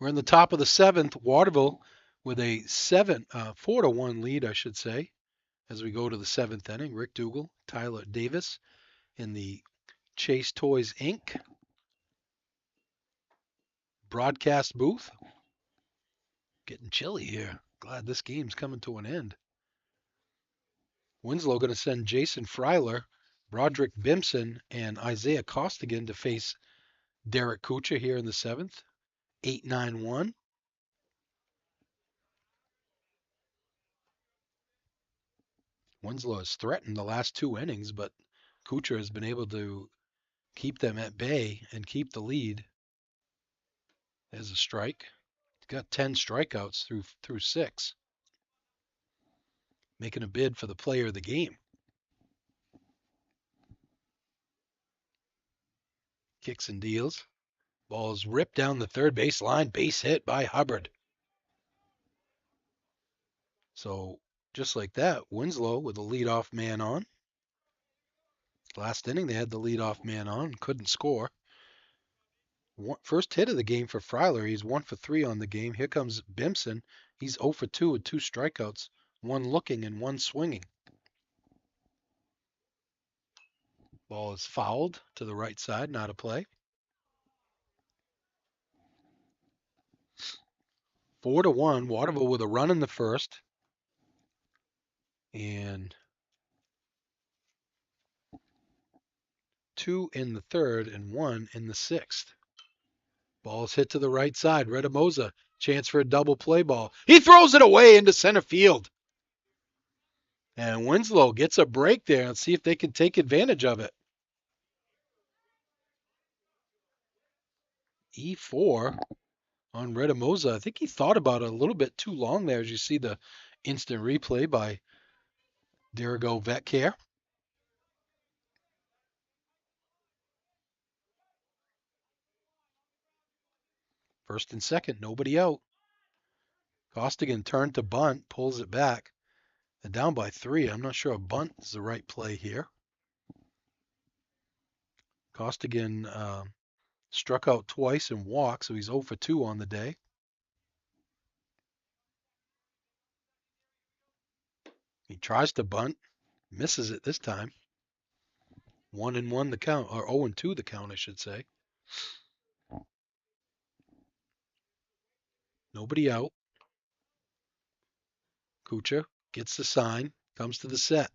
S7: We're in the top of the seventh. Waterville with a 4-1 lead, I should say, as we go to the seventh inning. Rick Dougal, Tyler Davis in the Chase Toys Inc. broadcast booth. Getting chilly here. Glad this game's coming to an end. Winslow going to send Jason Freiler, Broderick Bimson, and Isaiah Costigan to face Derek Kuchar here in the seventh. 8-9-1. Winslow has threatened the last two innings, but Kuchar has been able to keep them at bay and keep the lead. There's a strike. He's got 10 strikeouts through 6. Making a bid for the player of the game. Kicks and deals. Ball is ripped down the third base line. Base hit by Hubbard. So just like that, Winslow with the leadoff man on. Last inning, they had the leadoff man on, couldn't score. First hit of the game for Freiler. He's 1 for 3 on the game. Here comes Bimson. He's 0 for 2 with 2 strikeouts, 1 looking and 1 swinging. Ball is fouled to the right side, not a play. 4-1. Waterville with a run in the first. And 2 in the third and 1 in the sixth. Ball is hit to the right side. Redamosa, chance for a double play ball. He throws it away into center field. And Winslow gets a break there and see if they can take advantage of it. E4 on Redamosa. I think he thought about it a little bit too long there, as you see the instant replay by Dirigo Vetcare. First and second, nobody out. Costigan turned to bunt, pulls it back. They're down by 3. I'm not sure a bunt is the right play here. Costigan struck out twice and walked, so he's 0 for 2 on the day. He tries to bunt, misses it this time. 1-1 the count, or 0-2 the count, I should say. Nobody out. Kuchar gets the sign, comes to the set,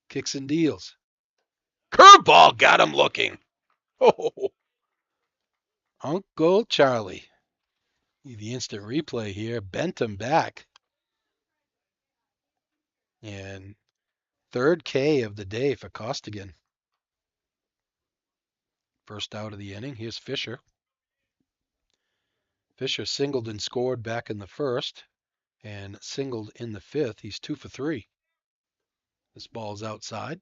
S7: kicks and deals. Curveball got him looking. Oh, Uncle Charlie. The instant replay here bent him back. And third K of the day for Costigan. First out of the inning. Here's Fisher. Fisher singled and scored back in the first and singled in the fifth. He's 2 for 3. This ball's outside.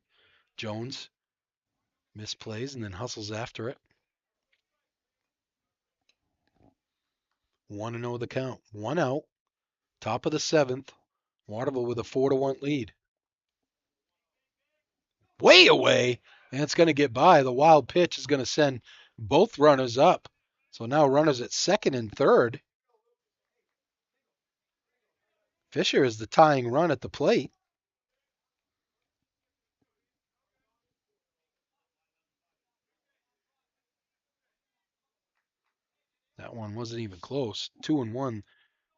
S7: Jones misplays and then hustles after it. 1-0 the count. 1 out. Top of the seventh. Waterville with a 4-1 lead. Way away. And it's going to get by. The wild pitch is going to send both runners up. So now runners at second and third. Fisher is the tying run at the plate. That one wasn't even close. 2-1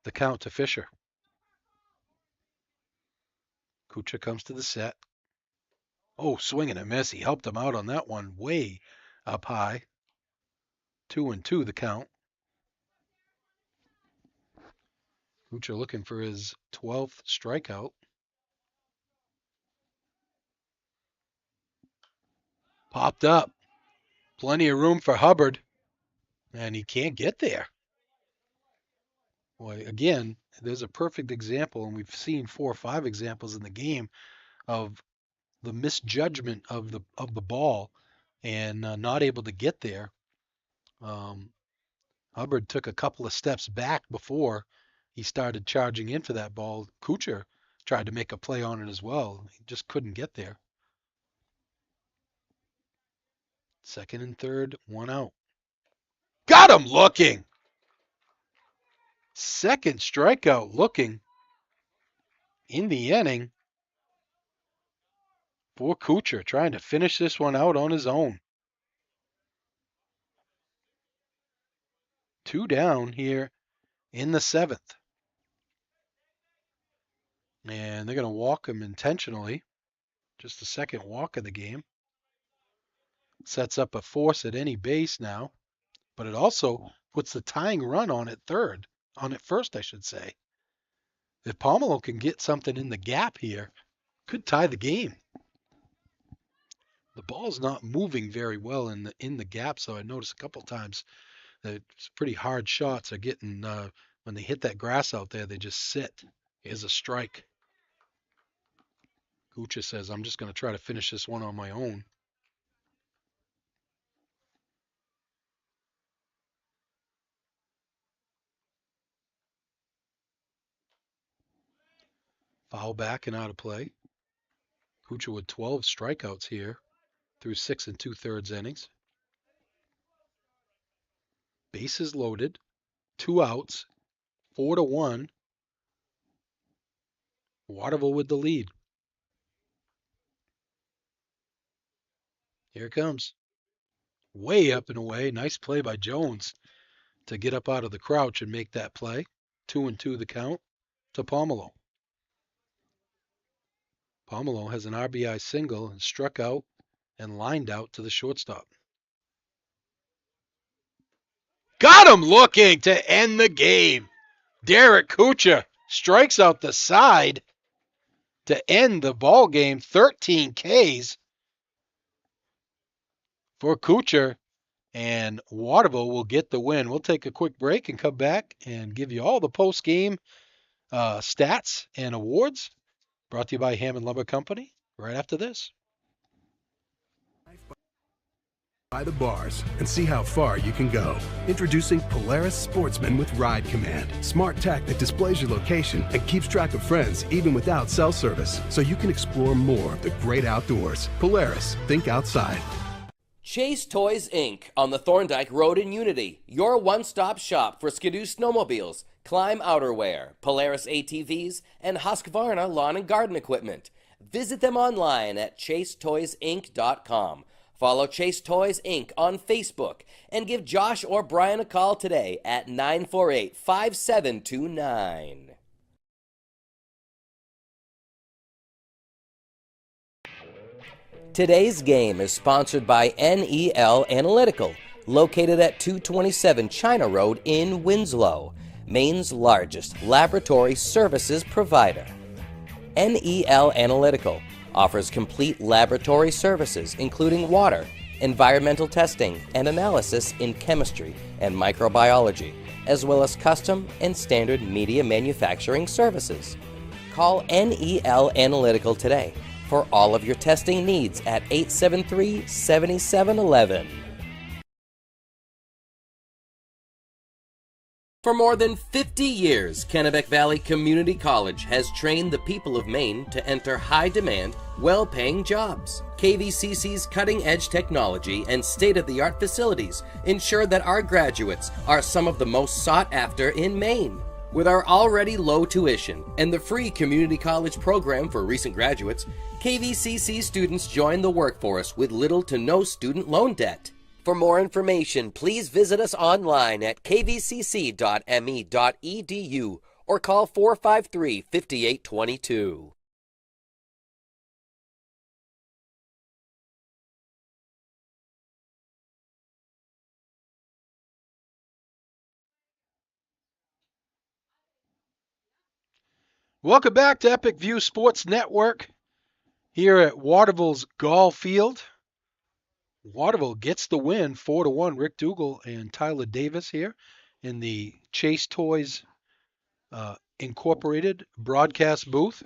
S7: the count to Fisher. Kuchar comes to the set. Oh, swing and a miss. He helped him out on that one way up high. 2-2 the count. Kuchar looking for his 12th strikeout. Popped up. Plenty of room for Hubbard. And he can't get there. Boy, again, there's a perfect example, and we've seen 4 or 5 examples in the game of the misjudgment of the ball and not able to get there. Hubbard took a couple of steps back before he started charging in for that ball. Kuchar tried to make a play on it as well. He just couldn't get there. Second and third, 1 out. Got him looking. Second strikeout looking in the inning for Kuchar, trying to finish this one out on his own. 2 down here in the 7th. And they're going to walk him intentionally. Just the second walk of the game. Sets up a force at any base now. But it also puts the tying run on at first, I should say. If Pomelo can get something in the gap here, could tie the game. The ball's not moving very well in the gap, so I noticed a couple times that pretty hard shots are getting, when they hit that grass out there, they just sit. Here's a strike. Kuchar says, I'm just going to try to finish this one on my own. Foul back and out of play. Kuchar with 12 strikeouts here through 6 2/3 innings. Bases loaded, 2 outs, 4-1. Waterville with the lead. Here it comes. Way up and away. Nice play by Jones to get up out of the crouch and make that play. 2-2 the count to Pomelo. Pomelo has an RBI single and struck out and lined out to the shortstop. Got him looking to end the game. Derek Kuchar strikes out the side to end the ball game. 13 Ks for Kuchar, and Waterville will get the win. We'll take a quick break and come back and give you all the post-game stats and awards. Brought to you by Hammond Lumber Company right after this.
S5: By the bars and see how far you can go. Introducing Polaris Sportsman with Ride Command. Smart tech that displays your location and keeps track of friends even without cell service, so you can explore more of the great outdoors. Polaris, think outside.
S3: Chase Toys Inc. on the Thorndike Road in Unity. Your one-stop shop for Skidoo snowmobiles, Climb outerwear, Polaris ATVs, and Husqvarna lawn and garden equipment. Visit them online at chasetoysinc.com. Follow Chase Toys Inc. on Facebook and give Josh or Brian a call today at 948-5729. Today's game is sponsored by NEL Analytical, located at 227 China Road in Winslow, Maine's largest laboratory services provider. NEL Analytical offers complete laboratory services including water, environmental testing, and analysis in chemistry and microbiology, as well as custom and standard media manufacturing services. Call NEL Analytical today for all of your testing needs at 873-7711. For more than 50 years, Kennebec Valley Community College has trained the people of Maine to enter high-demand, well-paying jobs. KVCC's cutting-edge technology and state-of-the-art facilities ensure that our graduates are some of the most sought-after in Maine. With our already low tuition and the free community college program for recent graduates, KVCC students join the workforce with little to no student loan debt. For more information, please visit us online at kvcc.me.edu or call 453-5822.
S7: Welcome back to Epic View Sports Network here at Waterville's Gall Field. Waterville gets the win 4-1. Rick Dougal and Tyler Davis here in the Chase Toys Incorporated broadcast booth.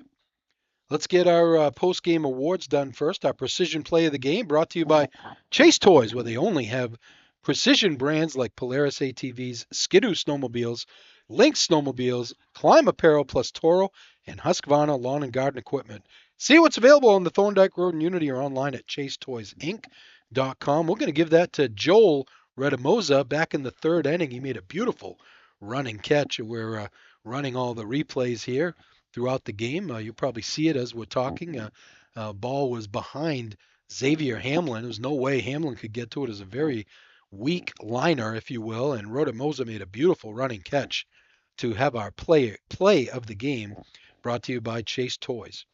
S7: Let's get our post-game awards done first. Our Precision Play of the Game brought to you by Chase Toys, where they only have precision brands like Polaris ATVs, Skidoo snowmobiles, Lynx snowmobiles, Climb Apparel plus Toro, and Husqvarna lawn and garden equipment. See what's available on the Thorndike Road in Unity or online at chasetoysinc.com. We're going to give that to Joel Redamosa back in the third inning. He made a beautiful running catch. We're running all the replays here throughout the game. You'll probably see it as we're talking. Ball was behind Xavier Hamlin. There was no way Hamlin could get to it. It was a very weak liner, if you will, and Redamosa made a beautiful running catch to have our play of the game brought to you by Chase Toys.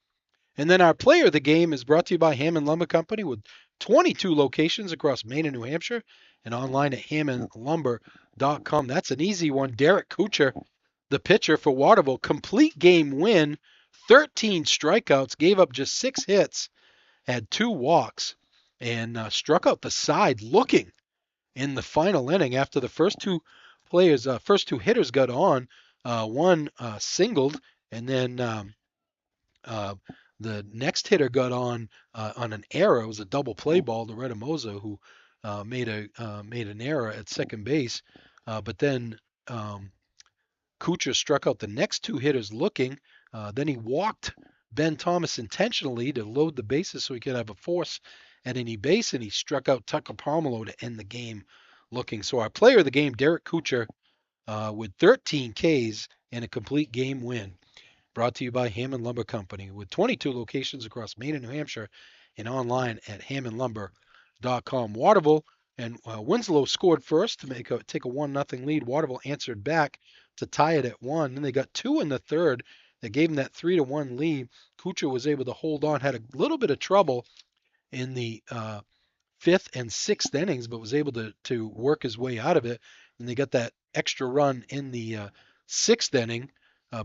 S7: And then our player of the game is brought to you by Hammond Lumber Company with 22 locations across Maine and New Hampshire and online at hammondlumber.com. That's an easy one. Derek Kuchar, the pitcher for Waterville, complete game win, 13 strikeouts, gave up just 6 hits, had 2 walks, and struck out the side looking in the final inning after the first two hitters got on. One singled, and then the next hitter got on an error. It was a double play ball to Redamosa, who made an error at second base. But then Kuchar struck out the next 2 hitters looking. Then he walked Ben Thomas intentionally to load the bases so he could have a force at any base, and he struck out Tucker Pomelo to end the game looking. So our player of the game, Derek Kuchar, with 13 Ks and a complete game win. Brought to you by Hammond Lumber Company with 22 locations across Maine and New Hampshire and online at hammondlumber.com. Waterville and Winslow scored first to take a 1-0 lead. Waterville answered back to tie it at 1. Then they got 2 in the third that gave them that 3-1 lead. Kuchar was able to hold on, had a little bit of trouble in the 5th and 6th innings, but was able to work his way out of it. And they got that extra run in the 6th inning.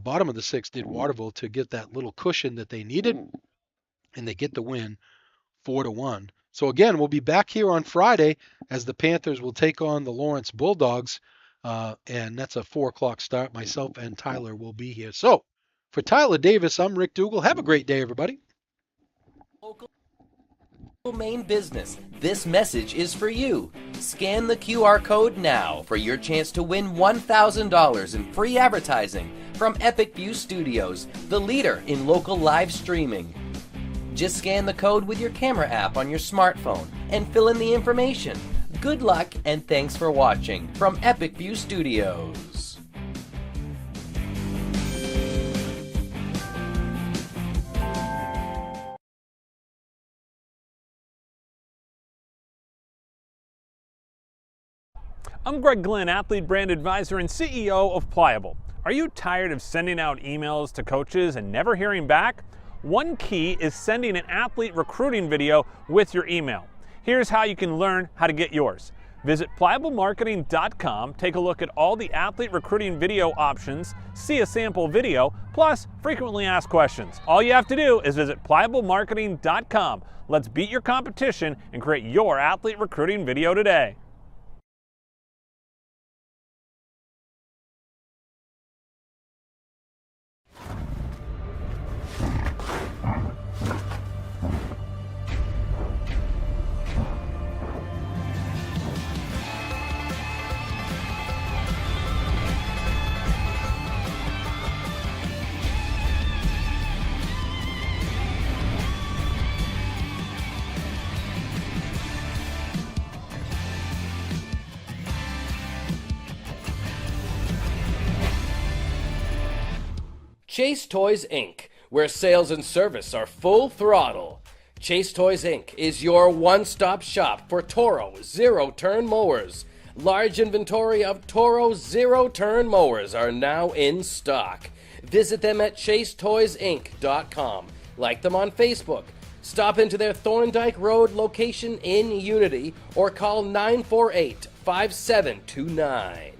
S7: Bottom of the 6th did Waterville to get that little cushion that they needed, and they get the win 4-1. So again, we'll be back here on Friday as the Panthers will take on the Lawrence Bulldogs, and that's a 4 o'clock start. Myself and Tyler will be here. So for Tyler Davis, I'm Rick Dougal. Have a great day, everybody.
S3: Local Maine business. This message is for you. Scan the QR code now for your chance to win $1,000 in free advertising from Epic View Studios, the leader in local live streaming. Just scan the code with your camera app on your smartphone and fill in the information. Good luck and thanks for watching from Epic View Studios.
S6: I'm Greg Glenn, athlete brand advisor and CEO of Pliable. Are you tired of sending out emails to coaches and never hearing back? One key is sending an athlete recruiting video with your email. Here's how you can learn how to get yours. Visit pliablemarketing.com, take a look at all the athlete recruiting video options, see a sample video, plus frequently asked questions. All you have to do is visit pliablemarketing.com. Let's beat your competition and create your athlete recruiting video today.
S3: Chase Toys Inc., where sales and service are full throttle. Chase Toys Inc. is your one-stop shop for Toro zero-turn mowers. Large inventory of Toro zero-turn mowers are now in stock. Visit them at chasetoysinc.com. Like them on Facebook. Stop into their Thorndike Road location in Unity or call 948-5729.